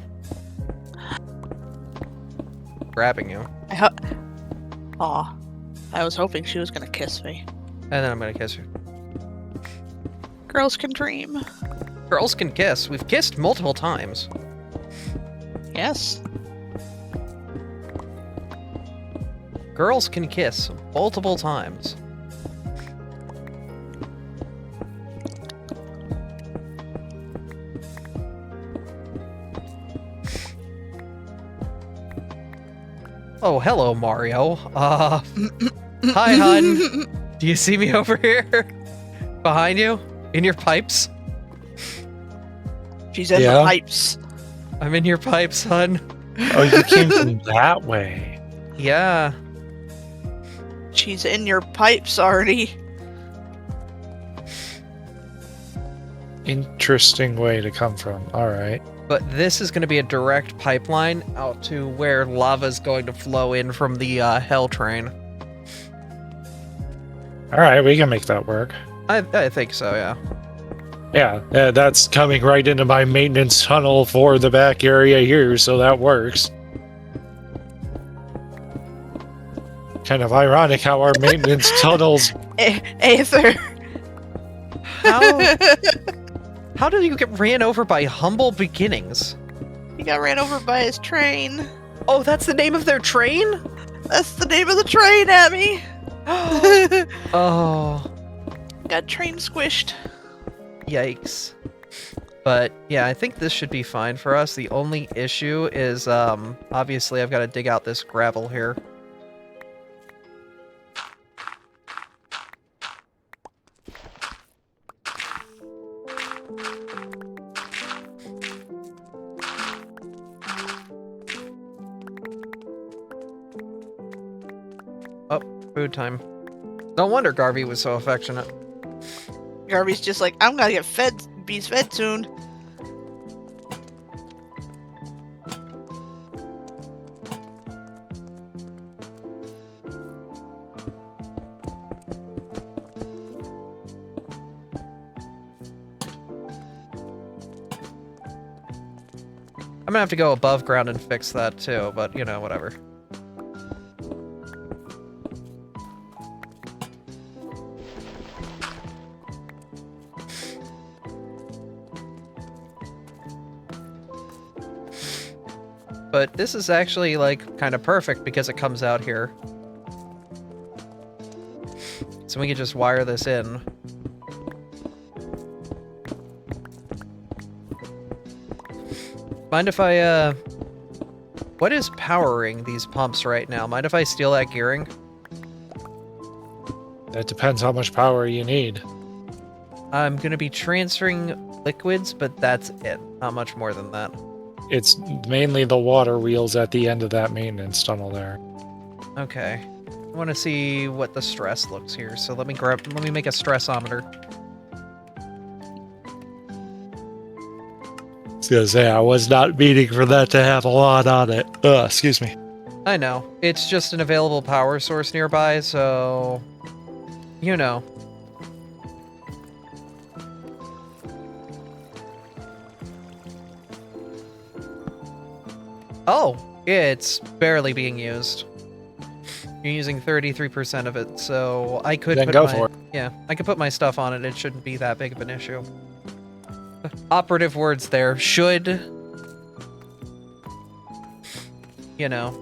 Grabbing you. Aw. I was hoping she was gonna kiss me. And then I'm gonna kiss her. Girls can dream. Girls can kiss. We've kissed multiple times. Yes. Girls can kiss multiple times. Oh, hello, Mario. Hi, hun. Do you see me over here? Behind you? In your pipes? She's in Yeah. the pipes. I'm in your pipes, hun. Oh, you came from that way. Yeah. She's in your pipes, Artie. Interesting way to come from. All right. But this is going to be a direct pipeline out to where lava is going to flow in from the hell train. All right, we can make that work. I think so, yeah. Yeah, that's coming right into my maintenance tunnel for the back area here, so that works. Kind of ironic how our maintenance tunnels. Aether. How did you get ran over by humble beginnings? He got ran over by his train. Oh, that's the name of their train? That's the name of the train, Abby. Oh, Got train squished. yikes. But yeah, I think this should be fine for us. The only issue is, obviously I've got to dig out this gravel here. Oh, food time. No wonder Garvey was so affectionate. Garvey's just like, I'm gonna get fed, be fed soon. I'm gonna have to go above ground and fix that too, but you know, whatever. But this is actually, like, kind of perfect because it comes out here. So we can just wire this in. Mind if I, what is powering these pumps right now? Mind if I steal that gearing? That depends how much power you need. I'm gonna be transferring liquids, but that's it. Not much more than that. It's mainly the water wheels at the end of that maintenance tunnel there. Okay. I want to see what the stress looks here, so let me make a stressometer. I was gonna say I was not meaning for that to have a lot on it. Excuse me. I know. It's just an available power source nearby, so you know. Oh, it's barely being used. You're using 33% of it, so I could Then put go my, for it. Yeah, I could put my stuff on it. It shouldn't be that big of an issue. Operative words there. Should. You know.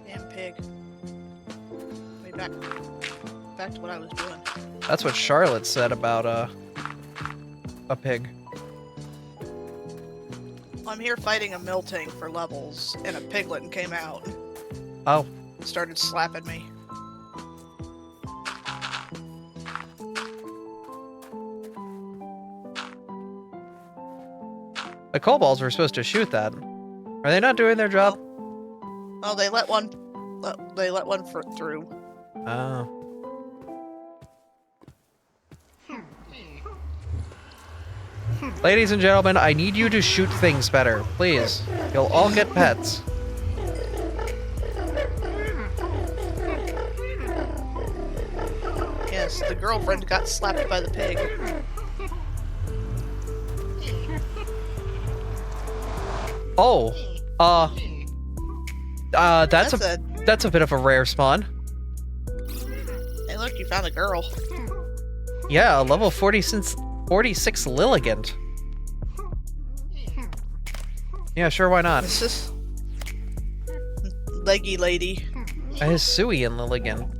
Damn pig. Wait, back to what I was doing. That's what Charlotte said about a pig. I'm here fighting a milting for levels, and a piglet came out. Oh. Started slapping me. The kobolds were supposed to shoot that. Are they not doing their job? Oh, they let one. They let one through. Oh. Ladies and gentlemen, I need you to shoot things better. Please. You'll all get pets. Yes, the girlfriend got slapped by the pig. Oh, that's a bit of a rare spawn. Hey, look, you found a girl. Yeah, level 46 Lilligant. Yeah, sure, why not? This is leggy lady. I have Sui and Lilligant.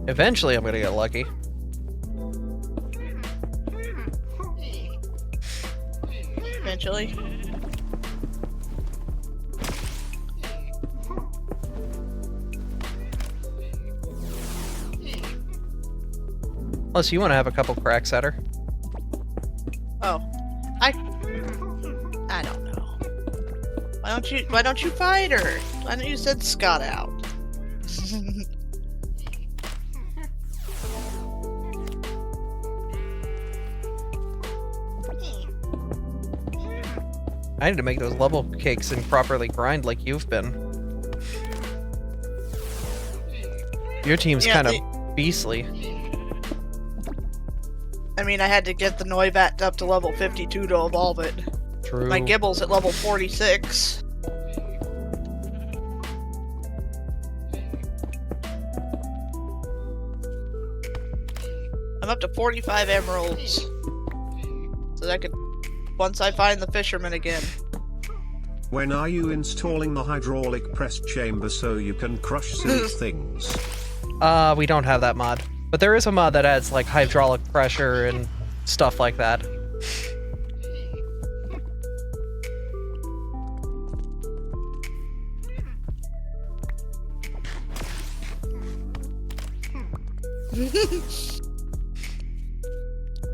Eventually, I'm gonna get lucky. Eventually. Unless you want to have a couple cracks at her. Oh, I don't know. Why don't you fight her? Why don't you send Scott out? I need to make those level cakes and properly grind like you've been. Your team's Yeah, kind of beastly. I mean, I had to get the Noibat up to level 52 to evolve it. True. My Gibble's at level 46. I'm up to 45 emeralds. So that could... Once I find the fisherman again. When are you installing the hydraulic press chamber so you can crush silly things? We don't have that mod. But there is a mod that adds, like, hydraulic pressure and stuff like that.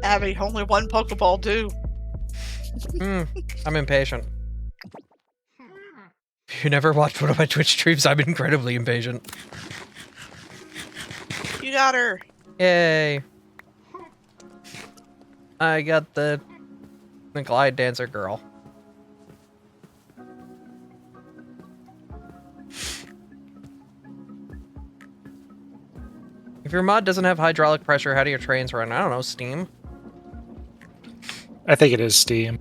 Abby, only one Pokeball, too. I'm impatient. If you never watched one of my Twitch streams, I'm incredibly impatient. You got her. Yay. I got the Glide Dancer girl. If your mod doesn't have hydraulic pressure, how do your trains run? I don't know, steam? I think it is Steam.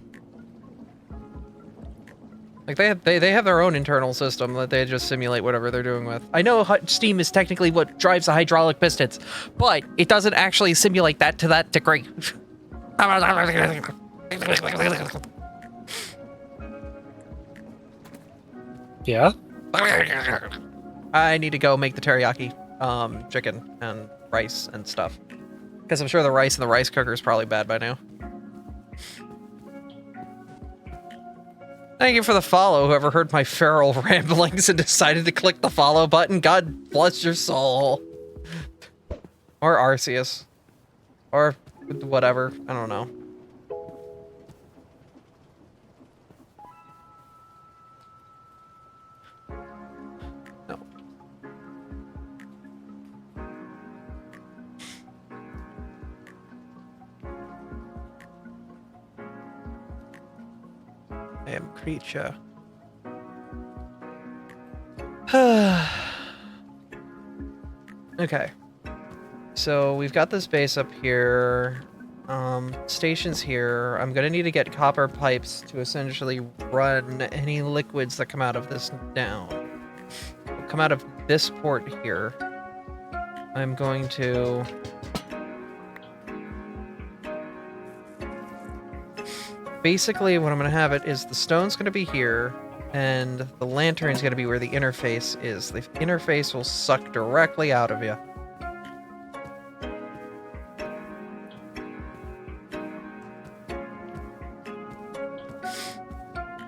Like, they have their own internal system that they just simulate whatever they're doing with. I know steam is technically what drives the hydraulic pistons, but it doesn't actually simulate that to that degree. Yeah? I need to go make the teriyaki chicken and rice and stuff. Because I'm sure the rice in the rice cooker is probably bad by now. Thank you for the follow, whoever heard my feral ramblings and decided to click the follow button. God bless your soul. Or Arceus. Or whatever. I don't know. No. I am creature. Okay. So we've got this base up here. Stations here. I'm gonna need to get copper pipes to essentially run any liquids that come out of this down. Come out of this port here. I'm going to... Basically, what I'm going to have it is the stone's going to be here, and the lantern's going to be where the interface is. The interface will suck directly out of you.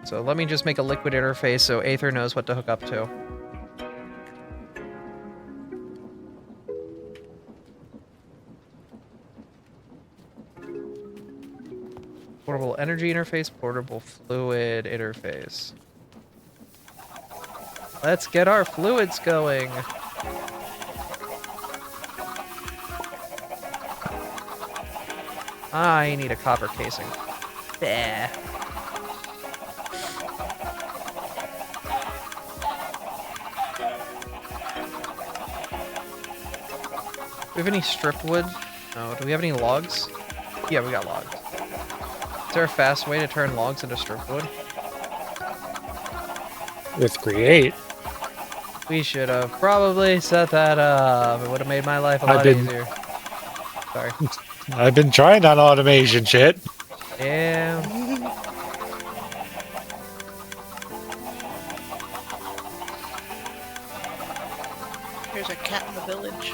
So let me just make a liquid interface so Aether knows what to hook up to. Portable energy interface, portable fluid interface. Let's get our fluids going. I need a copper casing. Yeah. Do we have any strip wood? No. Do we have any logs? Yeah, we got logs. Is there a fast way to turn logs into strip wood? With create. We should have probably set that up. It would have made my life a lot easier. Sorry. I've been trying on automation shit. Yeah. There's a cat in the village.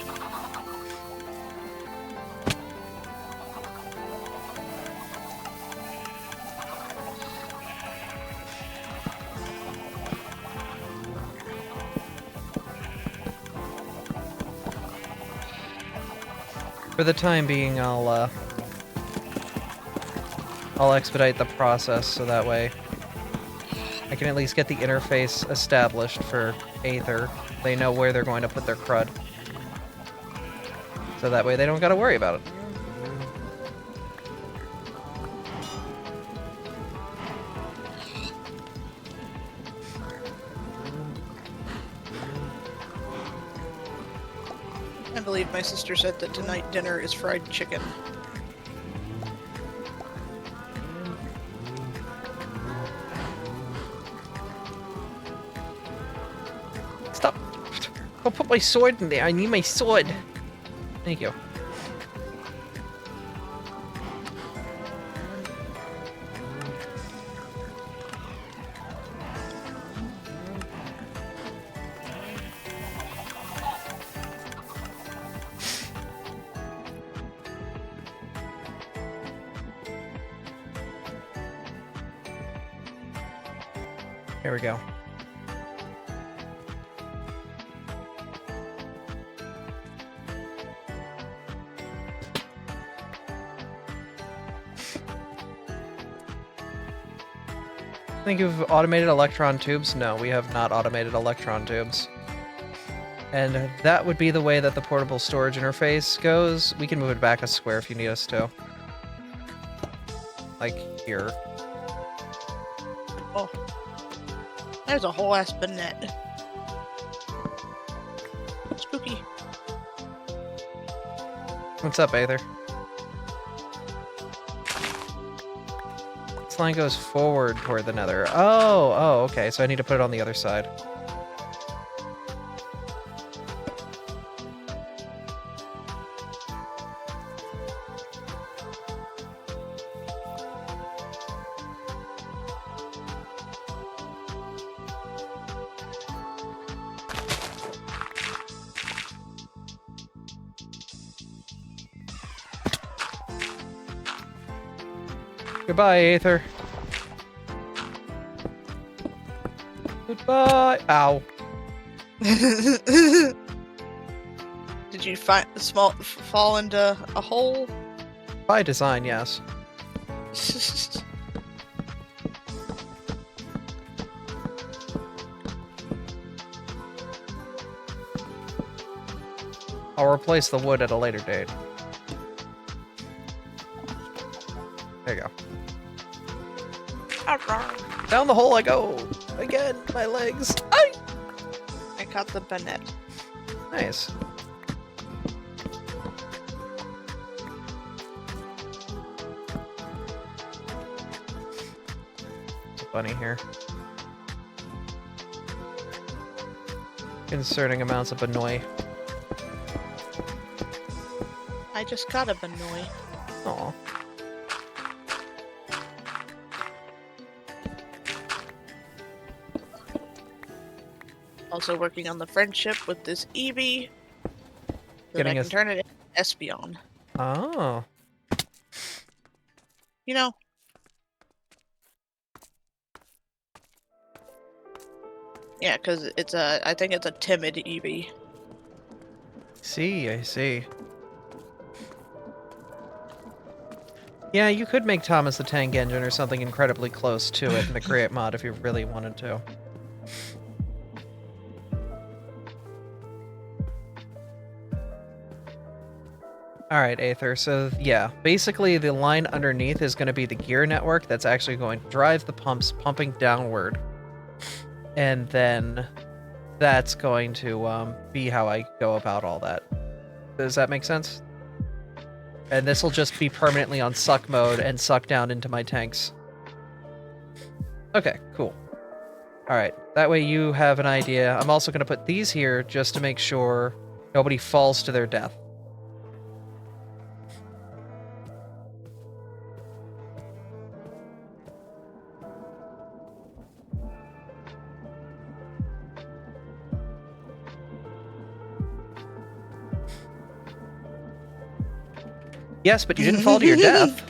For the time being, I'll expedite the process so that way I can at least get the interface established for Aether. They know where they're going to put their crud. So that way they don't gotta worry about it. I believe my sister said that tonight dinner is fried chicken. Stop! Go put my sword in there. I need my sword. Thank you. Here we go. Think of automated electron tubes? No, we have not automated electron tubes. And that would be the way that the portable storage interface goes. We can move it back a square if you need us to. Like here. Oh. There's a whole ass bonnet. Spooky. What's up, Aether? This line goes forward toward the nether. Oh, okay. So I need to put it on the other side. Goodbye, Aether. Goodbye. Ow. Did you fall into a hole? By design, yes. I'll replace the wood at a later date. There you go. Down the hole I go! Again, my legs. Ay! I caught the bonnet. Nice. There's a bunny here. Concerning amounts of annoy. I just got a bonnet. Aw. Also working on the friendship with this Eevee. So that I Getting can us- turn it into Espeon. Oh. You know. Yeah, because it's I think it's a timid Eevee. See, I see. Yeah, you could make Thomas the Tank Engine or something incredibly close to it in the create mod if you really wanted to. Alright, Aether. So, yeah, basically the line underneath is going to be the gear network that's actually going to drive the pumps pumping downward. And then that's going to be how I go about all that. Does that make sense? And this will just be permanently on suck mode and suck down into my tanks. Okay, cool. Alright, that way you have an idea. I'm also going to put these here just to make sure nobody falls to their death. Yes, but you didn't fall to your death.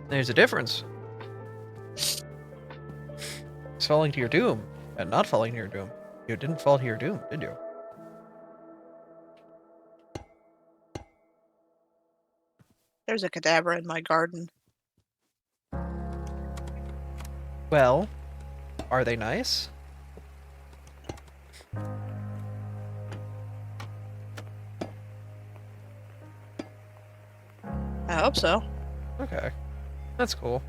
There's a difference. It's falling to your doom, and not falling to your doom. You didn't fall to your doom, did you? There's a cadabra in my garden. Well, are they nice? I hope so. Okay. That's cool.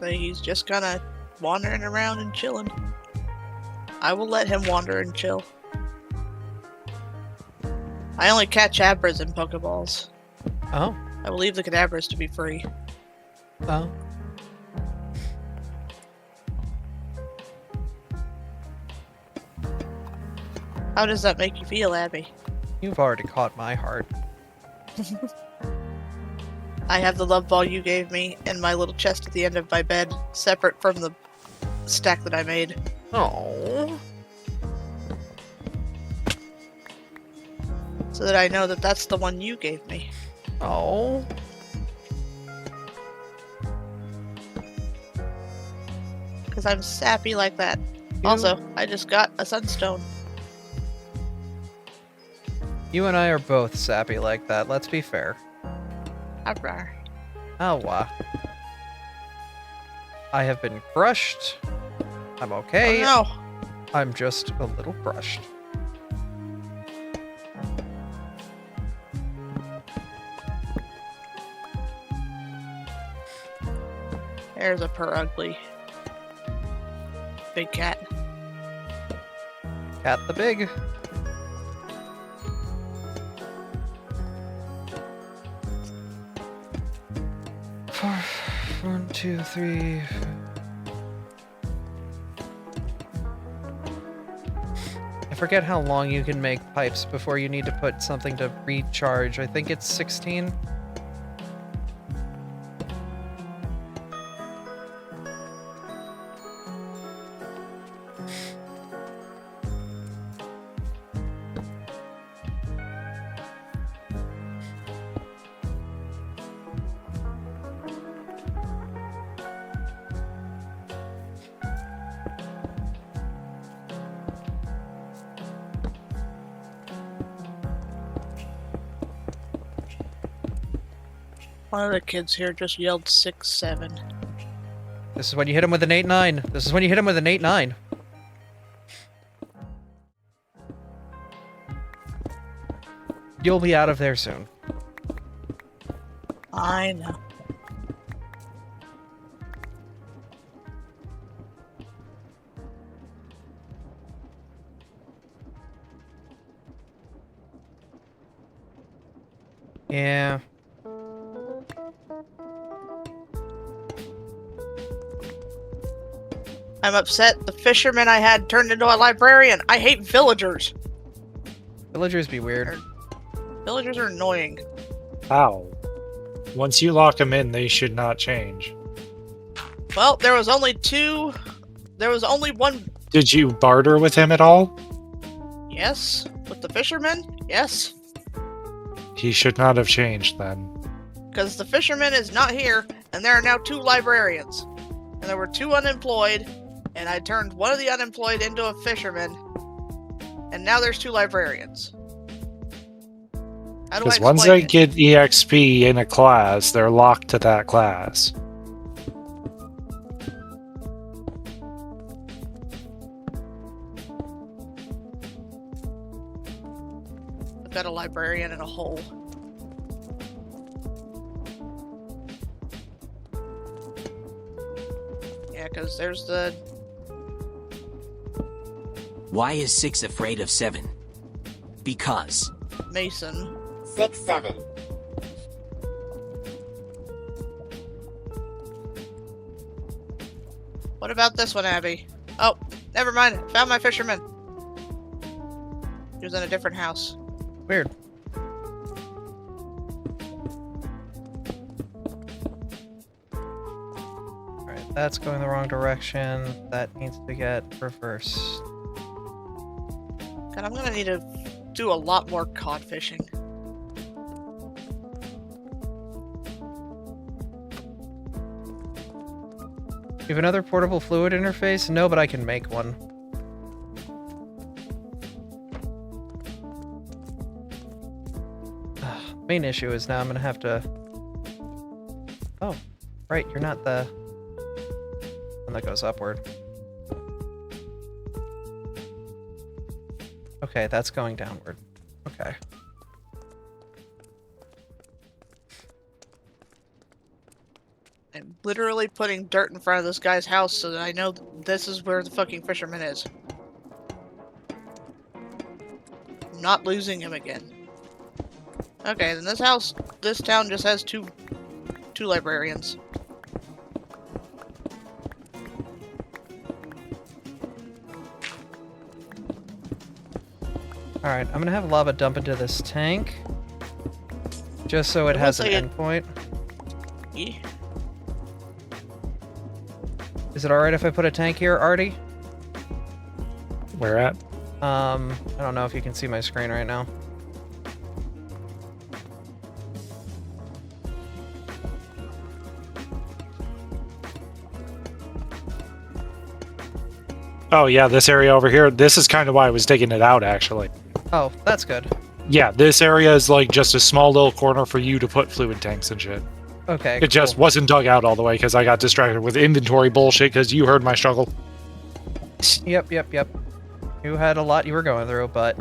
So he's just kind of wandering around and chilling. I will let him wander and chill. I only catch Abras in Pokeballs. Oh. I will leave the cadabras to be free. Oh. How does that make you feel, Abby? You've already caught my heart. I have the love ball you gave me in my little chest at the end of my bed, separate from the stack that I made. Oh. So that I know that that's the one you gave me. Oh. Because I'm sappy like that. Also, I just got a sunstone. You and I are both sappy like that, let's be fair. Abra. Oh, wow. I have been crushed. I'm okay. Oh I'm just a little crushed. no. There's a purr ugly. Big cat. Cat the Big. One, two, three. I forget how long you can make pipes before you need to put something to recharge. I think it's 16. One of the kids here just yelled 6-7. This is when you hit him with an 8-9. This is when you hit him with an 8-9. You'll be out of there soon. I know. Yeah. I'm upset the fisherman I had turned into a librarian. I hate villagers. Villagers be weird. Villagers are annoying. How? Once you lock them in, they should not change. Well, there was only one. Did you barter with him at all? Yes. With the fisherman? Yes. He should not have changed then. Because the fisherman is not here, and there are now 2 librarians. And there were 2 unemployed, and I turned one of the unemployed into a fisherman, and now there's 2 librarians. How do I Because once explain they it? get EXP in a class, they're locked to that class. I've got a librarian in a hole. Yeah, because there's the... Why is 6 afraid of 7? Because. Mason. 6, 7. What about this one, Abby? Oh, never mind. Found my fisherman. He was in a different house. Weird. Alright, that's going the wrong direction. That needs to get reversed. God, I'm gonna need to do a lot more cod fishing. You have another portable fluid interface? No, but I can make one. Main issue is now I'm gonna have to... Oh, right, you're not the one that goes upward. Okay, that's going downward. Okay. I'm literally putting dirt in front of this guy's house so that I know this is where the fucking fisherman is. I'm not losing him again. Okay, then this town just has two librarians. Alright, I'm gonna have lava dump into this tank. Just so it I has will an say endpoint. Yeah. Is it alright if I put a tank here, Artie? Where at? I don't know if you can see my screen right now. Oh yeah, this area over here. This is kind of why I was digging it out, actually. Oh, that's good. Yeah, this area is like just a small little corner for you to put fluid tanks and shit. Okay, It just cool. wasn't dug out all the way because I got distracted with inventory bullshit because you heard my struggle. Yep. You had a lot you were going through, but...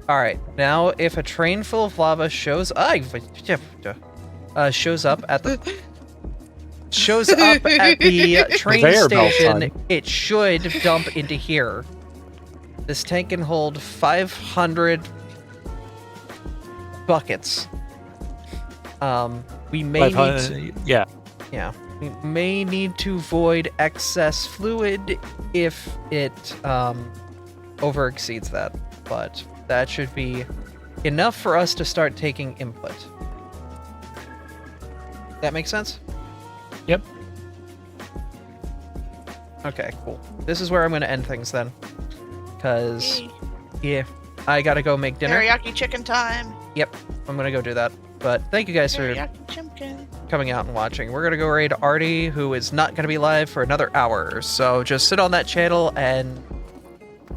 Alright, now if a train full of lava shows up at the... shows up at the train Conveyor belt station, time. it should dump into here. This tank can hold 500 buckets. We may need to, Yeah. we may need to void excess fluid if it over exceeds that, but that should be enough for us to start taking input. That makes sense? Yep. Okay, cool. This is where I'm going to end things then. Because, Hey, yeah, I got to go make dinner. teriyaki chicken time. Yep, I'm going to go do that. But thank you guys for Teriyaki chicken. coming out and watching. We're going to go raid Artie, who is not going to be live for another hour. So just sit on that channel and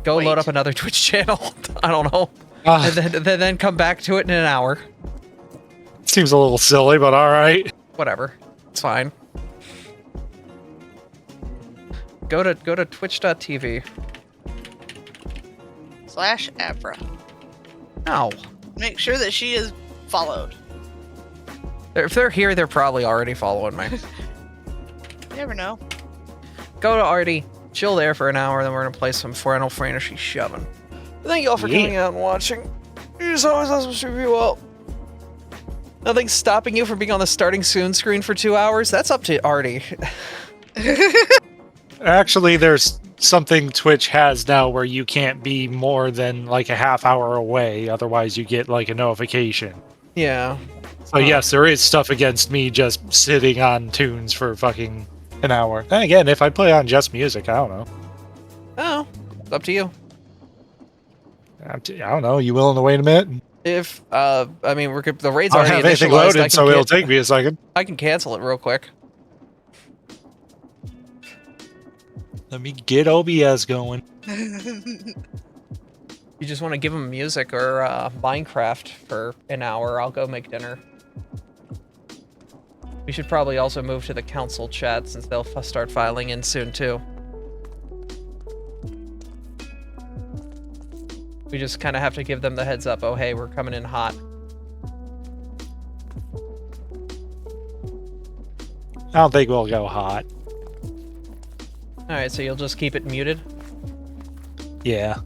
go Wait. load up another Twitch channel. I don't know. And then come back to it in an hour. Seems a little silly, but alright. Whatever. It's fine. Go to twitch.tv. /Abra. No. Make sure that she is followed. If they're here, they're probably already following me. You never know. Go to Artie, chill there for an hour, then we're gonna play some Final Fantasy VII. Thank you all for coming out and watching. It's always awesome to review well. Nothing's stopping you from being on the starting soon screen for 2 hours. That's up to Artie. Actually, there's something Twitch has now where you can't be more than like a half hour away, otherwise you get like a notification. Yeah. So yes, there is stuff against me just sitting on tunes for fucking an hour. And again, if I play on just music, I don't know. Oh, it's up to you. I don't know. You willing to wait a minute? If I mean, the raid's I don't already have anything initialized. loaded, so it'll take me a second. I can cancel it real quick. Let me get OBS going. You just want to give them music or Minecraft for an hour. I'll go make dinner. We should probably also move to the council chat since they'll start filing in soon too. We just kind of have to give them the heads up. Oh, hey, we're coming in hot. I don't think we'll go hot. Alright, so you'll just keep it muted? Yeah.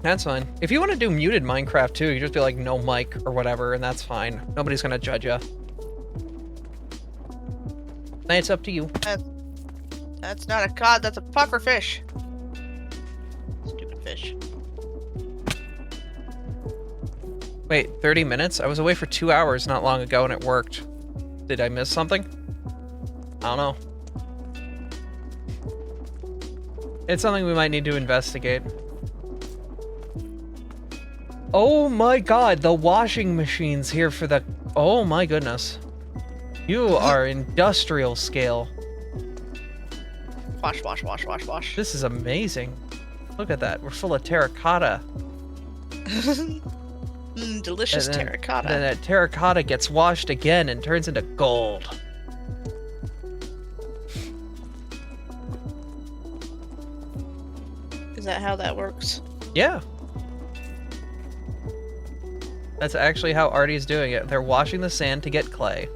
That's fine. If you want to do muted Minecraft too, you just be like, no mic or whatever, and that's fine. Nobody's gonna judge you. It's up to you. That's not a cod, that's a puffer fish. Stupid fish. Wait, 30 minutes? I was away for 2 hours not long ago and it worked. Did I miss something? I don't know. It's something we might need to investigate. Oh my god, the washing machine's here for the... Oh my goodness. You are industrial scale. Wash, wash, wash, wash, wash. This is amazing. Look at that. We're full of terracotta. Delicious And then- terracotta. Then that terracotta gets washed again and turns into gold. Is that how that works? Yeah. That's actually how Artie's doing it. They're washing the sand to get clay.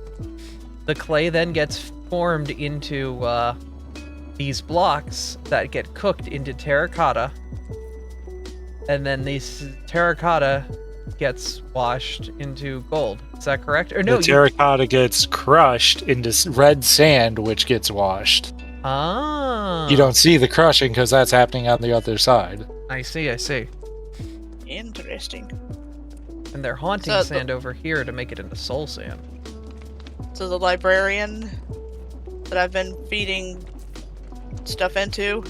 The clay then gets formed into these blocks that get cooked into terracotta. And then these terracotta gets washed into gold. Is that correct? Or no, The terracotta gets crushed into red sand, which gets washed. Ah. You don't see the crushing because that's happening on the other side. I see, I see. Interesting. And they're haunting So sand over here to make it into soul sand. So the librarian that I've been feeding stuff into,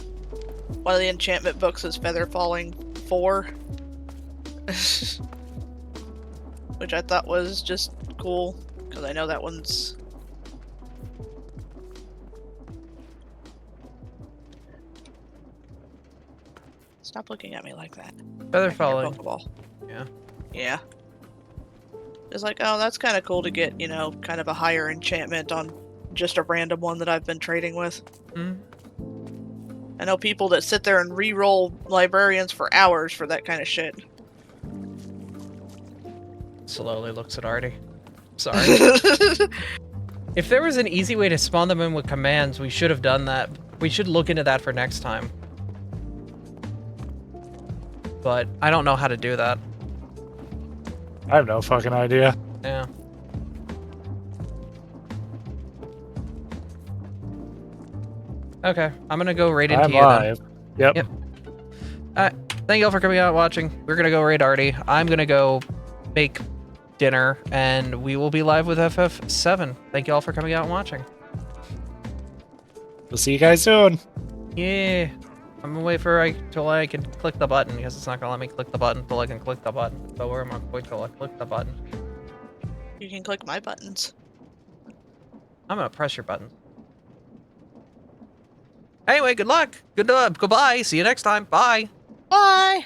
one of the enchantment books is Feather Falling 4. Which I thought was just cool, because I know that one's... Stop looking at me like that. Feather Back in your falling. Pokeball. Yeah. Yeah. It's like, oh, that's kind of cool to get, you know, kind of a higher enchantment on just a random one that I've been trading with. Mm. I know people that sit there and re-roll librarians for hours for that kind of shit. Slowly looks at Artie. Sorry. If there was an easy way to spawn them in with commands, we should have done that. We should look into that for next time. But I don't know how to do that. I have no fucking idea. Yeah. Okay, I'm gonna go raid into I'm you then. live. Yep. Yep. Thank you all for coming out and watching. We're gonna go raid Artie. I'm gonna go make dinner, and we will be live with FF7. Thank you all for coming out and watching. We'll see you guys soon. Yeah. I'm gonna wait for till I can click the button because it's not gonna let me click the button until I can click the button. So where am I going till I click the button? You can click my buttons. I'm gonna press your button. Anyway, good luck. Goodbye. See you next time. Bye. Bye!